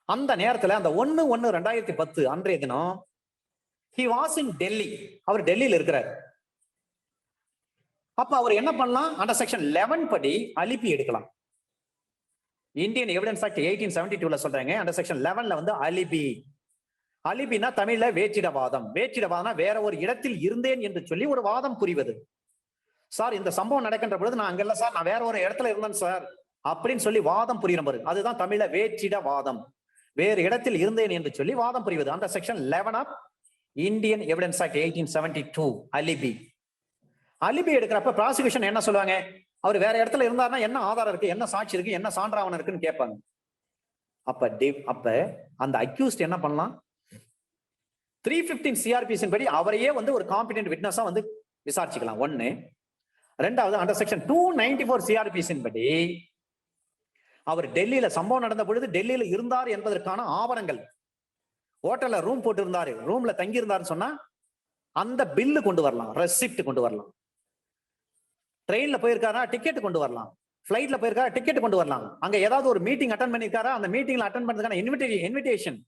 அந்த நேரத்துல அந்த 1/1/2010 அன்றைய தினம் he was in டெல்லி, அவர் டெல்லியில இருக்கிறார். அப்ப அவர் என்ன பண்ணலாம்? அண்டர் செக்ஷன் 11 படி அலிபி எடுக்கலாம். இந்தியன் எவிடன்ஸ் ஆக்ட் 1872 சொல்றாங்க அண்டர் செக்ஷன் 11ல வந்து அலிபினா தமிழ்ல வேற்றிடவாதம். வேற்றிடவாதம்னா வேற ஒரு இடத்தில் இருந்தேன் என்று சொல்லி ஒரு வாதம் புரிவது. சார் இந்த சம்பவம் நடக்கின்ற பொழுது நான் அங்க இல்ல சார், நான் வேற ஒரு இடத்துல இருந்தேன் சார் அப்படின்னு சொல்லி வாதம் புரியுற பாரு, அதுதான் தமிழ்ல வேற்றிடவாதம். வேறு இடத்தில் இருந்தேன் என்று சொல்லி வாதம் புரிவது. அந்த section 11 of Indian evidence act 1872 alibi. Alibi எடுக்கிறப்ப ப்ராசிக்யூஷன் என்ன சொல்லுவாங்க? அவர் வேற இடத்துல இருந்தாருன்னா என்ன ஆதாரம் இருக்கு, என்ன சாட்சி இருக்கு, என்ன சான்றாவணம் இருக்குன்னு கேட்பாங்க. அப்ப அந்த அக்யூஸ்ட் என்ன பண்ணலாம்? 315 சிஆர்பிசி படி அவரையே வந்து ஒரு காம்பிடென்ட் விட்னஸா வந்து விசாரிச்சுக்கலாம். ஒன்னு. ரெண்டாவது, அண்டர் செக்ஷன் 294 சிஆர்பிசி படி அவர் டெல்லியில சம்பவம் நடந்த பொழுது டெல்லியில இருந்தார் என்பதற்கான ஆவணங்கள், ஹோட்டல்ல ரூம் போட்டு இருந்தாரு, ரூம்ல தங்கி இருந்தாருன்னு சொன்னா அந்த பில்லு கொண்டு வரலாம், ரெசிப்ட் கொண்டு வரலாம். ட்ரெயின்ல போயிருக்காரா, டிக்கெட் கொண்டு வரலாம். பிளைட்ல போயிருக்காரா, டிக்கெட் கொண்டு வரலாம். அங்க ஏதாவது ஒரு மீட்டிங் அட்டன் பண்ணிருக்காரா, அந்த மீட்டிங்ல அட்டன் பண்றதுக்கான இன்விடேஷன்,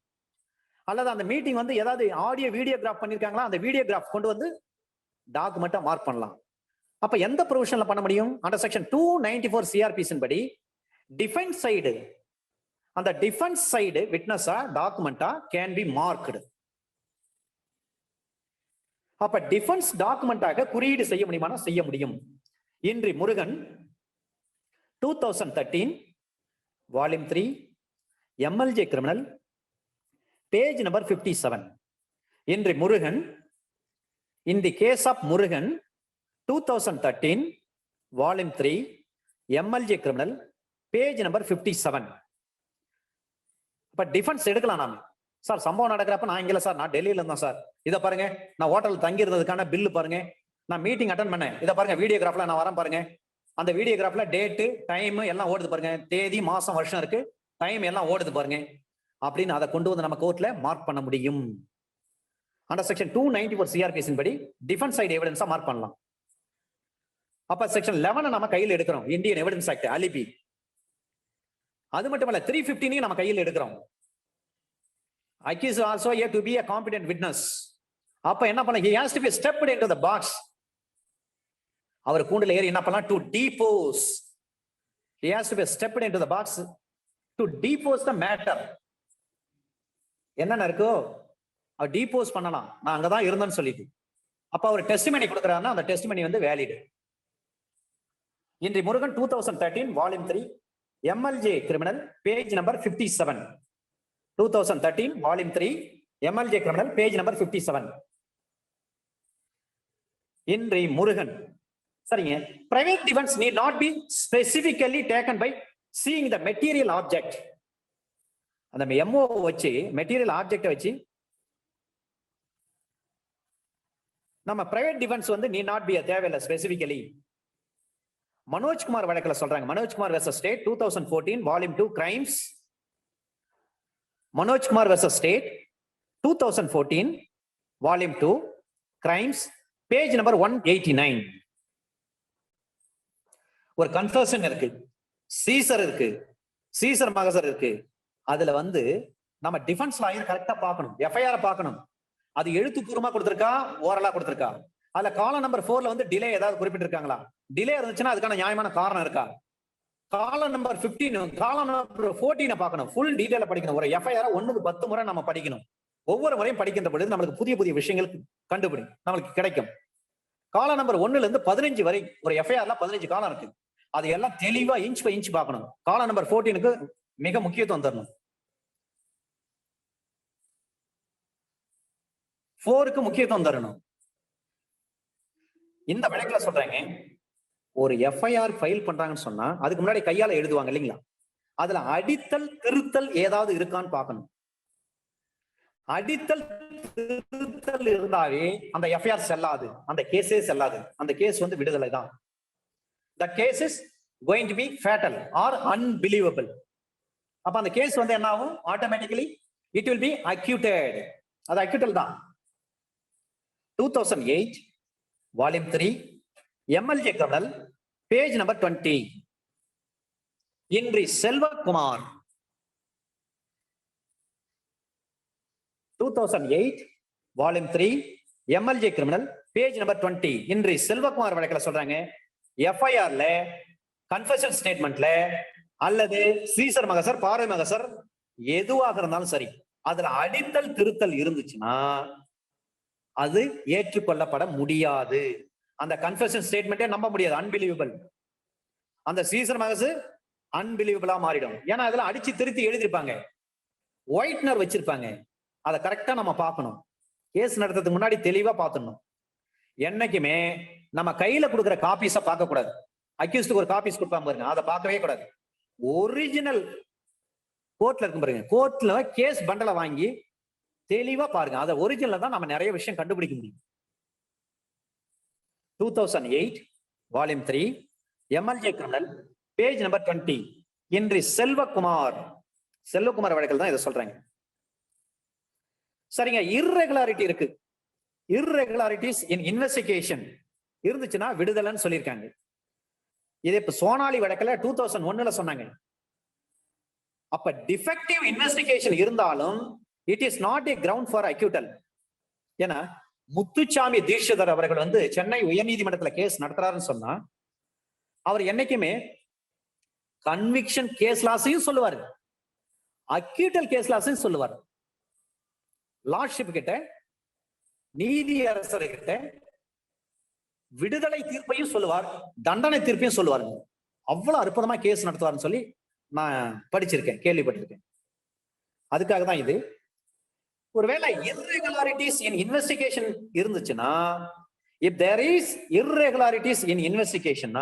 அல்லது அந்த மீட்டிங் வந்து ஏதாவது ஆடியோ வீடியோகிராஃப் பண்ணிருக்காங்களா, அந்த வீடியோகிராஃப் கொண்டு வந்து டாக்குமெண்ட்டா மார்க் பண்ணலாம். அப்ப எந்த ப்ரொவிஷன்ல பண்ண முடியும்? அண்டர் செக்ஷன் 294 சிஆர்பிசி படி டிஃபென்ஸ் சைடு, அந்த டிஃபென்ஸ் சைடு விட்னஸா டாக்குமெண்டா கேன் பி மார்க்டு. அப்ப டிஃபென்ஸ் டாக்குமெண்டாக குறியீடு செய்ய முடியுமா? செய்ய முடியும். In re Murugan 2013 volume 3 MLJ criminal page number 57. In re Murugan, in the case of Murugan 2013 volume 3 MLJ criminal page number 57. இப்ப டிஃபென்ஸ் எடுக்கலாம் நாம. சார் சம்பவம் நடக்கிறப்ப நான் இங்கல சார், நான் டெல்லியில இருந்தேன் சார், இதை பாருங்க, நான் ஹோட்டல் தங்கி இருந்ததுக்கான பில்லு பாருங்க, நான் மீட்டிங் அட்டன் பண்ணேன், இதை பாருங்க, வீடியோகிராஃப்ல நான் வரேன் பாருங்க, அந்த வீடியோகிராஃப்ல டேட்டு டைம் எல்லாம் ஓடுது பாருங்க, தேதி மாசம் வருஷம் இருக்கு, டைம் எல்லாம் ஓடுது பாருங்க அப்படின்னு அதை கொண்டு வந்து நம்ம கோர்ட்ல மார்க் பண்ண முடியும். அண்டர் செக்ஷன் 294 சிஆர்பிசி படி டிஃபென்ஸ் சைடு எவிடன்ஸா மார்க் பண்ணலாம். அப்ப செக்ஷன் 11 நம்ம கையில் எடுக்கிறோம், இந்தியன் எவிடன்ஸ் ஆக்ட் அலிபி. அது மட்டுமல்ல 315 நம்ம கையில் எடுக்கிறோம். accused also here to be a competent witness. அப்ப என்ன பண்ண? he has to be stepped into the box. அவர் கூண்டுல ஏறி என்ன பண்ணலாம்? to depose. he has to be stepped into the box to depose the matter. என்ன இருக்கோ அவர் டீபோஸ் பண்ணலாம், நான் அங்கதான் இருந்தேன்னு சொல்லிட்டு. அப்ப அவர் டெஸ்டிமனி கொடுக்குறாருன்னா அந்த டெஸ்டிமனி வந்து வேலிட். இன்றி Murugan 2013 volume 3 MLJ criminal page number 57. 2013 volume 3 MLJ criminal page number 57. In re Murugan, சரிங்க, private defence need not be specifically taken by seeing the material object. அந்த MO வச்சு மெட்டீரியல் ஆப்ஜெக்ட் வச்சு நம்ம பிரைவேட் டிஃபென்ஸ் வந்து need not be a தேவையில்லை specifically. Manojkumar வழக்குல சொல்றாங்க, Manojkumar versus state 2014 volume 2 crimes, Manojkumar versus state 2014 volume 2 crimes page number 189. ஒரு confession இருக்கு, சீசர் இருக்கு, சீசர் மகசர் இருக்கு. அதுல வந்து நம்ம டிஃபென்ஸ் லாயர் கரெக்டா பார்க்கணும், எஃப்ஐஆர் பார்க்கணும், அது எழுத்துப்பூர்வமா கொடுத்திருக்கா, ஓரலா கொடுத்திருக்கா, அதுல காலம் நம்பர் 4ல வந்து டிலே ஏதாவது குறிப்பிட்டிருக்காங்களா, டிலே இருந்துச்சுன்னா அதுக்கான நியாயமான காரணம் இருக்கா, காலம் நம்பர் 15 காலம் நம்பர் 14 பார்க்கணும், ஃபுல் டீடைல படிக்கணும். ஒரு எஃப்ஐஆர் 1க்கு 10 முறை நம்ம படிக்கணும். ஒவ்வொரு முறையும் படிக்கின்ற பொழுது நம்மளுக்கு புதிய புதிய விஷயங்கள் கண்டுபிடி நம்மளுக்கு கிடைக்கும். காலம் நம்பர் 1ல இருந்து 15 வரை ஒரு எஃப்ஐஆர்ல 15 காலம் இருக்கு, அது எல்லாம் தெளிவா இன்ச் பை இன்ச் பார்க்கணும். காலம் நம்பர் 14க்கு மிக முக்கியத்துவம் தரணும், 4க்கு முக்கியத்துவம் தரணும். இந்த வழக்குல சொல்றாங்க, ஒரு எஃப்ஐஆர் ஃபைல் பண்றாங்கன்னு சொன்னா அதுக்கு முன்னாடி கையால எழுதுவாங்க இல்லைங்களா, அதுல அடித்தல் திருத்தல் ஏதாவது இருக்கான்னு பார்க்கணும். அடித்தல் திருத்தல் இருந்தாவே அந்த எஃப்ஐஆர் செல்லாது, அந்த கேஸே செல்லாது, அந்த கேஸ் வந்து விடுதலை தான். The case is going to be fatal or unbelievable. அப்ப அந்த கேஸ் வந்து என்ன ஆகும்? Automatically it will be acquitted. அது acquittal தான். 2008 volume 3 MLJ criminal page number 20. இன்றி Selvakumar 2008 volume 3 MLJ criminal page number 20. இன்றி செல்வகுமார் வழக்குல சொல்றாங்க, எஃப்ஐஆர்ல கன்ஃபெஷன் ஸ்டேட்மெண்ட்ல அல்லது சீசர் மகசர் பார்வை மகசர் எதுவாக இருந்தாலும் சரி, அதுல அடித்தல் திருத்தல் இருந்துச்சுன்னா அது ஏற்றுக்கொள்ளப்பட முடியாது. அந்த கன்ஃபெஷன் ஸ்டேட்மெண்ட்டே நம்ப முடியாது, அன்பிலீவபிள். அந்த சீசர் மகசு அன்பிலீவபிளா மாறிடும். ஏன்னா அதுல அடிச்சு திருத்தி எழுதிருப்பாங்க, ஒயிட்னர் வச்சிருப்பாங்க. அதை கரெக்டா நம்ம பார்க்கணும், கேஸ் நடத்துறதுக்கு முன்னாடி தெளிவா பார்த்துடணும். என்னைக்குமே நம்ம கையில கொடுக்குற காப்பீஸை பார்க்க கூடாது. அக்யூஸ்டுக்கு ஒரு காப்பீஸ் கொடுப்பாங்க பாருங்க, அதை பார்க்கவே கூடாது. ஒரிஜினல் கோர்ட்ல இருக்கும் பாருங்க, கோர்ட்ல கேஸ் பண்டலை வாங்கி தெளிவா பாருங்க. அத ஒரிஜினல்ல தான் நம்ம நிறைய விஷயம் கண்டுபிடிக்க முடியும். 2008 volume 3 MLJ criminal page number 20 இன்றி செல்வகுமார் வழக்கில் தான் இதை சொல்றாங்க. சரிங்க, இர்ரெகுலாரிட்டி இருக்கு. இர்ரெகுலாரிட்டிஸ் இன் இன்வெஸ்டிகேஷன் இருந்துச்சுன்னா விடுதலைன்னு சொல்லியிருக்காங்க. இது இப்ப சோனாலி வழக்குல 2001 சொன்னாங்க. அப்ப டிஃபெக்டிவ் இன்வெஸ்டிகேஷன் இருந்தாலும் it is not a ground for acquittal. ஏன்னா முத்துச்சாமி தீட்சிதர் அவர்கள் சென்னை உயர்நீதிமன்றத்துல கேஸ் நடத்துறாருன்னு சொன்னா அவர் என்னைக்குமே கன்விக்ஷன் கேஸ் லாஸையும் சொல்லுவாரு, அக்யூட்டல் கேஸ் லாஸையும் சொல்லுவார். லார்ட்ஷிப் கிட்ட, நீதி அரசர் கிட்ட விடுதலை தீர்ப்பையும் சொல்லுவார், தண்டனை தீர்ப்பையும் சொல்லுவார். அவ்வளவு அற்புதமா கேஸ் நடத்துவார்னு சொல்லி நான் படிச்சிருக்கேன், கேள்விப்பட்டிருக்கேன். அதுக்காக தான் இது. ஒருவேளை irregularities in investigation இருந்துச்சுன்னா, if there is irregularities in investigation,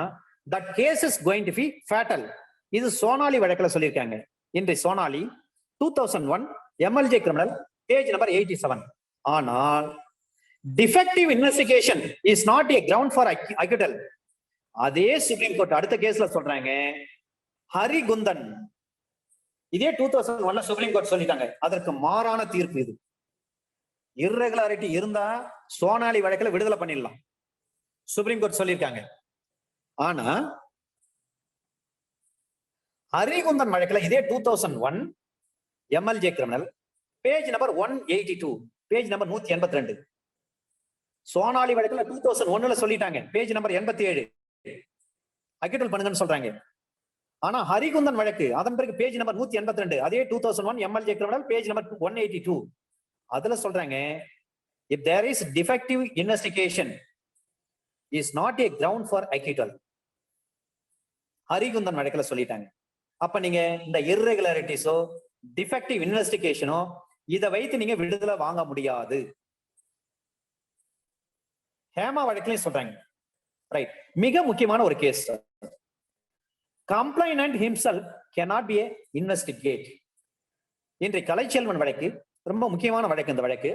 that case is going to be fatal. இது சோனாலி வழக்குல சொல்லியிருக்காங்க. இன்றைய Sonali 2001 MLJ criminal page number 87. ஆனால் defective investigation is not a ground for acquittal. அதே சுப்ரீம் கோர்ட் அடுத்த கேஸ்ல சொல்றாங்க, ஹரிகுந்தன். இதே 2001 சுப்ரீம் கோர்ட் சொல்லிட்டாங்க. அதற்கு மாறான தீர்ப்பு இது. இர்ரெகுலாரிட்டி இருந்தா சோனாலி வழக்குல விடுதலை பண்ணிடலாம், சுப்ரீம் கோர்ட் சொல்லியிருக்காங்க. ஆனா ஹரிகுந்தன் வழக்குல இதே 2001 MLJ criminal page number 182 page number 182 Sonali வழக்குல 2001 சொல்லிட்டாங்க, பேஜ் நம்பர் 87 அக்யூட்டல் பண்ணுங்கன்னு சொல்றாங்க. ஆனா ஹரிகுந்தன் வழக்கு அதன் பிறகு பேஜ் நம்பர் 182 அதே 2001 எம்எல்ஜே கிரிமினல் பேஜ் நம்பர் 182 அதுல சொல்றாங்க, if there is defective investigation is not a ground for acquittal. ஹரிகுந்தன் வழக்குல சொல்லிட்டாங்க. அப்ப நீங்க இந்த irregularities-ஓ டிஃபெக்டிவ் இன்வெஸ்டிகேஷனோ இதை வைத்து நீங்க விடுதலை வாங்க முடியாது. ஹேமா வழக்குலயும் சொல்றாங்க. ரைட், மிக முக்கியமான ஒரு case. Complainant himself cannot be a investigate. இன்றைய கலைச்செல்வன் வழக்கு ரொம்ப முக்கியமான வழக்கு. இந்த வழக்கு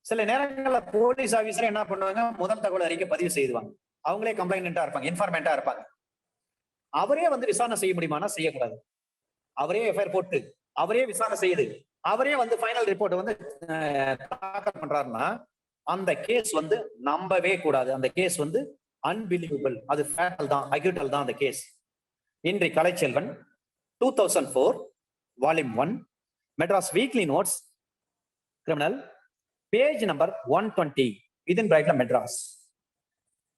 சில நேரங்கள்ல போலீஸ் ஆபீசர் என்ன பண்ணுவாங்க, முதல் தகவல் அறிக்கை பதிவு செய்துவாங்க. அவங்களே கம்ப்ளைனண்டா இருப்பாங்க, இன்ஃபார்மெண்டா இருப்பாங்க. அவரே விசாரணை செய்ய முடியுமானா செய்யக்கூடாது. அவரே எஃப்ஐஆர் போட்டு அவரே விசாரணை செய்யுது, அவரே ஃபைனல் ரிப்போர்ட் தாக்கல் பண்றாருன்னா அந்த கேஸ் நம்பவே கூடாது. அந்த கேஸ் அன்பிலீவபிள், அது ஃபேட்டல் தான், அக்யூட்டல் தான் அந்த கேஸ். இன்றைய Kalaiselvan 2004 volume 1 Madras weekly notes criminal page number 120 within பிரைட்ல மெட்ராஸ்.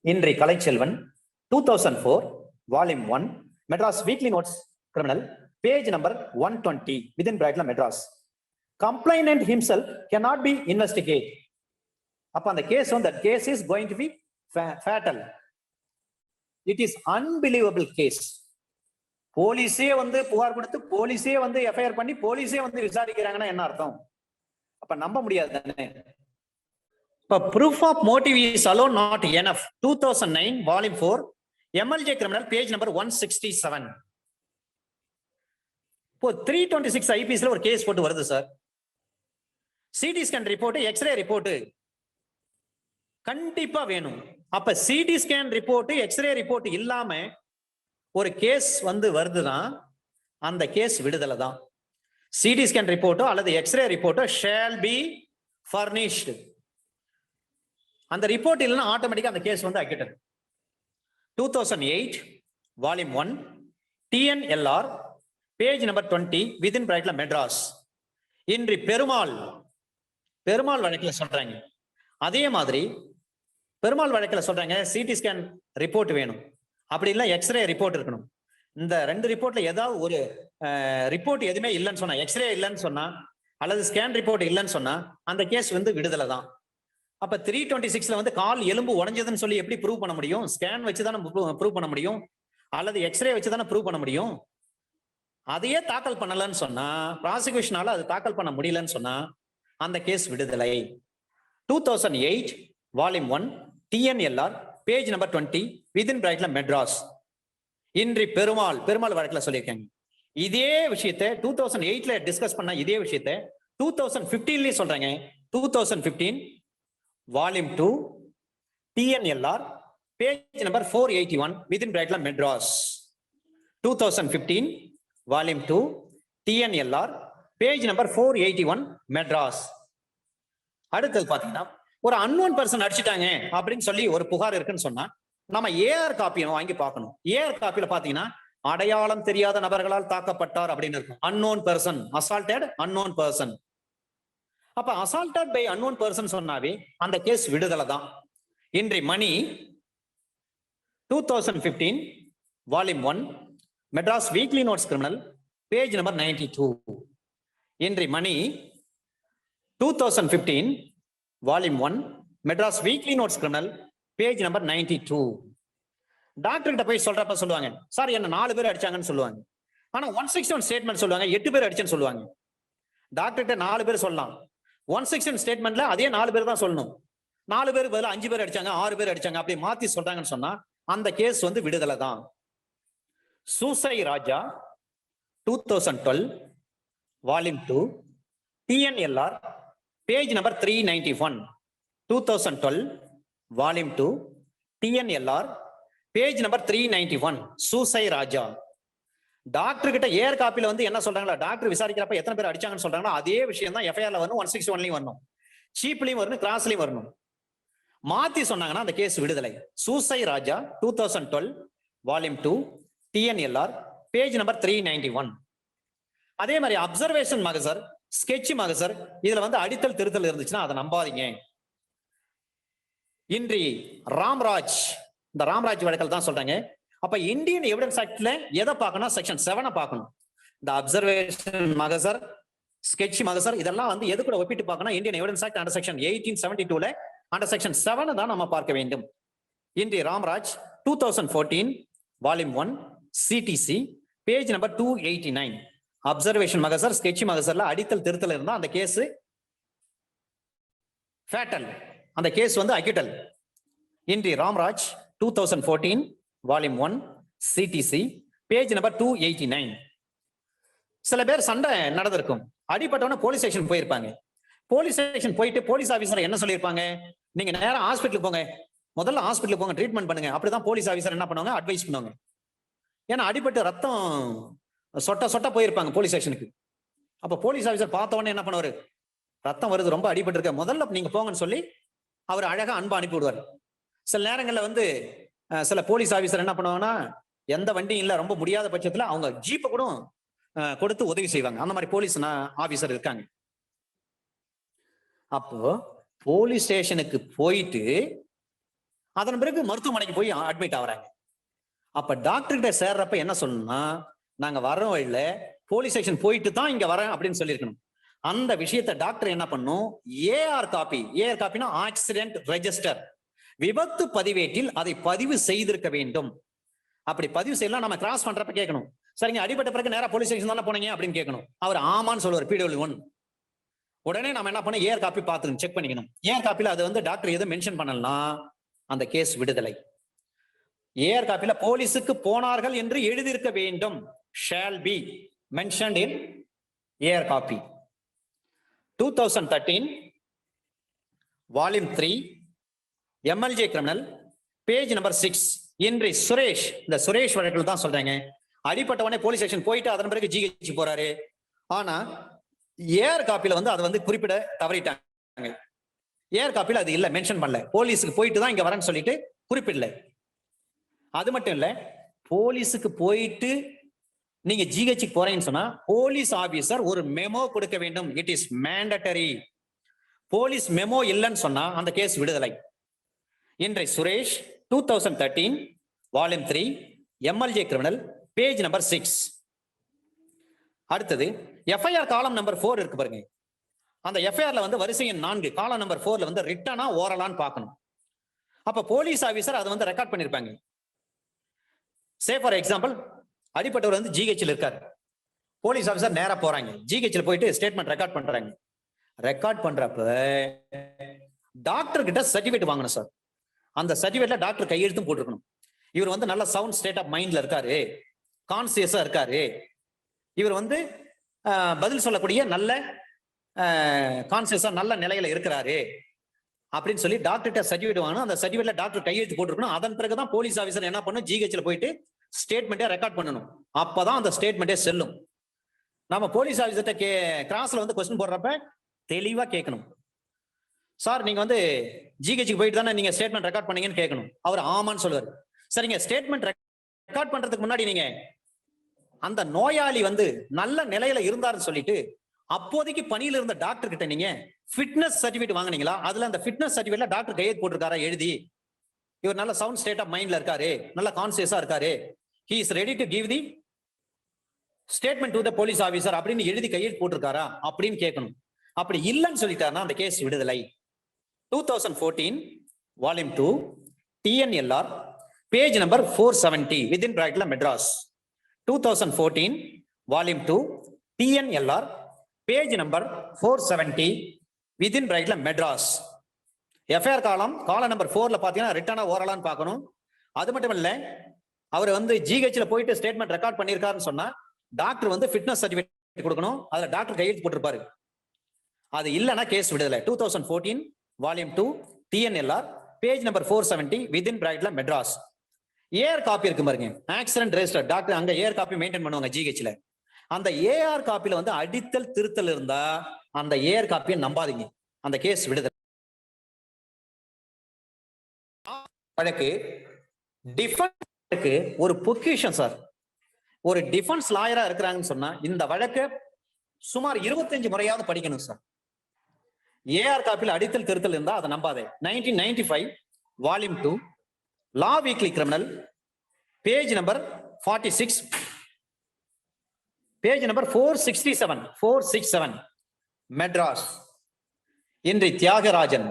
இன்றைய Kalaiselvan 2004 volume 1 Madras weekly notes criminal page number 120 within பிரைட்ல Madras. Complainant himself cannot be investigate. அப்ப அந்த case that case is going to be fatal. It is unbelievable case. போலீஸே புகார் கொடுத்து போலீஸே FIR பண்ணி போலீஸே விசாரிக்கிறாங்கன்னா என்ன அர்த்தம்? அப்ப நம்ப முடியாது தானே. இப்ப proof of motive is alone not enough. 2009 volume 4 MLJ criminal page number 167. இப்போ 326 ஐபிஎஸ்ல ஒரு கேஸ் போட்டு வருது சார். CT scan report, X-ray report கண்டிப்பா வேணும். அப்ப CT scan report, X-ray report இல்லாம ஒரு கேஸ் வருதுன்னா அந்த கேஸ் விடுதலை தான். சிடி ஸ்கேன் ரிப்போர்ட்டோ அல்லது எக்ஸ்ரே ரிப்போர்ட்டோ ஷேல் பி ஃபர்னிஷ்டு. அந்த ரிப்போர்ட் இல்லைன்னா ஆட்டோமேட்டிக்கா அந்த case acquittal. 2008 volume 1 TNLR page number 20 within பிரைட்ல மெட்ராஸ். இன்று பெருமாள் வழக்குல சொல்றாங்க. அதே மாதிரி பெருமாள் வழக்குல சொல்றாங்க சிடி ஸ்கேன் ரிப்போர்ட் வேணும், அப்படி இல்லை எக்ஸ்ரே ரிப்போர்ட் இருக்கணும். இந்த ரெண்டு ரிப்போர்ட்ல ஏதாவது ஒரு ரிப்போர்ட் எதுவுமே இல்லைன்னு சொன்னா, எக்ஸ்ரே இல்லைன்னு சொன்னா அல்லது ஸ்கேன் ரிப்போர்ட் இல்லைன்னு சொன்னா அந்த கேஸ் விடுதலை தான். அப்ப 326ல கால் எலும்பு உடைஞ்சதுன்னு சொல்லி எப்படி ப்ரூவ் பண்ண முடியும்? ஸ்கேன் வச்சுதானே ப்ரூவ் பண்ண முடியும், அல்லது எக்ஸ்ரே வச்சுதானே ப்ரூவ் பண்ண முடியும். அதையே தாக்கல் பண்ணலன்னு சொன்னா, ப்ராசிக்யூஷனால அது தாக்கல் பண்ண முடியலன்னு சொன்னா அந்த கேஸ் விடுதலை. 2008 volume 1 TNLR page number 20 within பிரைட்ல மெட்ராஸ். இன்றி பெருமாள் வழக்குல சொல்லியிருக்காங்க. இதே விஷயத்தை 2008ல டிஸ்கஸ் பண்ண இதே விஷயத்தை 2015 சொல்றாங்க. 2015 volume 2 TNLR page number 481 within பிராக்கெட்ல Madras. 2015 volume 2 TNLR page number 481 Madras. அடுத்தது பாத்தீங்கன்னா ஒரு அன்னோன் பர்சன் அடிச்சிட்டாங்க அப்படின்னு சொல்லி ஒரு புகார் இருக்குன்னு சொன்னா நம்ம ஏஆர் காப்பியை வாங்கி பார்க்கணும். ஏஆர் காப்பியில பாத்தீங்கன்னா அடையாளம் தெரியாத நபர்களால் தாக்கப்பட்டார் அப்படின்னு இருக்கும். Unknown person, assaulted unknown person. அப்ப அசால்டட் பை அன்னோன் பர்சன் சொன்னாவே அந்த கேஸ் விடுதலை தான். இன்றி Mani 2015 volume 1 Madras weekly notes criminal page number 92. இன்றி Mani 2015 volume 1 Madras weekly notes criminal page number 92. Doctor கிட்ட போய் சொல்றப்ப சொல்லுவாங்க, சார் என்ன 4 பேர் அடிச்சாங்கன்னு சொல்லுவாங்க. ஆனா 161 ஸ்டேட்மெண்ட் சொல்லுவாங்க 8 பேர் அடிச்சேன்னு சொல்லுவாங்க. டாக்டர் கிட்ட 4 பேர் சொல்லலாம், 161 ஸ்டேட்மெண்ட்ல அதே 4 பேர் தான் சொல்லணும். 4 பேருக்கு பதிலா 5 பேர் அடிச்சாங்க, 6 பேர் அடிச்சாங்க அப்படி மாத்தி சொல்றாங்கன்னு சொன்னா அந்த கேஸ் வந்து விடுதலை தான். Susai Raja 2012 volume 2 TNLR page number 391. 2012 volume 2 TNLR page number 391 Susai Raja. Doctor கிட்ட ஏர் காப்பில வந்து என்ன சொல்றாங்களா, டாக்டர் விசாரிக்கிறப்ப எத்தனை பேர் அடிச்சாங்கன்னு சொல்றாங்களோ அதே விஷயம் தான் எஃப்ஐஆர்ல வரணும், 161லயும் வரணும், சீப்லயும் வரணும், கிராஸ்லயும் வரணும். மாத்தி சொன்னாங்கன்னா அந்த கேஸ் விடுதலை. Susai Raja 2012 volume 2 TNLR page number 391. அதே மாதிரி அப்சர்வேஷன் மகசர், ஸ்கெட்ச் மகசர் இதுல வந்து அடித்தல் திருத்தல் இருந்துச்சுன்னா அதை நம்பாதீங்க. இன்றி ராம்ராஜ், இந்த ராம்ராஜ் வழக்கல் தான் சொல்றாங்க. அப்ப இந்தியன் எவிடன்ஸ் ஆக்ட்ல எதை பார்க்கணும், செக்ஷன் 7 பார்க்கணும். இந்த அப்சர்வேஷன் மகசர், ஸ்கெட்ச் மகசர் இதெல்லாம் வந்து எது கூட ஒப்பிட்டு பார்க்கணும், Indian evidence act under section 1872ல அண்டர் செக்ஷன் 7 தான் நம்ம பார்க்க வேண்டும். இன்றி Ramraj 2014 volume 1 CTC page number 289. Observation மகசர், ஸ்கெட்ச் மகசர்ல அடித்தல் திருத்தல் இருந்தா அந்த கேஸ் ஃபேட்டல், அந்த கேஸ் வந்து அக்யூட்டல். இன்றி Ramraj 2014 volume 1 CTC page number 289. சில பேர் சண்டை நடந்திருக்கும், அடிபட்டவன போலீஸ் ஸ்டேஷன் போயிருப்பாங்க. போலீஸ் ஸ்டேஷன் போயிட்டு போலீஸ் ஆபீசர் என்ன சொல்லியிருப்பாங்க, நீங்க நேரம் ஹாஸ்பிட்டலுக்கு போங்க, முதல்ல ஹாஸ்பிட்டலுக்கு போங்க, ட்ரீட்மெண்ட் பண்ணுங்க. அப்படிதான் போலீஸ் ஆபீசர் என்ன பண்ணுவாங்க, அட்வைஸ் பண்ணுவாங்க. ஏன்னா அடிபட்டு ரத்தம் சொட்ட சொட்ட போயிருப்பாங்க போலீஸ் ஸ்டேஷனுக்கு. அப்ப போலீஸ் ஆபீசர் பார்த்த உடனே என்ன பண்ணுவாரு, ரத்தம் வருது, ரொம்ப அடிபட்டு இருக்க, முதல்ல நீங்க போங்கன்னு சொல்லி அவர் அழகா அன்பா அனுப்பி விடுவார். சில நேரங்கள்ல வந்து சில போலீஸ் ஆபீசர் என்ன பண்ணுவாங்கன்னா, எந்த வண்டியும் இல்ல, ரொம்ப முடியாத பட்சத்துல அவங்க ஜீப்பை கூட கொடுத்து உதவி செய்வாங்க. அந்த மாதிரி போலீஸ் ஆபீசர் இருக்காங்க. அப்போ போலீஸ் ஸ்டேஷனுக்கு போயிட்டு அதன் பிறகு மருத்துவமனைக்கு போய் அட்மிட் ஆகுறாங்க. அப்ப டாக்டர் கிட்ட சேர்றப்ப என்ன சொல்லணும்னா, நாங்க வர வழியில போலீஸ் ஸ்டேஷன் போயிட்டு தான் இங்க வரேன் அப்படின்னு சொல்லியிருக்கணும். அந்த விஷயத்தை டாக்டர் என்ன பண்ணும், ஏஆர் காப்பி, ஏஆர் காப்பினா ஆக்சிடென்ட் ரெஜிஸ்டர், விபத்து பதிவேட்டில் அதை பதிவு செய்திருக்க வேண்டும். அப்படி பதிவு செய்யலாம். நம்ம கிராஸ் பண்றப்ப கேட்கணும், சரிங்க அடிபட்ட பிறகு நேரா போலீஸ் ஸ்டேஷன் தானே போனீங்க அப்படின்னு கேட்கணும். அவர் ஆமான்னு சொல்லுவார் PW1. உடனே நம்ம என்ன பண்ண, ஏஆர் காப்பி பார்த்து செக் பண்ணிக்கணும். ஏஆர் காப்பில அது வந்து டாக்டர் எதுவும் மென்ஷன் பண்ணலாம், அந்த கேஸ் விடுதலை. ஏஆர் காப்பில போலீஸுக்கு போனார்கள் என்று எழுதியிருக்க வேண்டும், shall be mentioned in AR copy. 2013 volume 3 MLJ criminal page number 6. In re Suresh, இந்த சுரேஷ் வழக்கில் தான் சொல்றாங்க, அடிப்பட்டவனே போலீஸ் ஸ்டேஷன் போயிட்டு அதன் பிறகு GH போறாரு. ஆனா ஏஆர் காப்பில வந்து அதை வந்து குறிப்பிட தவறிட்டாங்க. ஏஆர் காப்பில அது இல்ல, மென்ஷன் பண்ணல. போலீஸுக்கு போயிட்டு தான் இங்க வரேன்னு சொல்லிட்டு குறிப்பிடல. அது மட்டும் இல்ல, போலீஸுக்கு போயிட்டு நீங்க GH போறீங்கன்னு சொன்னா போலீஸ் ஆபீசர் ஒரு மெமோ கொடுக்க வேண்டும். It is mandatory. Police memo இல்லைன்னு சொன்னா அந்த கேஸ் விடுதலை. இன்றை Suresh 2013 volume 3 MLJ criminal page number 6. அடுத்தது எஃப்ஐஆர் காலம் நம்பர் 4 இருக்கு பாருங்க. அந்த எஃப்ஐஆர்ல வந்து வரிசை எண் 4 காலம் நம்பர் 4ல வந்து ரிட்டனா ஓரலான்னு பார்க்கணும். அப்ப போலீஸ் ஆபீசர் அதை வந்து ரெக்கார்ட் பண்ணிருப்பாங்க. சே ஃபார் எக்ஸாம்பிள், அடிப்பட்டவர் வந்து GHல இருக்காரு, போலீஸ் ஆபீசர் நேரா போறாங்க, GHல போயிட்டு ஸ்டேட்மெண்ட் ரெக்கார்ட் பண்றாங்க. ரெக்கார்ட் பண்றப்ப டாக்டர் கிட்ட சர்டிபிகேட் வாங்கணும் சார். அந்த சர்டிபிகேட்ல டாக்டர் கையெழுத்தும் போட்டிருக்கணும். இவர் வந்து நல்ல சவுண்ட் ஸ்டேட் ஆஃப் மைண்ட்ல இருக்காரு, கான்சியஸா இருக்காரு, இவர் வந்து பதில் சொல்லக்கூடிய நல்ல கான்சியஸா நல்ல நிலையில இருக்கிறாரு அப்படின்னு சொல்லி டாக்டர்கிட்ட சர்டிஃபிகேட் வாங்கணும். அந்த சர்டிஃபிகேட்ல டாக்டர் கையெழுத்து போட்டுருக்கணும். அதன் பிறகுதான் போலீஸ் ஆஃபீஸர் என்ன பண்ணும், ஜிஹெச்ல போயிட்டு ஸ்டேட்மெண்ட்டே ரெக்கார்ட் பண்ணணும். அப்பதான் அந்த ஸ்டேட்மெண்ட்டே செல்லும். நம்ம போலீஸ் ஆஃபீஸர்கிட்ட கிராஸ்ல வந்து கொஸ்டின் போடுறப்ப தெளிவா கேட்கணும். சார் நீங்க வந்து ஜிஹெச்சுக்கு போயிட்டு தானே நீங்க ஸ்டேட்மெண்ட் ரெக்கார்ட் பண்ணீங்கன்னு கேட்கணும். அவர் ஆமான்னு சொல்லுவார். சரிங்க, ஸ்டேட்மெண்ட் ரெக்கார்ட் பண்றதுக்கு முன்னாடி நீங்க அந்த நோயாளி வந்து நல்ல நிலையில இருந்தாருன்னு சொல்லிட்டு அப்போதைக்கு பணியில இருந்த டாக்டர் கிட்ட நீங்க ஃபிட்னஸ் சர்டிஃபிகேட் வாங்குனீங்களா? அதுல அந்த ஃபிட்னஸ் சர்டிஃபிகேட்ல டாக்டர் கையெழுத்து போட்டிருக்காரா எழுதி, இவர் நல்ல சவுண்ட் ஸ்டேட் ஆஃப் மைண்ட்ல இருக்காரு, நல்ல கான்சியஸா இருக்காரு, he is ready to give the statement to the police officer அப்படின்னு எழுதி கையெழுத்து போட்டிருக்காரா அப்படின்னு கேட்கணும். அப்படி இல்லைன்னு சொல்லிட்டாருன்னா அந்த கேஸ் விடுதலை. 2014 volume 2 TNLR page number 470 within bracket Madras. 2014 volume 2 TNLR page number 470 within bracket Madras. FIR கால நம்பர் 4ல பாத்தீங்கன்னா ரிட்டனா ஓரலான்னு பார்க்கணும். அது மட்டும் இல்ல, அவர் வந்து ஜிஹெச்ல போயிட்டு ஸ்டேட்மெண்ட் ரெக்கார்ட் பண்ணியிருக்காருன்னு சொன்னா டாக்டர் வந்து ஃபிட்னஸ் சர்டிஃபிகேட் கொடுக்கணும். அதுல டாக்டர் கையெழுத்து போட்டிருப்பாரு. அது இல்லைன்னா கேஸ் விடுதலை. 2014 volume 2 TNLR page number 470 within bracket Madras. AR copy இருக்கு பாருங்க, ஆக்சிடென்ட் ரெஜிஸ்டர். டாக்டர் அங்க ஏஆர் காப்பி மெயின்டைன் பண்ணுவாங்க ஜிஹெச்ல. அந்த ஏஆர் காப்பில வந்து அடித்தல் திருத்தல் இருந்தா அந்த ஏஆர் காப்பியை நம்பாதீங்க, அந்த கேஸ் விடுதலை. வழக்கு டிஃபென்ஸ்க்கு ஒரு பொக்கிஷன் சார். ஒரு டிஃபென்ஸ் லாயரா இருக்கிறாங்கன்னு சொன்னா இந்த வழக்கை சுமார் 25 முறையாவது படிக்கணும் சார். ஏஆர் காப்பில அடித்தல் திருத்தல் இருந்தா அதை நம்பாதே. 1995 வால்யூம் 2 லா weekly criminal page number 46 page number 467 Madras. இன்றி தியாகராஜன்